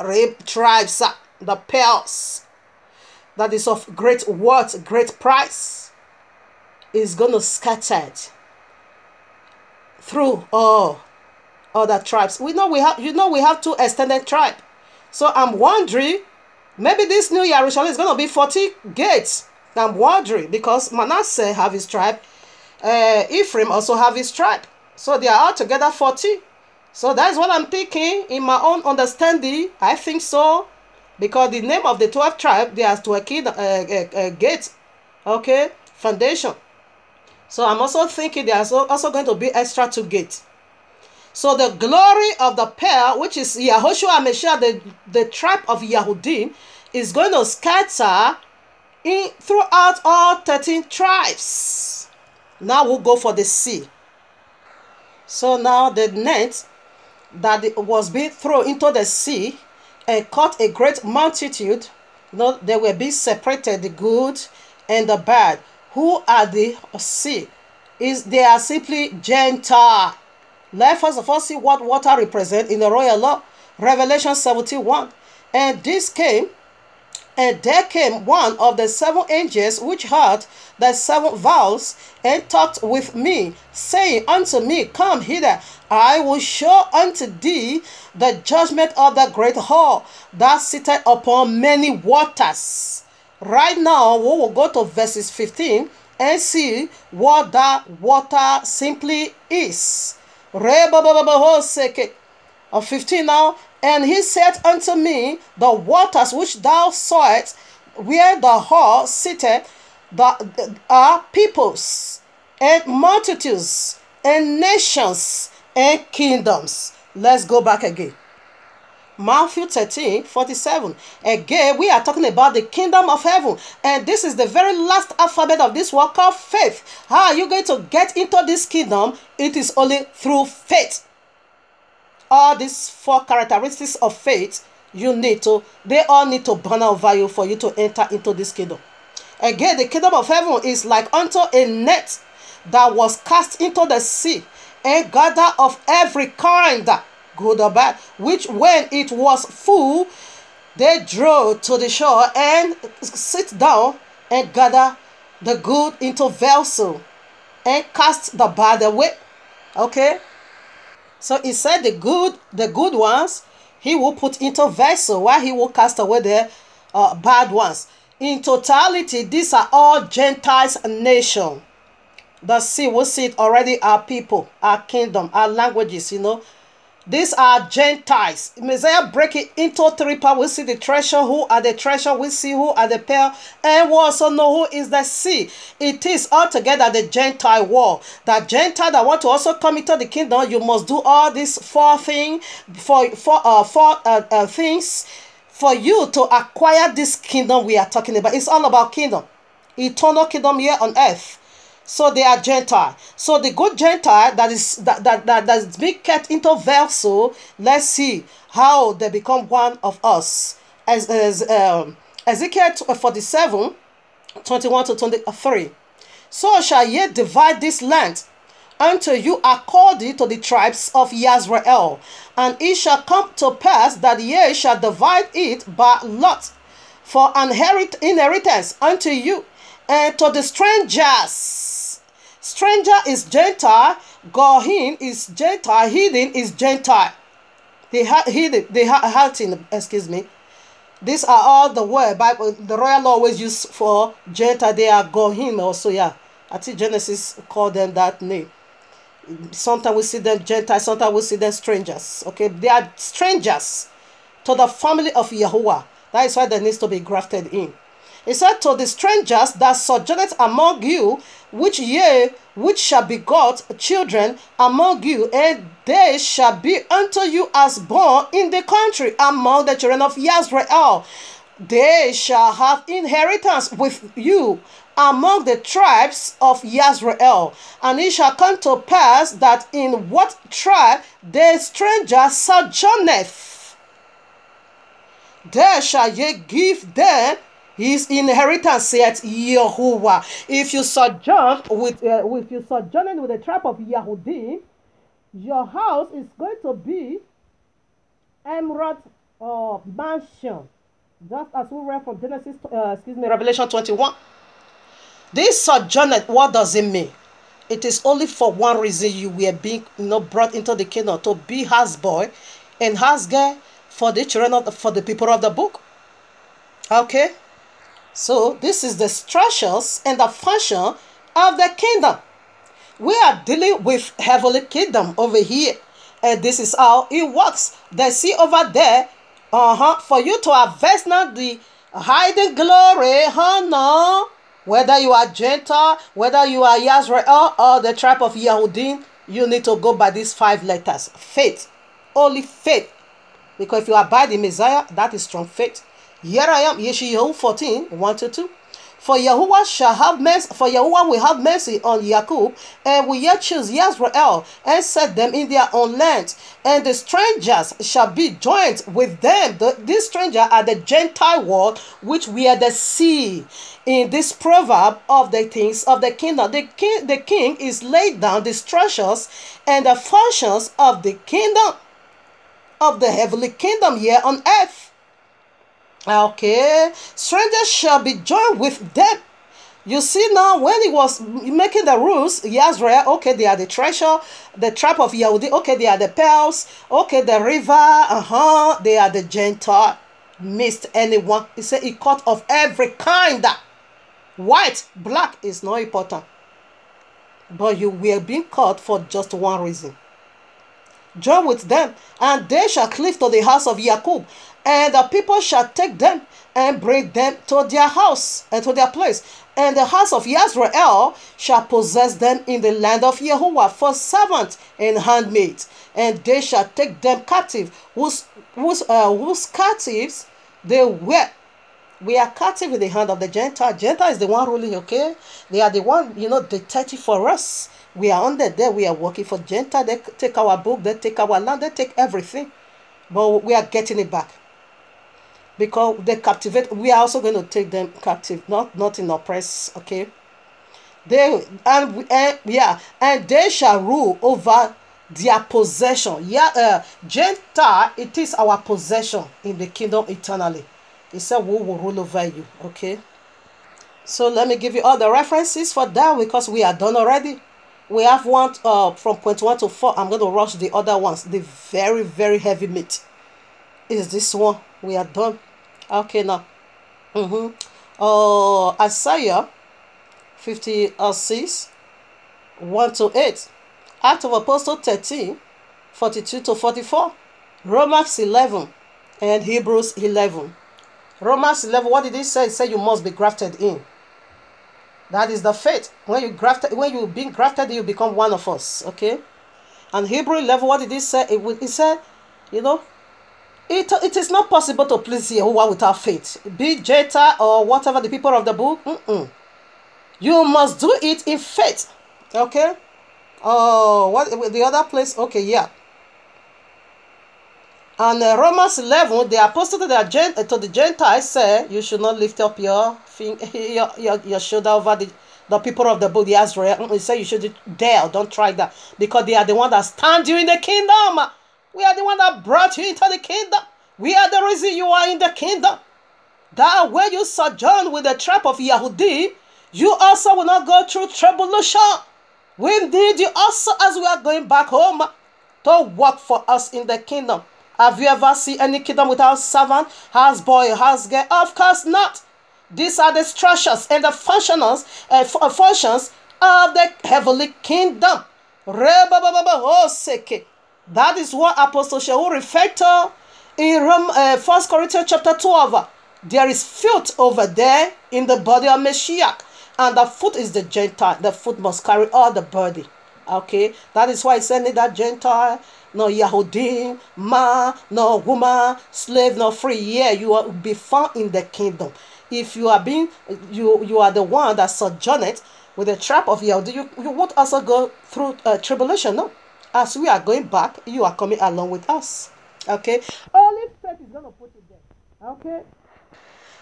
tribes, the pearls. That is of great worth, great price, is going to scatter through all other tribes. We know we have 2 extended tribes. So I'm wondering, maybe this new Jerusalem is going to be 40 gates. I'm wondering, because Manasseh have his tribe, Ephraim also have his tribe. So they are all together 40. So that's what I'm thinking in my own understanding. I think so, because the name of the 12 tribe, they are to a gate, okay, foundation. So I'm also thinking there are also going to be extra 2 gates. So the glory of the pair, which is Yahushua Mashiach, the tribe of Yahudim, is going to scatter throughout all 13 tribes. Now we'll go for the sea. So now the net that was being thrown into the sea and caught a great multitude, they were being separated, the good and the bad. Who are the sea? They are simply Gentile. Let's first of all see what water represents in the royal law. Revelation 71. And this came, and there came one of the 7 angels which heard the 7 vials, and talked with me, saying unto me, Come hither, I will show unto thee the judgment of the great whore that sitteth upon many waters. Right now, we will go to verses 15 and see what that water simply is. 15 now. And he said unto me, The waters which thou sawest, where the whore sitteth, are peoples, and multitudes, and nations, and kingdoms. Let's go back again. Matthew 13:47. Again, we are talking about the kingdom of heaven. And this is the very last alphabet of this word called faith. How are you going to get into this kingdom? It is only through faith. All these 4 characteristics of faith, they all need to burn over you for you to enter into this kingdom. Again, the kingdom of heaven is like unto a net that was cast into the sea, and gathered of every kind, good or bad, which when it was full, they drew to the shore and sit down and gather the good into vessel and cast the bad away. Okay? So he said the good ones, he will put into vessel, while he will cast away the bad ones. In totality, these are all Gentiles nation. The sea, we see it already, our people, our kingdom, our languages, These are Gentiles. Messiah break it into 3 parts. We see the treasure. Who are the treasure? We see who are the pearl. And we also know who is the sea. It is altogether the Gentile world. That Gentile that want to also come into the kingdom, you must do all these 4 things things for you to acquire this kingdom we are talking about. It's all about kingdom. Eternal kingdom here on earth. So they are Gentile. So the good Gentile that is being kept into vessel, let's see how they become one of us. As Ezekiel 47, 21 to 23. So shall ye divide this land unto you according to the tribes of Yasrael. And it shall come to pass that ye shall divide it by lot for an inheritance unto you, and to the strangers. Stranger is Gentile, Gohin is Gentile, heathen is Gentile. Excuse me. These are all the word Bible, the royal law always use for Gentile. They are Gohin also, yeah. I think Genesis called them that name. Sometimes we see them Gentiles, sometimes we see them strangers. Okay, they are strangers to the family of Yahuwah. That is why they need to be grafted in. It said, to the strangers that sojourneth among you, which shall begot children among you, and they shall be unto you as born in the country among the children of Yasrael. They shall have inheritance with you among the tribes of Yasrael. And it shall come to pass that in what tribe the stranger sojourneth, there shall ye give them his inheritance, saith Yahuwah. If you sojourn with the tribe of Yahudim, your house is going to be emerald or mansion, just as we read from Revelation 21. This sojourner, what does it mean? It is only for one reason you were being brought into the kingdom, to be houseboy and housegirl for the children for the people of the book. Okay. So this is the structures and the function of the kingdom. We are dealing with heavenly kingdom over here, and this is how it works. They see over there, for you to harvest now the hiding glory, no. Whether you are Gentile, whether you are Yasrael or the tribe of Yahudim, You need to go by these 5 letters. Faith. Only faith. Because if you abide in Messiah, that is strong faith. Here I am, Yeshayahu 14, 1-2. For Yahuwah shall have mercy, for Yahuwah will have mercy on Jacob, and will yet choose Yisrael, and set them in their own land. And the strangers shall be joined with them. These strangers are the Gentile world, which we are the sea. In this proverb of the things of the kingdom, the king is laid down the structures and the functions of the kingdom, of the heavenly kingdom here on earth. Okay, strangers shall be joined with them. You see now, when he was making the rules, Yisrael, okay, they are the treasure, the tribe of Yehudi, okay, they are the pearls, okay, the river, they are the Gentile. Missed anyone. He said he cut off every kind. White, black is not important. But you were being cut for just one reason. Join with them, and they shall cleave to the house of Jacob, and the people shall take them and bring them to their house and to their place. And the house of Yisrael shall possess them in the land of Yahuwah for servants and handmaids, and they shall take them captive, whose captives they were. We are captive in the hand of the Gentile. Gentile is the one ruling, okay? They are the one, they take it for us. We are under there. We are working for Gentile. They take our book. They take our land. They take everything. But we are getting it back. Because they captivate. We are also going to take them captive. Not in oppress. Okay. And they shall rule over their possession. Gentile, it is our possession in the kingdom eternally. He said we will rule over you. Okay. So let me give you all the references for that, because we are done already. We have one from point 1 to 4. I'm going to rush the other ones. The very, very heavy meat is this one. We are done. Okay, now. Isaiah 56, 1-8. Acts of Apostles 13, 42-44. Romans 11 and Hebrews 11. Romans 11, what did he say? He said you must be grafted in. That is the faith. When you being grafted, you become one of us. Okay. And Hebrew 11, what did he say? He said, it is not possible to please Yahuwah without faith. Be Jeta or whatever the people of the book. You must do it in faith. Okay. Oh, what the other place? Okay, yeah. And Romans 11, the apostle to the Gentiles said, you should not lift up your shoulder over the people of the book, the Israel. He said you should dare, don't try that. Because they are the one that stand you in the kingdom. We are the one that brought you into the kingdom. We are the reason you are in the kingdom. That when you sojourn with the tribe of Yehudi, you also will not go through tribulation. Indeed, you also, as we are going back home, to work for us in the kingdom. Have you ever seen any kingdom without servant, houseboy, housegirl? Of course not. These are the structures and the functions of the heavenly kingdom. That is what Apostle Shaul referred to in 1 Corinthians chapter 12. There is filth over there in the body of Mashiach, and the foot is the Gentile. The foot must carry all the body. Okay, that is why I said that Gentile, no Yahudim, man, no woman, slave, no free. Yeah, you will be found in the kingdom. If you are you are the one that sojourned with the tribe of Yehudi, you won't also go through tribulation. No, as we are going back, you are coming along with us. Okay, only faith is gonna put you there. Okay.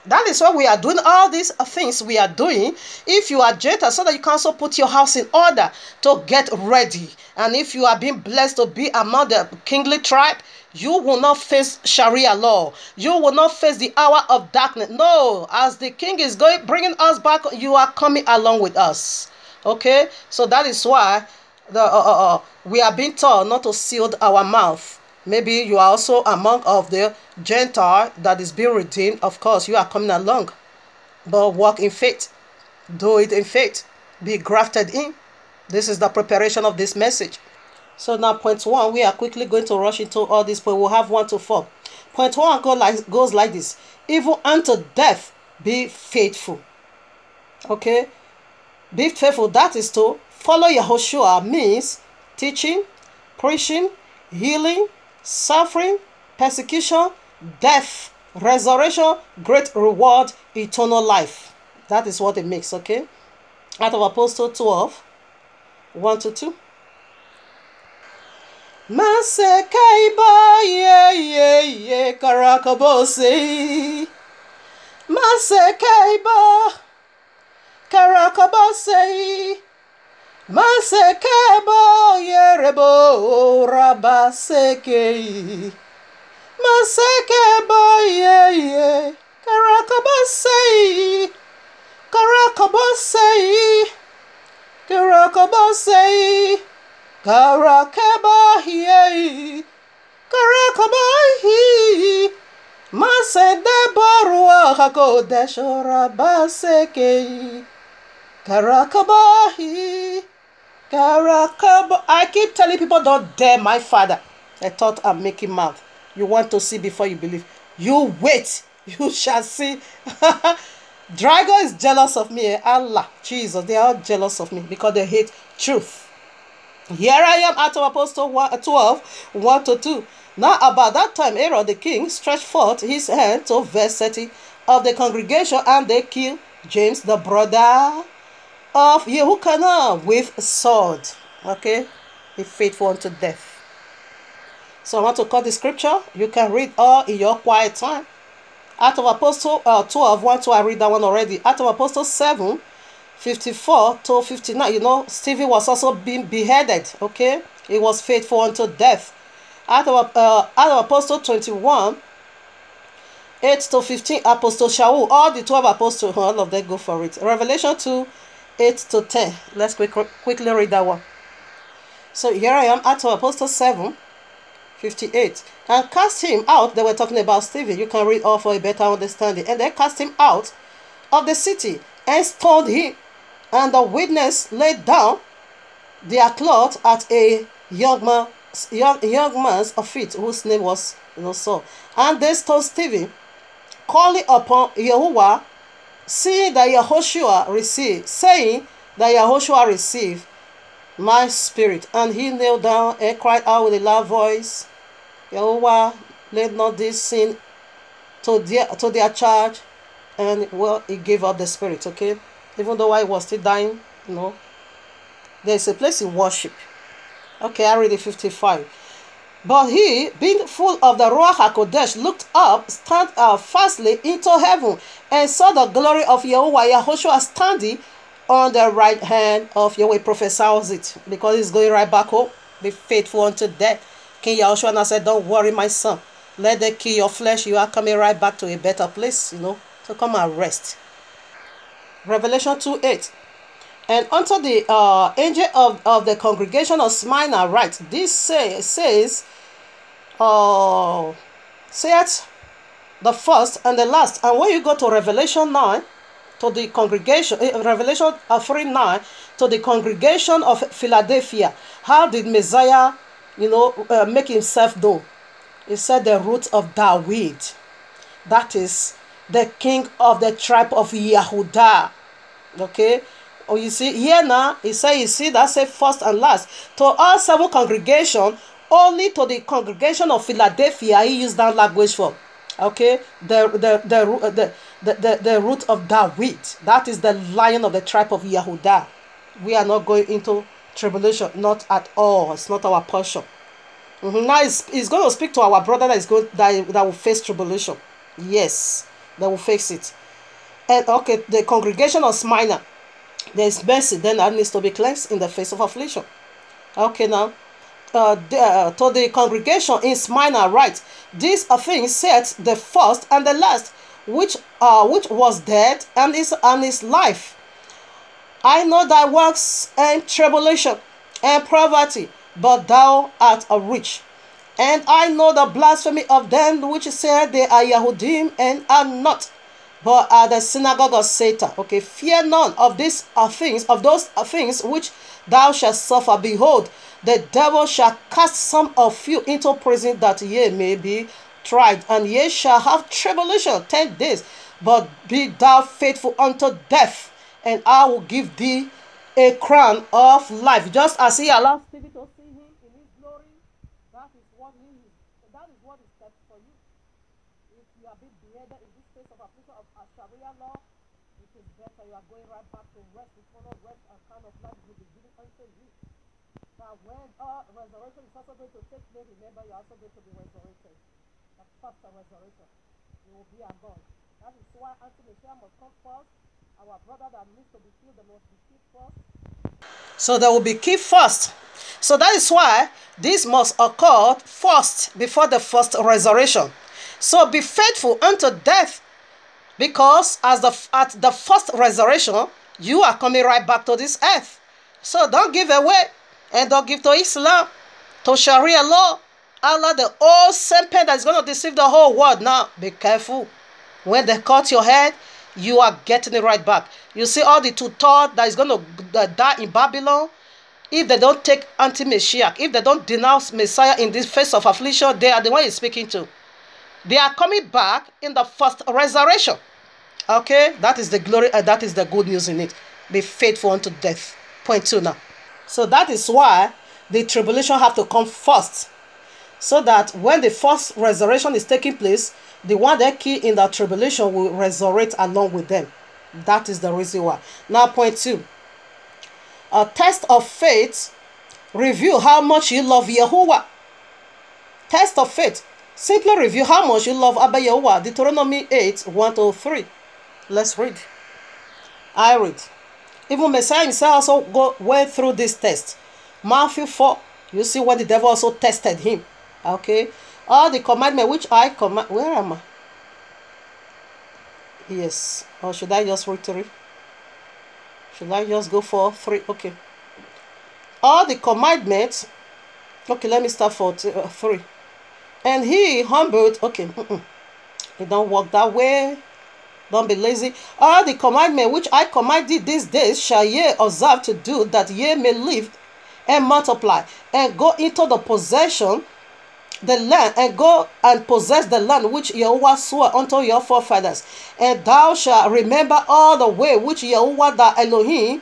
That is why we are doing all these things we are doing. If you are Gentile, so that you can also put your house in order to get ready. And if you are being blessed to be among the kingly tribe, you will not face Sharia law. You will not face the hour of darkness. No, as the king is bringing us back, you are coming along with us. Okay, so that is why we are being told not to seal our mouth. Maybe you are also among of the Gentile that is being redeemed. Of course, you are coming along. But walk in faith. Do it in faith. Be grafted in. This is the preparation of this message. So now point 1, we are quickly going to rush into all this, but we'll have 1 to 4. Point 1 goes like this. Even unto death, be faithful. Okay? Be faithful. That is to follow Yahushua means teaching, preaching, healing, suffering, persecution, death, resurrection, great reward, eternal life. That is what it makes, okay? Acts of Apostles 12, 1-2. Masekaiba ye karakabose. Masekaiba karakabose. Masekaiba yerebo rabaseke. Masekaiba ye karakabose. Karakabose. Karakabose. Karakabahi, Karakabahi, Masede Barua Hakodesh Rabaseke, Karakabahi, Karakaba. I keep telling people, don't dare my father. I thought I'm making mouth. You want to see before you believe. You wait, you shall see. Dragon is jealous of me. Allah, Jesus, they are jealous of me because they hate truth. Here I am, Acts of Apostles 12, 1-2. Now about that time, Herod the king stretched forth his hand to verse 30 of the congregation, and they killed James, the brother of Yehochanan, with a sword. Okay? Be faithful unto death. So I want to cut the scripture. You can read all in your quiet time. Acts of Apostles 12, 1-2, I read that one already. Acts of Apostles 7, 54-59. You know, Stephen was also being beheaded. Okay, he was faithful unto death. Acts of Apostles 21, 8-15. Apostle Shaul, all the 12 apostles, all of them go for it. Revelation 2, 8-10. Let's quickly read that one. So here I am, Acts of Apostles 7, 58. And cast him out. They were talking about Stephen. You can read all for a better understanding. And they cast him out of the city and stoned him. And the witness laid down their cloth at a young man's feet, whose name was Saul. And they stoned Stephen, calling upon Yahuwah, saying that Yahushua received my spirit. And he knelt down and cried out with a loud voice, Yahuwah, let not this sin to their charge. And well, he gave up the spirit. Okay, even though I was still dying, there's a place in worship. Okay, I read it 55. But he, being full of the Ruach HaKodesh, looked up, stand fastly into heaven, and saw the glory of Yahushua standing on the right hand of Yahweh. Prophesies it, because he's going right back home. Be faithful unto death. King Yahushua now said, don't worry, my son. Let them kill your flesh. You are coming right back to a better place, So come and rest. Revelation 2:8. And unto the angel of the congregation of Smyrna write, this saith the first and the last. And when you go to Revelation 9, to the congregation, Revelation 3:9, to the congregation of Philadelphia, how did Messiah, make himself known? He said the root of David. That is the king of the tribe of Yehuda. Okay? Oh, you see, here now, that's a first and last. To all 7 congregations, only to the congregation of Philadelphia, he used that language for. Okay? The root of David. That is the lion of the tribe of Yehuda. We are not going into tribulation. Not at all. It's not our portion. Now, he's going to speak to our brother that will face tribulation. Yes. They will face it. And okay, the congregation of Smyrna, there is mercy, then that needs to be cleansed in the face of affliction. Okay, now, to the congregation in Smyrna write, these are things said the first and the last, which was dead and is life. I know thy works and tribulation and poverty, but thou art rich. And I know the blasphemy of them which say they are Yahudim and are not, but are the synagogue of Satan. Okay, fear none of these things, of those things which thou shalt suffer. Behold, the devil shall cast some of you into prison, that ye may be tried, and ye shall have tribulation 10 days. But be thou faithful unto death, and I will give thee a crown of life. Just as he allowed Stephen to see is what is kept for you. If you are being beheaded in this space of application of Sharia law, it is better you are going right back to rest, eternal rest, and kind of life will be given unto you. Now, when resurrection is also going to take place, remember you are also going to be resurrected. The first resurrection. You will be among. That is why anti-Messiah must come first. Our brother that needs to be killed, they must be killed first. So they will be killed first. So that is why this must occur first before the first resurrection. So be faithful unto death, because at the first resurrection, you are coming right back to this earth. So don't give away, and don't give to Islam, to Sharia law. Allah, the old serpent that is going to deceive the whole world. Now, be careful. When they cut your head, you are getting it right back. You see all the tutor that is going to die in Babylon, if they don't take anti-Messiah, if they don't denounce Messiah in this face of affliction, they are the one he's speaking to. They are coming back in the first resurrection. Okay, that is the glory, and that is the good news in it. Be faithful unto death. Point 2 now. So that is why the tribulation have to come first, so that when the first resurrection is taking place, the one that killed in the tribulation will resurrect along with them. That is the reason why. Now, point 2. A test of faith review how much you love Yahuwah. Test of faith. Simply review how much you love Abba Yahuwah. Deuteronomy 8:1-3. Let's read. I read. Even Messiah himself also went through this test. Matthew 4. You see what the devil also tested him. Okay. All the commandment which I command. Where am I? Yes. Or should I just read 3? Should I just go for 3? Okay. All the commandments. Okay, let me start for 3. And he humbled. Okay. It don't work that way. Don't be lazy. All the commandment which I command thee these days shall ye observe to do, that ye may live and multiply, and go into the possession the land, and go and possess the land which Yahuwah swore unto your forefathers. And thou shalt remember all the way which Yahuwah thy Elohim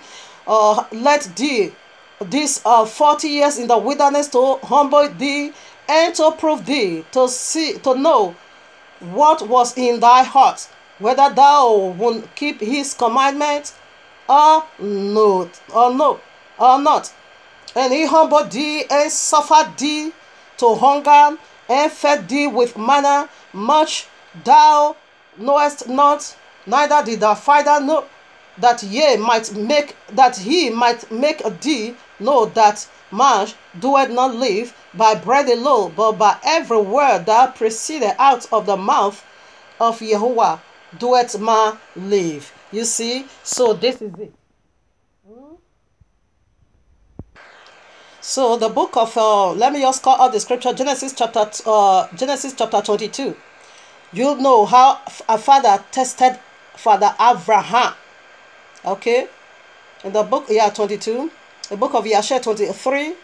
led thee these 40 years in the wilderness, to humble thee and to prove thee, to know what was in thy heart, whether thou wilt keep his commandments or not. And he humbled thee and suffered thee to hunger, and fed thee with manna, much thou knowest not, neither did thy father know, that he might make thee know that man doeth not live by bread alone, but by every word that proceeded out of the mouth of Yahuwah doeth man live. You see, so this is it. So the book of let me just call out the scripture, Genesis chapter 22. You know how a father tested Father Abraham. Okay, in the book 22, the book of Yashar 23,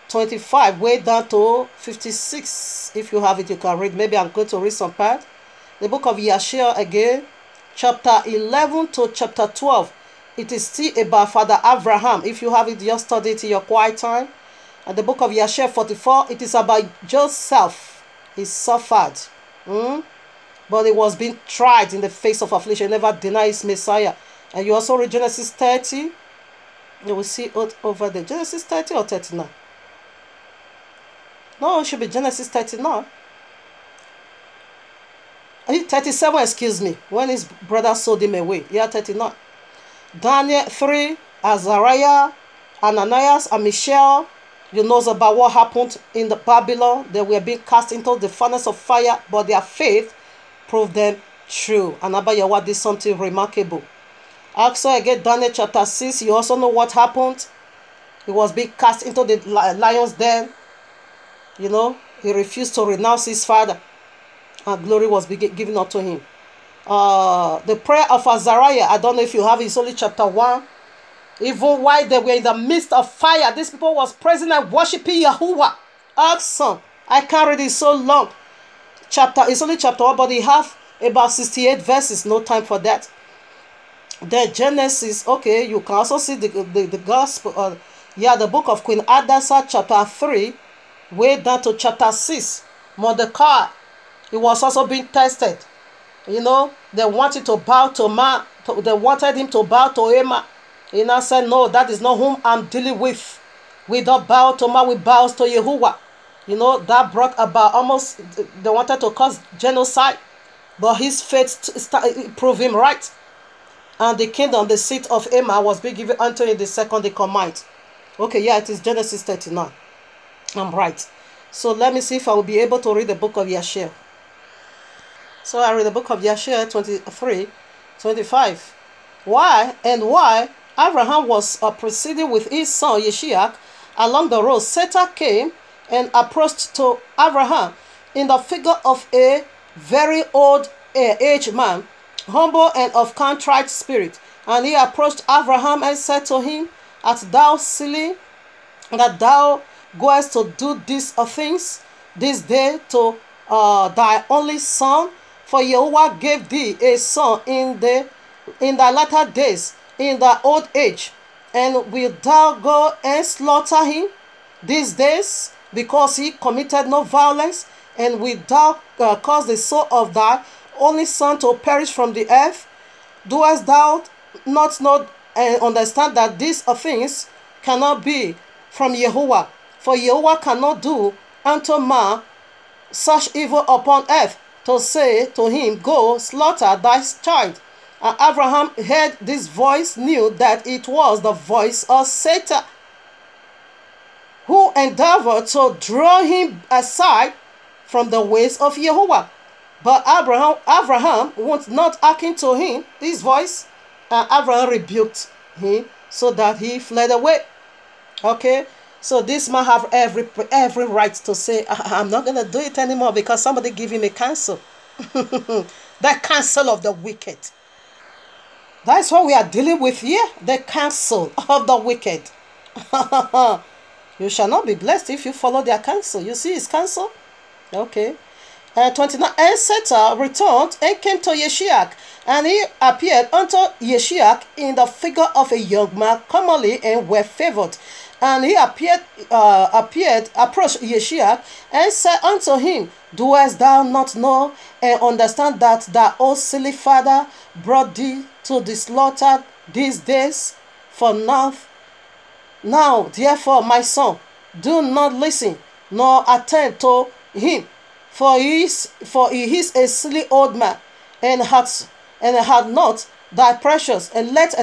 25, way down to 56. If you have it, you can read. Maybe I'm going to read some part. The book of Yashar again, chapter 11 to chapter 12. It is still about Father Abraham. If you have it, just study it in your quiet time. And the book of Yashar 44, it is about Joseph. He suffered. But he was being tried in the face of affliction. He never denied his Messiah. And you also read Genesis 30. You will see it over there. Genesis 30 or 39? No, it should be Genesis 39. 37, excuse me. When his brother sold him away. Yeah, 39. Daniel 3, Azariah, Ananias, and Mishael. You know about what happened in the Babylon. They were being cast into the furnace of fire, but their faith proved them true. And Abba Yahuwah did something remarkable. Also again, Daniel chapter 6, you also know what happened. He was being cast into the lion's den. You know, he refused to renounce his father, and glory was given unto him. The prayer of Azariah, I don't know if you have it, it's only chapter 1. Even while they were in the midst of fire, these people was praising and worshiping Yahuwah. Awesome. I can't read it so long. It's only chapter 1, but they have about 68 verses. No time for that. Then Genesis, okay, you can also see the gospel, the book of Queen Hadassah, chapter 3, way down to chapter 6. Mordecai, he was also being tested. You know, they wanted to bow to man. They wanted him to bow to Haman. He now said, no, that is not whom I'm dealing with. We don't bow to man, we bow to Yahuwah. You know, that brought about almost, they wanted to cause genocide. But his faith proved him right. And the kingdom, the seat of Haman, was being given unto him the second in command. Okay, yeah, it is Genesis 39. I'm right. So let me see if I will be able to read the book of Yashir. So I read the book of Yashir 23:25. Why Abraham was proceeding with his son Yishiach along the road, Satan came and approached to Abraham in the figure of a very old aged man, humble and of contrite spirit. And he approached Abraham and said to him, art thou silly that thou goest to do these things this day to thy only son? For Yahuwah gave thee a son in thy latter days, in thy old age, and wilt thou go and slaughter him these days, because he committed no violence? And wilt thou cause the soul of thy only son to perish from the earth? Doest thou not know and understand that these things cannot be from Yahuwah? For Yahuwah cannot do unto man such evil upon earth, to say to him, go slaughter thy child. And Abraham heard this voice, knew that it was the voice of Satan, who endeavored to draw him aside from the ways of Yahuwah. But Abraham would not hearken to him, his voice, and Abraham rebuked him so that he fled away. Okay, so this man have every right to say, I'm not going to do it anymore because somebody give him a counsel. The counsel of the wicked. That's what we are dealing with here, the counsel of the wicked. You shall not be blessed if you follow their counsel. You see his counsel? Okay. 29. And Satan returned and came to Yeshiach, and he appeared unto Yeshiach in the figure of a young man, commonly and well favored. And he approached Yeshiach and said unto him, doest thou not know and understand that thy old silly father brought thee to the slaughter these days for naught? Now, therefore, my son, do not listen nor attend to him, for he is a silly old man, and had not thy precious, and let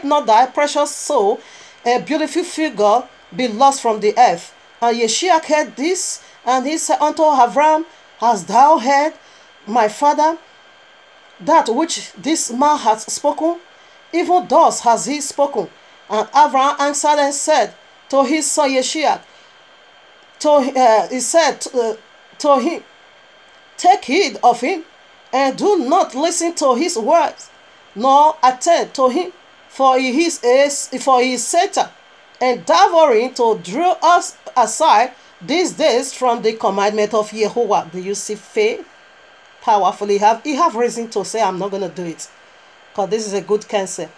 not thy precious soul and beautiful figure be lost from the earth. And Yeshiach heard this, and he said unto Abraham, hast thou heard, my father, that which this man hath spoken? Even thus has he spoken. And Abraham answered and said to his son Yeshiach, he said to him, take heed of him, and do not listen to his words, nor attend to him, for he is Satan, endeavoring to draw us aside these days from the commandment of Yahuwah. Do you see faith? Powerfully, he have reason to say, I'm not going to do it, because this is a good counsel.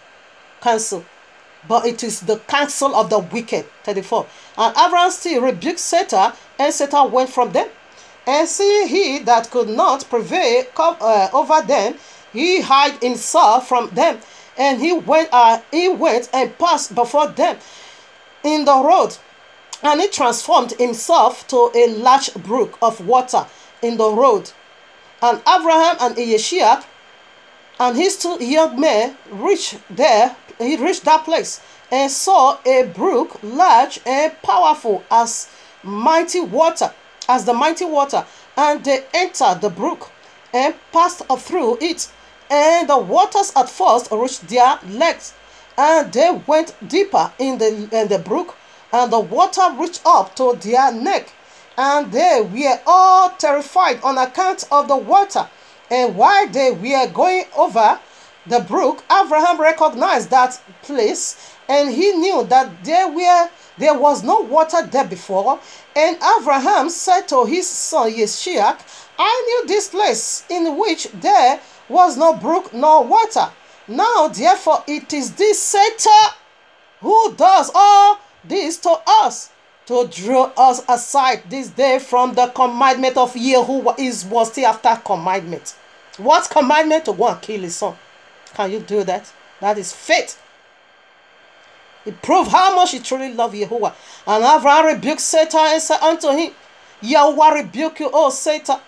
But it is the counsel of the wicked. 34. And Abraham still rebuked Satan, and Satan went from them. And seeing he that could not prevail over them, he hid himself from them, and he went and passed before them in the road, and he transformed himself to a large brook of water in the road. And Abraham and Yeshiach and his two young men reached that place, and saw a brook large and powerful as the mighty water, and they entered the brook and passed through it, and the waters at first reached their legs, and they went deeper in the brook, and the water reached up to their neck, and they were all terrified on account of the water. And while they were going over the brook, Abraham recognized that place, and he knew that there was no water there before. And Abraham said to his son Yeshiach, I knew this place in which there was no brook nor water. Now therefore it is this Satan who does all this to us. to draw us aside this day from the commandment of Yahuwah. Was still after commandment. What commandment? To go and kill his son. Can you do that? That is faith. It proved how much he truly loved Yahuwah. And Abraham rebuked Satan and said unto him, Yahuwah rebuke you, O Satan.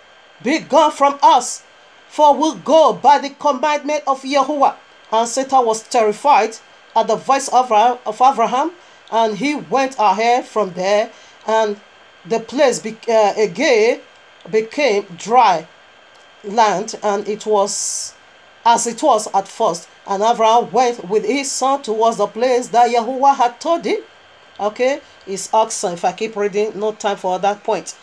Be gone from us, for we go by the commandment of Yahuwah. And Satan was terrified at the voice of Abraham, and he went ahead from there, and the place again became dry land, and it was as it was at first. And Abraham went with his son towards the place that Yahuwah had told him. Okay, it's oxen. If I keep reading, no time for that point.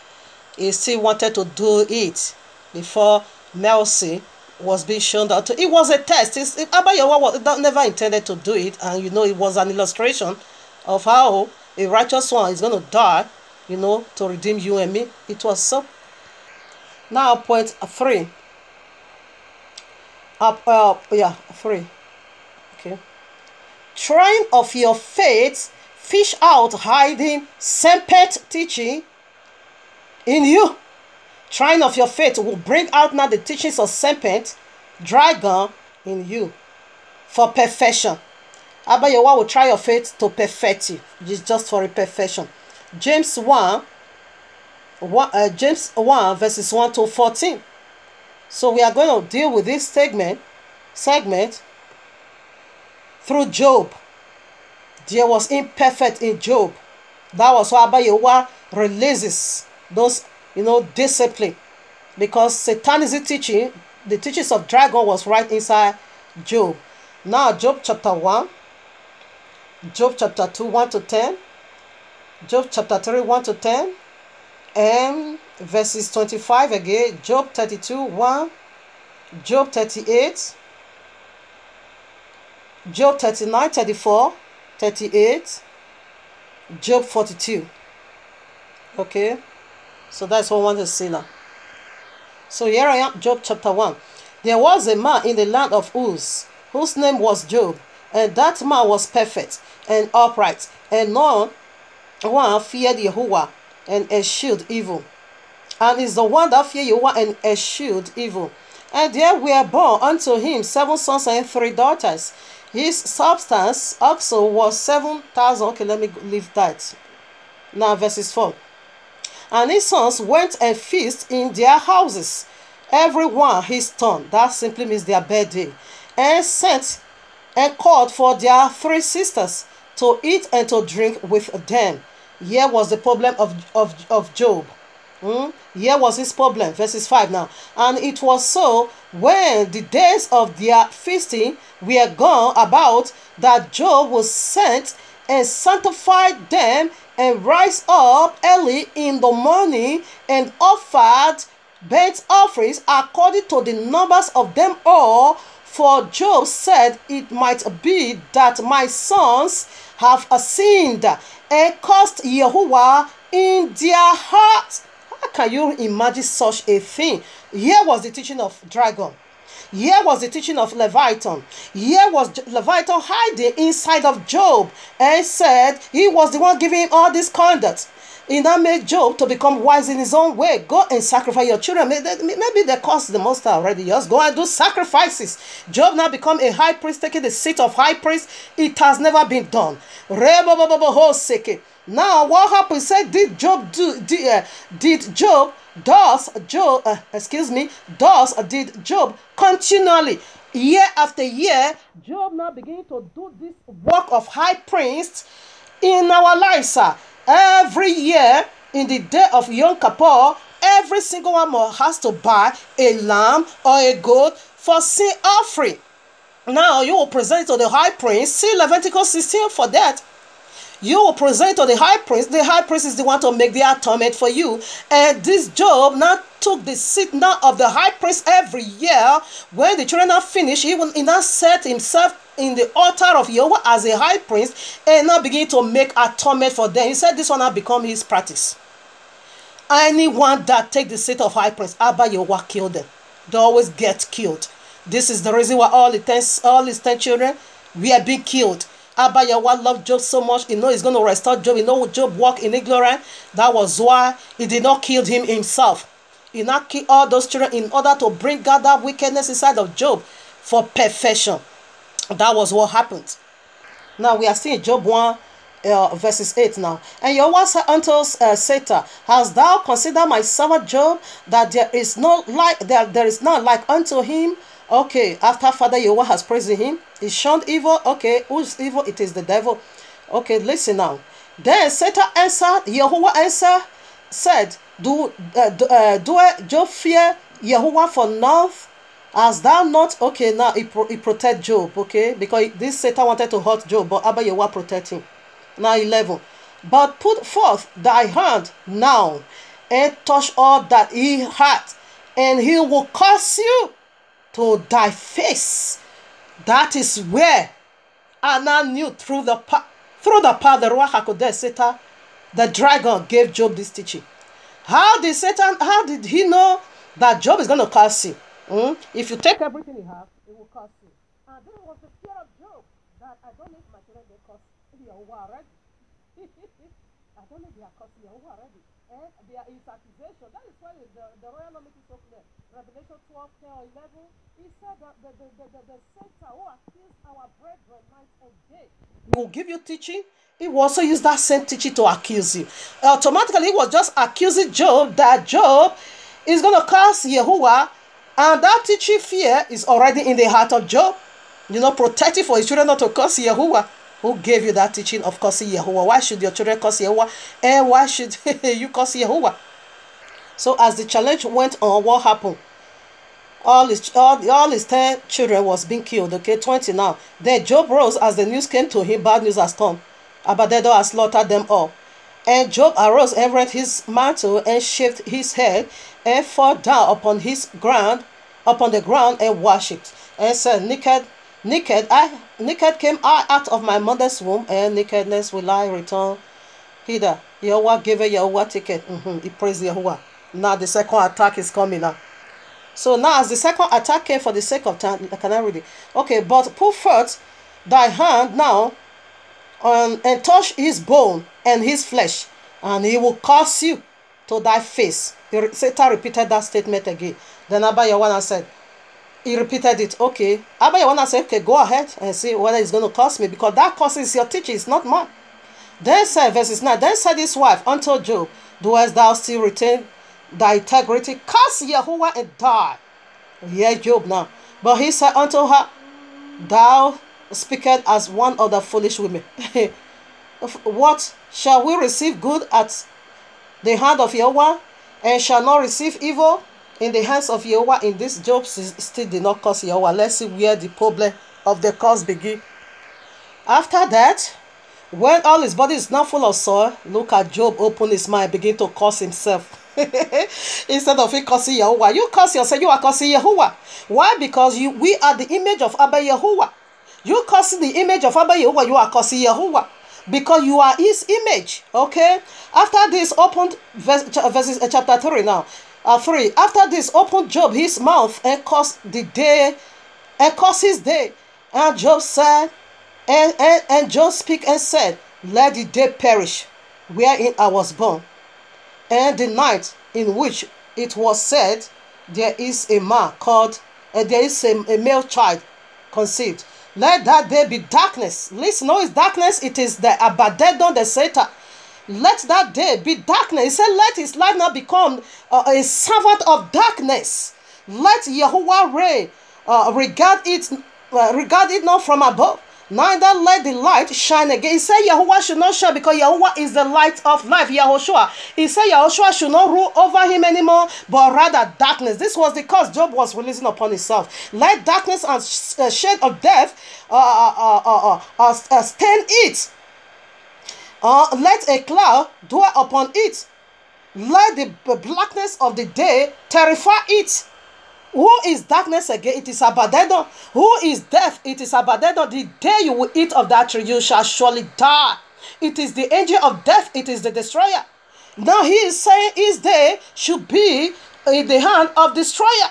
He still wanted to do it before mercy was being shown out. It was a test. Abba Yahuwah was never intended to do it, and it was an illustration of how a righteous one is going to die, to redeem you and me. It was so. Now point 3. 3. Okay. Trying of your faith, fish out hiding serpent teaching in you. Trying of your faith will bring out now the teachings of serpent, dragon in you for perfection. Abba Yahuwah will try your faith to perfect you. It's just for a perfection. James 1 verses 1 to 14. So we are going to deal with this segment through Job. There was imperfect in Job. That was why Abba Yahuwah releases those, discipline. Because Satanism teaching, the teachings of dragon was right inside Job. Now Job chapter 1, Job chapter 2, 1 to 10, Job chapter 3, 1 to 10, and verses 25 again, Job 32, 1, Job 38, Job 39, 34, 38, Job 42. Okay, so that's what I want to see now. So here I am, Job chapter 1. There was a man in the land of Uz, whose name was Job, and that man was perfect and upright, and no one feared Yahuwah and eschewed evil. And is the one that feared Yahuwah and eschewed evil. And there were born unto him 7 sons and 3 daughters. His substance also was 7,000. Okay, let me leave that. Now verses 4. And his sons went and feasted in their houses, every one his turn. That simply means their birthday. And sent and called for their 3 sisters to eat and to drink with them. Here was the problem of Job. Here was his problem. Verses 5 now. And it was so, when the days of their feasting were gone about, that Job was sent and sanctified them, and rise up early in the morning and offered burnt offerings according to the numbers of them all. For Job said, it might be that my sons have sinned and cursed Yahuwah in their hearts. How can you imagine such a thing? Here was the teaching of dragon. Here was the teaching of Leviathan. Here was Leviathan hiding inside of Job, and said he was the one giving him all this conduct. He now made Job to become wise in his own way. Go and sacrifice your children. Maybe they cost the most already. Just go and do sacrifices. Job now become a high priest, taking the seat of high priest. It has never been done. Now what happened? Said did Job continually, year after year. Job now beginning to do this work of high priest in our lives, sir. Every year in the day of Yom Kippur, every single one has to buy a lamb or a goat for sin offering. Now you will present to the high priest. See Leviticus 16 for that. You will present to the high priest. The high priest is the one to make the atonement for you. And this Job now took the seat now of the high priest every year. When the children are finished, he now set himself in the altar of Yahweh as a high priest, and now begin to make atonement for them. He said this one now become his practice. Anyone that take the seat of high priest, Abba Yahweh kill them. They always get killed. This is the reason why all his 10 children were being killed. Abba Yahweh loved Job so much. He know he's going to restore Job. He know Job walked in ignorance. That was why he did not kill him himself. He not killed all those children in order to bring out that wickedness inside of Job for perfection. That was what happened. Now we are seeing Job 1 verses 8 now. And Yahweh said unto Satan, hast thou considered my servant Job, that there is no like there is none like unto him? Okay, after Father Yahweh has praised him, he shunned evil. Okay, who's evil? It is the devil. Okay, listen now. Then Satan answered, Yahweh answered, said, do Job fear Yahweh for naught? As thou not? Okay, now he protect Job, okay, because this Satan wanted to hurt Job, but Abba Yahweh protect him. Now 11. But put forth thy hand now, and touch all that he hath, and he will cause you to thy face. That is where Anna knew through the power of the Ruach HaKodesh, Satan, the dragon, gave Job this teaching. How did he know that Job is going to curse you? If you take everything you have, it will curse you. And this was the fear of Job, that I don't need my children to curse Yahweh already. I don't need their curse Yahweh already. And there is accusation. That is why the royal law makes it so clear. Revelation 12, 10 or 11, he said that the Satan who accused our brethren night and day, he will give you teaching. He will also use that same teaching to accuse you. Automatically, he was just accusing Job that Job is going to curse Yahuwah, and that teaching fear is already in the heart of Job. You know, protecting for his children not to curse Yahuwah. Who gave you that teaching of cursing Yahuwah? Why should your children curse Yahuwah? And why should you curse Yahuwah? So as the challenge went on, what happened? All his 10 children was being killed. Okay, 20 now. Then Job rose as the news came to him. Bad news has come. Abadedo has slaughtered them all. And Job arose and rent his mantle and shaved his head and fell down upon the ground and worshipped and said, Naked came I out of my mother's womb, and nakedness will I return hither. Yahweh gave Yahweh ticket. He praised Yahweh. Now the second attack is coming now. So now as the second attack came for the sake of time, can I read it? Okay, but put forth thy hand now and touch his bone and his flesh, and he will curse you to thy face. Satan repeated that statement again. Then Abba Yahweh said, he repeated it. Okay, Abba Yahweh said, okay, go ahead and see whether it's going to curse me, because that curse is your teaching, it's not mine. Then said, verses 9, then said his wife unto Job, doest thou still retain thy integrity? Curse Yahuwah and die. Hear Job now. But he said unto her, thou speakest as one of the foolish women. What, shall we receive good at the hand of Yahweh, and shall not receive evil in the hands of Yahweh? In this, Job still did not curse Yahweh. Let's see where the problem of the curse begin. After that, when all his body is now full of soil, look at Job open his mind, begin to curse himself. Instead of it cursing Yahweh, you curse yourself, you are cursing Yahweh. Why? Because we are the image of Abba Yahweh. You cursing the image of Abba Yahweh, you are cursing Yahweh. Because you are his image. Okay? After this opened, verses chapter 3 now. 3. After this opened Job his mouth and cursed the day, and cursed his day. And Job said, and Job spake and said, let the day perish wherein I was born, and the night in which it was said, there is a man called, there is a male child conceived. Let that day be darkness. Listen, no, it's darkness. It is the Abaddon, the Satan. Let that day be darkness. He said, let his life not become a servant of darkness. Let Yahuwah reign. Regard it not from above. Neither let the light shine again. He said Yahuwah should not shine, because Yahuwah is the light of life. Yahushua. He said Yahushua should not rule over him anymore, but rather darkness. This was the curse Job was releasing upon himself. Let darkness and shade of death stain it. Let a cloud dwell upon it. Let the blackness of the day terrify it. Who is darkness again? It is Abaddon. Who is death? It is Abaddon. The day you will eat of that tree, you shall surely die. It is the angel of death. It is the destroyer. Now he is saying his day should be in the hand of destroyer.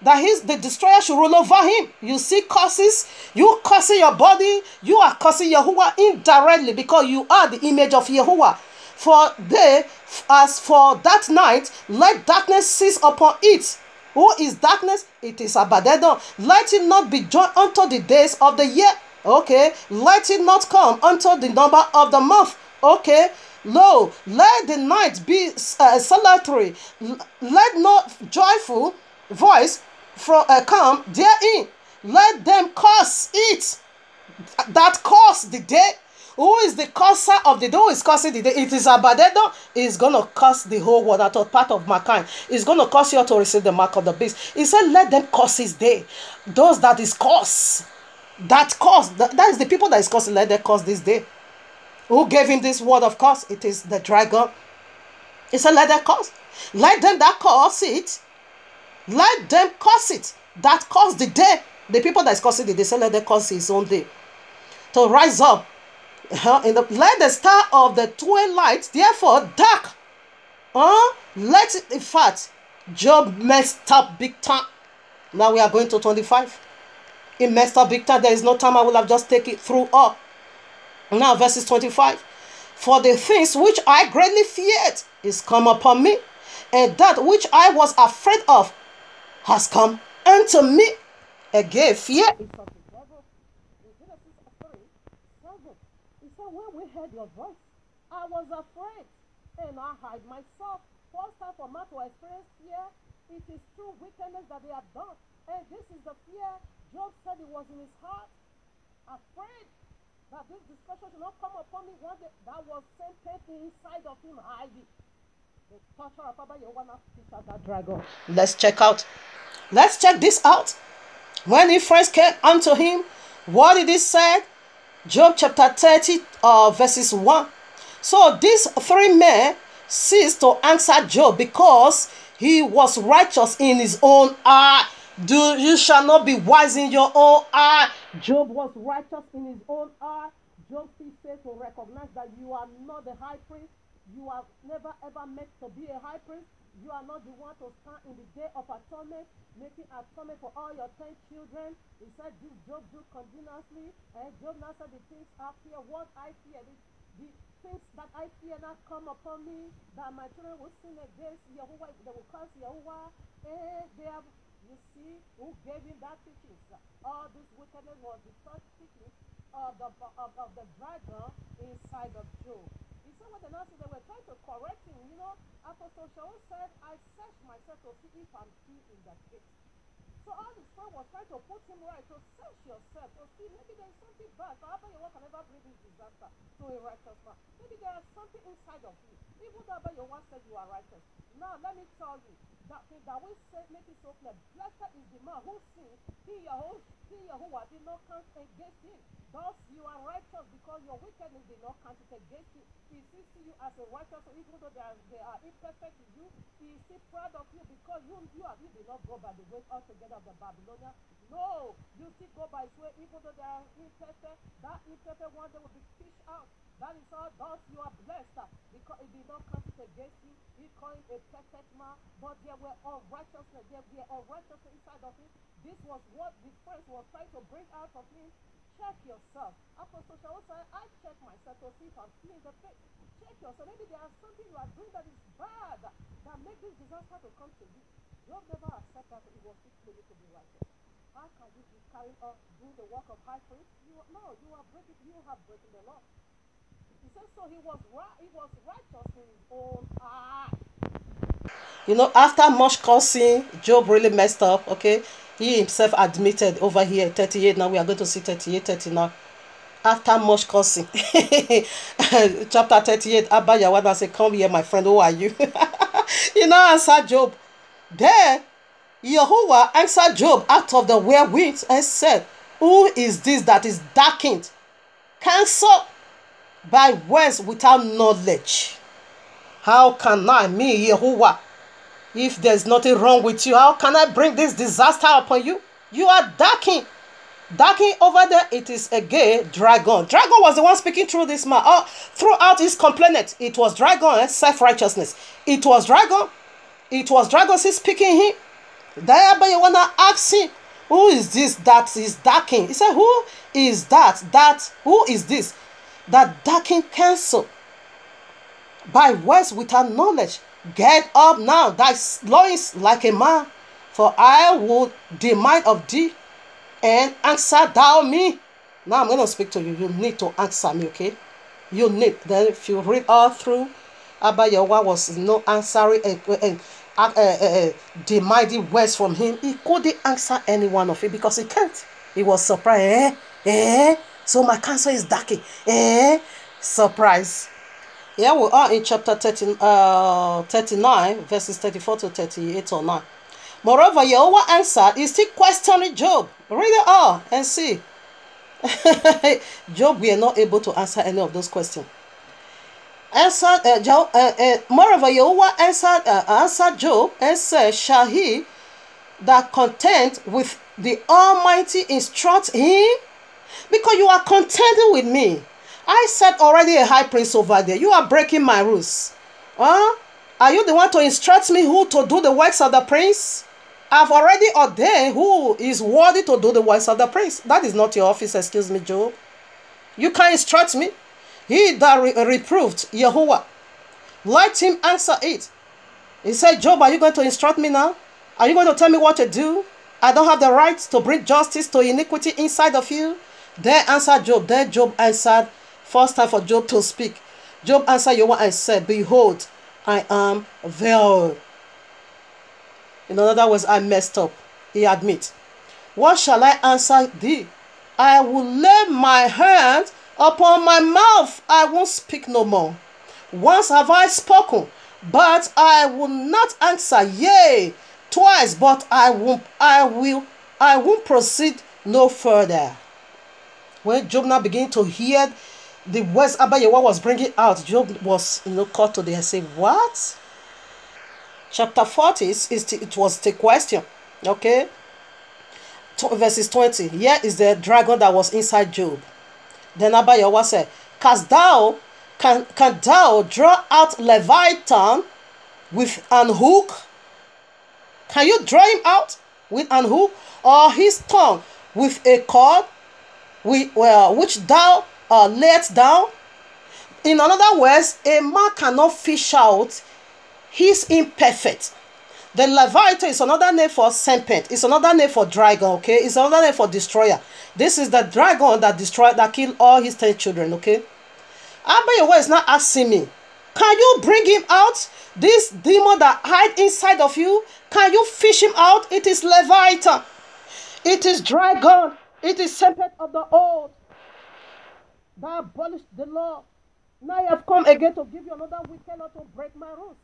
that the destroyer should rule over him. You see curses, you cursing your body, you are cursing Yahuwah indirectly because you are the image of Yahuwah. For as for that night, let darkness cease upon it. Who is darkness? It is Abaddon. Let it not be joined unto the days of the year. Okay. Let it not come unto the number of the month. Okay. Lo, let the night be solitary. Let no joyful voice come therein. Let them curse it. That curse the day. Who is the curser of the day? Who is cursing the day? It is Abaddon. Is going to curse the whole world, that part of mankind. Is going to curse you to receive the mark of the beast. He said, let them curse his day. Those that is curse. That curse. That is the people that is cursing. Let them curse this day. Who gave him this word of curse? It is the dragon. He said, let them curse. Let them that curse it. Let them curse it. That curse the day. The people that is cursing the day, say, let them curse his own day. To rise up. Let the star of the twilight therefore dark. Let it in fact. Job messed up big time. Now we are going to 25. He messed up big time. There is no time. I will have just take it through all. Now verses 25. For the things which I greatly feared is come upon me, and that which I was afraid of has come unto me. Again, fear is of the devil. In Genesis 3:7, he said, when we heard your voice, I was afraid, and I hide myself. First time for man to experience fear, it is true wickedness that they have done. And this is the fear Job said it was in his heart. Afraid that this discussion should not come upon me one day. That was sentence inside of him hiding. The torture of Abba Yahuwah fish out that dragon. Let's check this out. When he first came unto him, what did he say? Job chapter 30, verses 1. So these three men ceased to answer Job because he was righteous in his own eye. You shall not be wise in your own eye. Job was righteous in his own eye. Job failed to recognize that you are not the high priest. You are never ever meant to be a high priest. You are not the one to stand in the day of atonement, making atonement for all your 10 children. He said this Job do continuously. And Job now said the things I fear, what I fear, the things that I fear not come upon me, that my children will sin against Yahuwah, they will curse Yahuwah, and they have, you see, who gave him that teaching? All this wickedness was the first teaching of the dragon inside of Job. He said when the Nazis, they were trying to correct him, you know, Apostle Shaul said, I searched myself to see if I'm still in the faith. So all this time was trying to put him right, to search yourself, to see maybe there's something bad. So Abba Yahuwah can never bring this disaster to a righteous man. Maybe there is something inside of you. Even though Abba Yahuwah said you are righteous. Now let me tell you, that we say, make it so clear. Blessed is the man who sins, he Yahuwah did not count against him. Thus you are righteous because your wickedness did not count it against you. He sees you as a righteous, so even though they are imperfect in you, he is still proud of you because you did not go by the way altogether of the Babylonian. No, you still go by his way, even though they are imperfect. That imperfect one day will be fished out. That is all. Thus you are blessed because it did not count it against you. He called him a perfect man, but there were unrighteousness. There were unrighteousness inside of him. This was what the friends were trying to bring out of him. Check yourself. Apostle Shaul said, I check myself to see if I'm still in the faith. Check yourself. Maybe there is something you are doing that is bad that makes this disaster to come to you. Job never accept that it was too clearly to be righteous. How can you be carrying on doing the work of high priest? You have broken the law. He said so he was righteous in his own eye. You know, after much cursing, Job really messed up, okay? He himself admitted over here, 38, now we are going to see 38, 39. After much cursing, chapter 38, Abba Yahuwah said, come here, my friend, who are you? You know, answer Job. There, Yahuwah answered Job out of the whirlwind and said, who is this that is darkened? Counsel by words without knowledge. How can I, me, Yahuwah, if there's nothing wrong with you, how can I bring this disaster upon you? You are darkened. Darkened over there, it is again dragon. Dragon was the one speaking through this man. Throughout his complaint, it was dragon and self-righteousness. It was dragon. It was dragon speaking him. Then you wanna ask him, who is this that is darking? He said, who is that? Who is this that darken counsel by words without knowledge? Get up now, thy loins like a man, for I will demand of thee, and answer thou me. Now I'm going to speak to you. You need to answer me, okay? You need. Then if you read all through, Abba Yahweh was no answering demanding words from him. He couldn't answer any one of it because he can't. He was surprised. So my counsel is darkened. Surprise. Here we are in chapter 39, verses 34 to 38 or 9. Moreover, Yahweh answered, he's still questioning Job. Read it all and see. Job, we are not able to answer any of those questions. Moreover, Yahweh answered Job and said, shall he that content with the Almighty instruct him? Because you are contending with me. I set already a high priest over there. You are breaking my rules. Are you the one to instruct me who to do the works of the prince? I've already ordained who is worthy to do the works of the prince. That is not your office, excuse me, Job. You can't instruct me. He that reproved Yahuwah, let him answer it. He said, Job, are you going to instruct me now? Are you going to tell me what to do? I don't have the right to bring justice to iniquity inside of you. Then answered Job. Then Job answered. First time for Job to speak. Job answered Yahweh and said, behold, I am veiled. In other words, I messed up. He admits. What shall I answer thee? I will lay my hand upon my mouth. I won't speak no more. Once have I spoken, but I will not answer. Yea, twice, but I won't proceed no further. When Job now began to hear the words Abba Yahweh was bringing out, Job was caught to the and say, what? Chapter 40 it was the question. Okay. Verses 20. Here is the dragon that was inside Job. Then Abba Yahweh said, can thou draw out Leviathan with an hook? Can you draw him out with an hook, or his tongue with a cord which thou layest down? In other words, a man cannot fish out his imperfect. The Leviathan is another name for serpent. It's another name for dragon, okay? It's another name for destroyer. This is the dragon that killed all his 10 children, okay? Abba Yahweh is not asking me, can you bring him out? This demon that hide inside of you, can you fish him out? It is Leviathan. It is dragon. It is serpent of the old that abolished the law. Now I have come again to give you another wicked law to break my rules.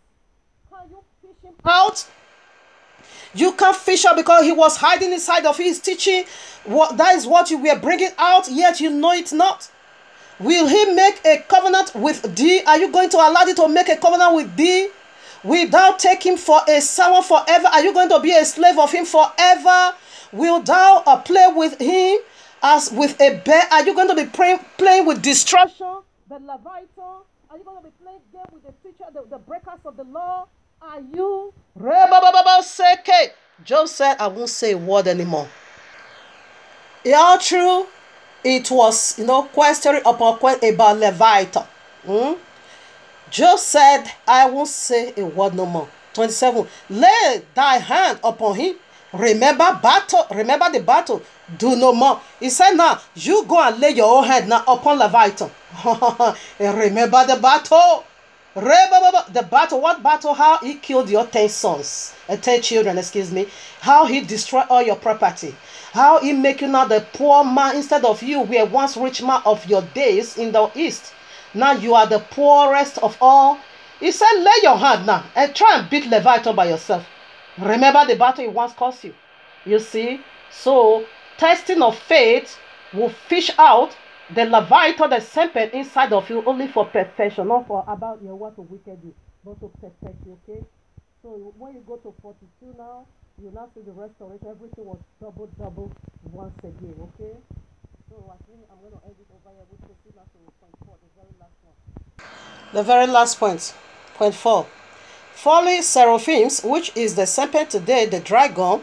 Can you fish him out? You can't fish out because he was hiding inside of his teaching. That is what you were bringing out, yet you know it not. Will he make a covenant with thee? Are you going to allow him to make a covenant with thee without taking him for a servant forever? Are you going to be a slave of him forever? Will thou play with him as with a bear? Are you going to be playing with destruction, the Leviathan? Are you going to be playing game with the teacher, the breakers of the law? Are you? Job said, I won't say a word anymore. Yeah, true. It was, question upon question about Leviathan. Job said, I won't say a word no more. 27. Lay thy hand upon him. Remember the battle. Do no more. He said, now, you go and lay your own hand now upon Leviathan. Remember the battle. The battle. What battle? How he killed your 10 sons. 10 children, excuse me. How he destroyed all your property. How he make you now the poor man instead of you were once rich man of your days in the east. Now you are the poorest of all. He said, lay your hand now and try and beat Leviathan by yourself. Remember the battle he once caused you. You see? So, testing of faith will fish out the Leviathan, the serpent inside of you only for perfection, not for about your what to wicked you, but to perfect you, okay? So, when you go to 42 now, you now see the restoration. Everything was double once again, okay? So, I think I'm going to end it over here. We'll proceed now to point 4, the very last one. The very last point, point 4. Folly seraphims, which is the serpent today, the dragon.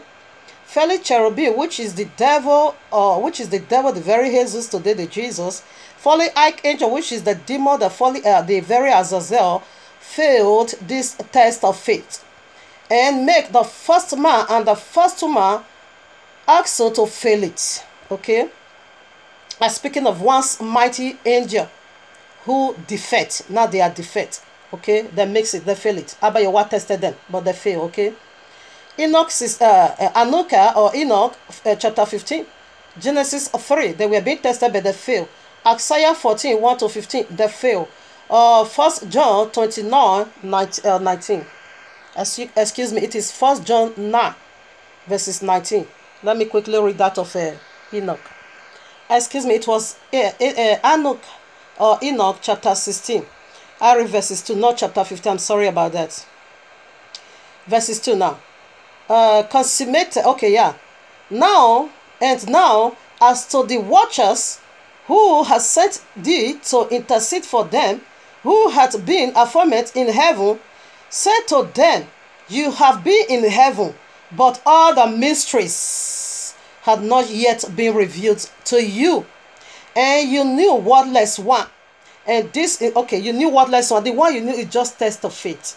Folly cherubim, which is the devil, the very Jesus today, the Jesus. Folly archangel, which is the demon, the very Azazel, failed this test of faith, and make the first man and the first woman also to fail it. Okay. I'm speaking of once mighty angel who defeat, now they are defeat. Okay, they mix it, they fail it. Abayawa tested them, but they fail. Okay. Enoch, Anuka or Enoch, chapter 15, Genesis 3, they were being tested, but they fail. Isaiah 14, 1 to 15, they fail. 1 John 29, 19. Excuse me, it is 1 John 9, verses 19. Let me quickly read that of Enoch. Excuse me, it was Enoch or Enoch chapter 16. I read verses 2, not chapter 15. I'm sorry about that. Verses 2 now. Consummate. Okay, yeah. Now, as to the watchers who has sent thee to intercede for them, who hath been aforementioned in heaven, say to them, you have been in heaven, but all the mysteries had not yet been revealed to you. And you knew wordless one. And this is, okay, you knew wordless one. The one you knew is just test of faith.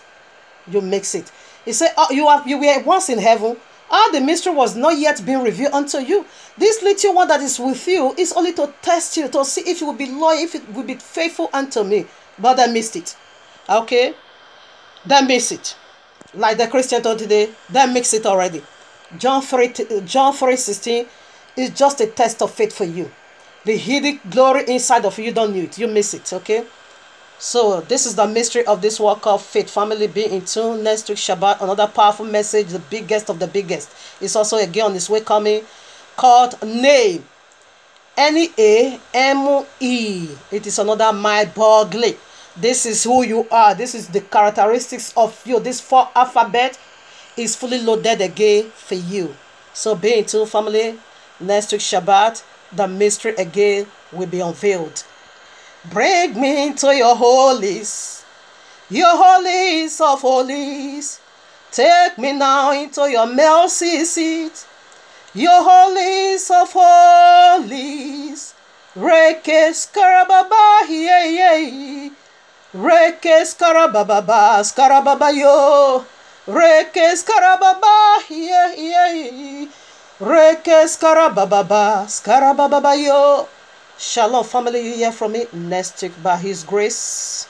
You mix it. He said, oh, you were once in heaven. All the mystery was not yet being revealed unto you. This little one that is with you is only to test you, to see if you will be loyal, if it will be faithful unto me. But they missed it. Okay? They missed it. Like the Christian today, they mix it already. John 3:16 is just a test of faith for you. The hidden glory inside of you, don't know it. You miss it, okay? So this is the mystery of this walk of faith. Family, be in tune. Next week, Shabbat, another powerful message, the biggest of the biggest. It's also again on its way coming, called Name. N-E-A-M-E. It is another mind-boggling. This is who you are. This is the characteristics of you. This 4 alphabet is fully loaded again for you. So be in tune, family. Next week, Shabbat, the mystery again will be unveiled. Bring me into your holies of holies. Take me now into your mercy seat, your holies of holies. Rekes karababa, yeah. Rekes karababa, skarababa yo. Rekes karababa, yeah. Rekes karababa, skarababa yo. Shalom, family. You hear from me next week by His grace.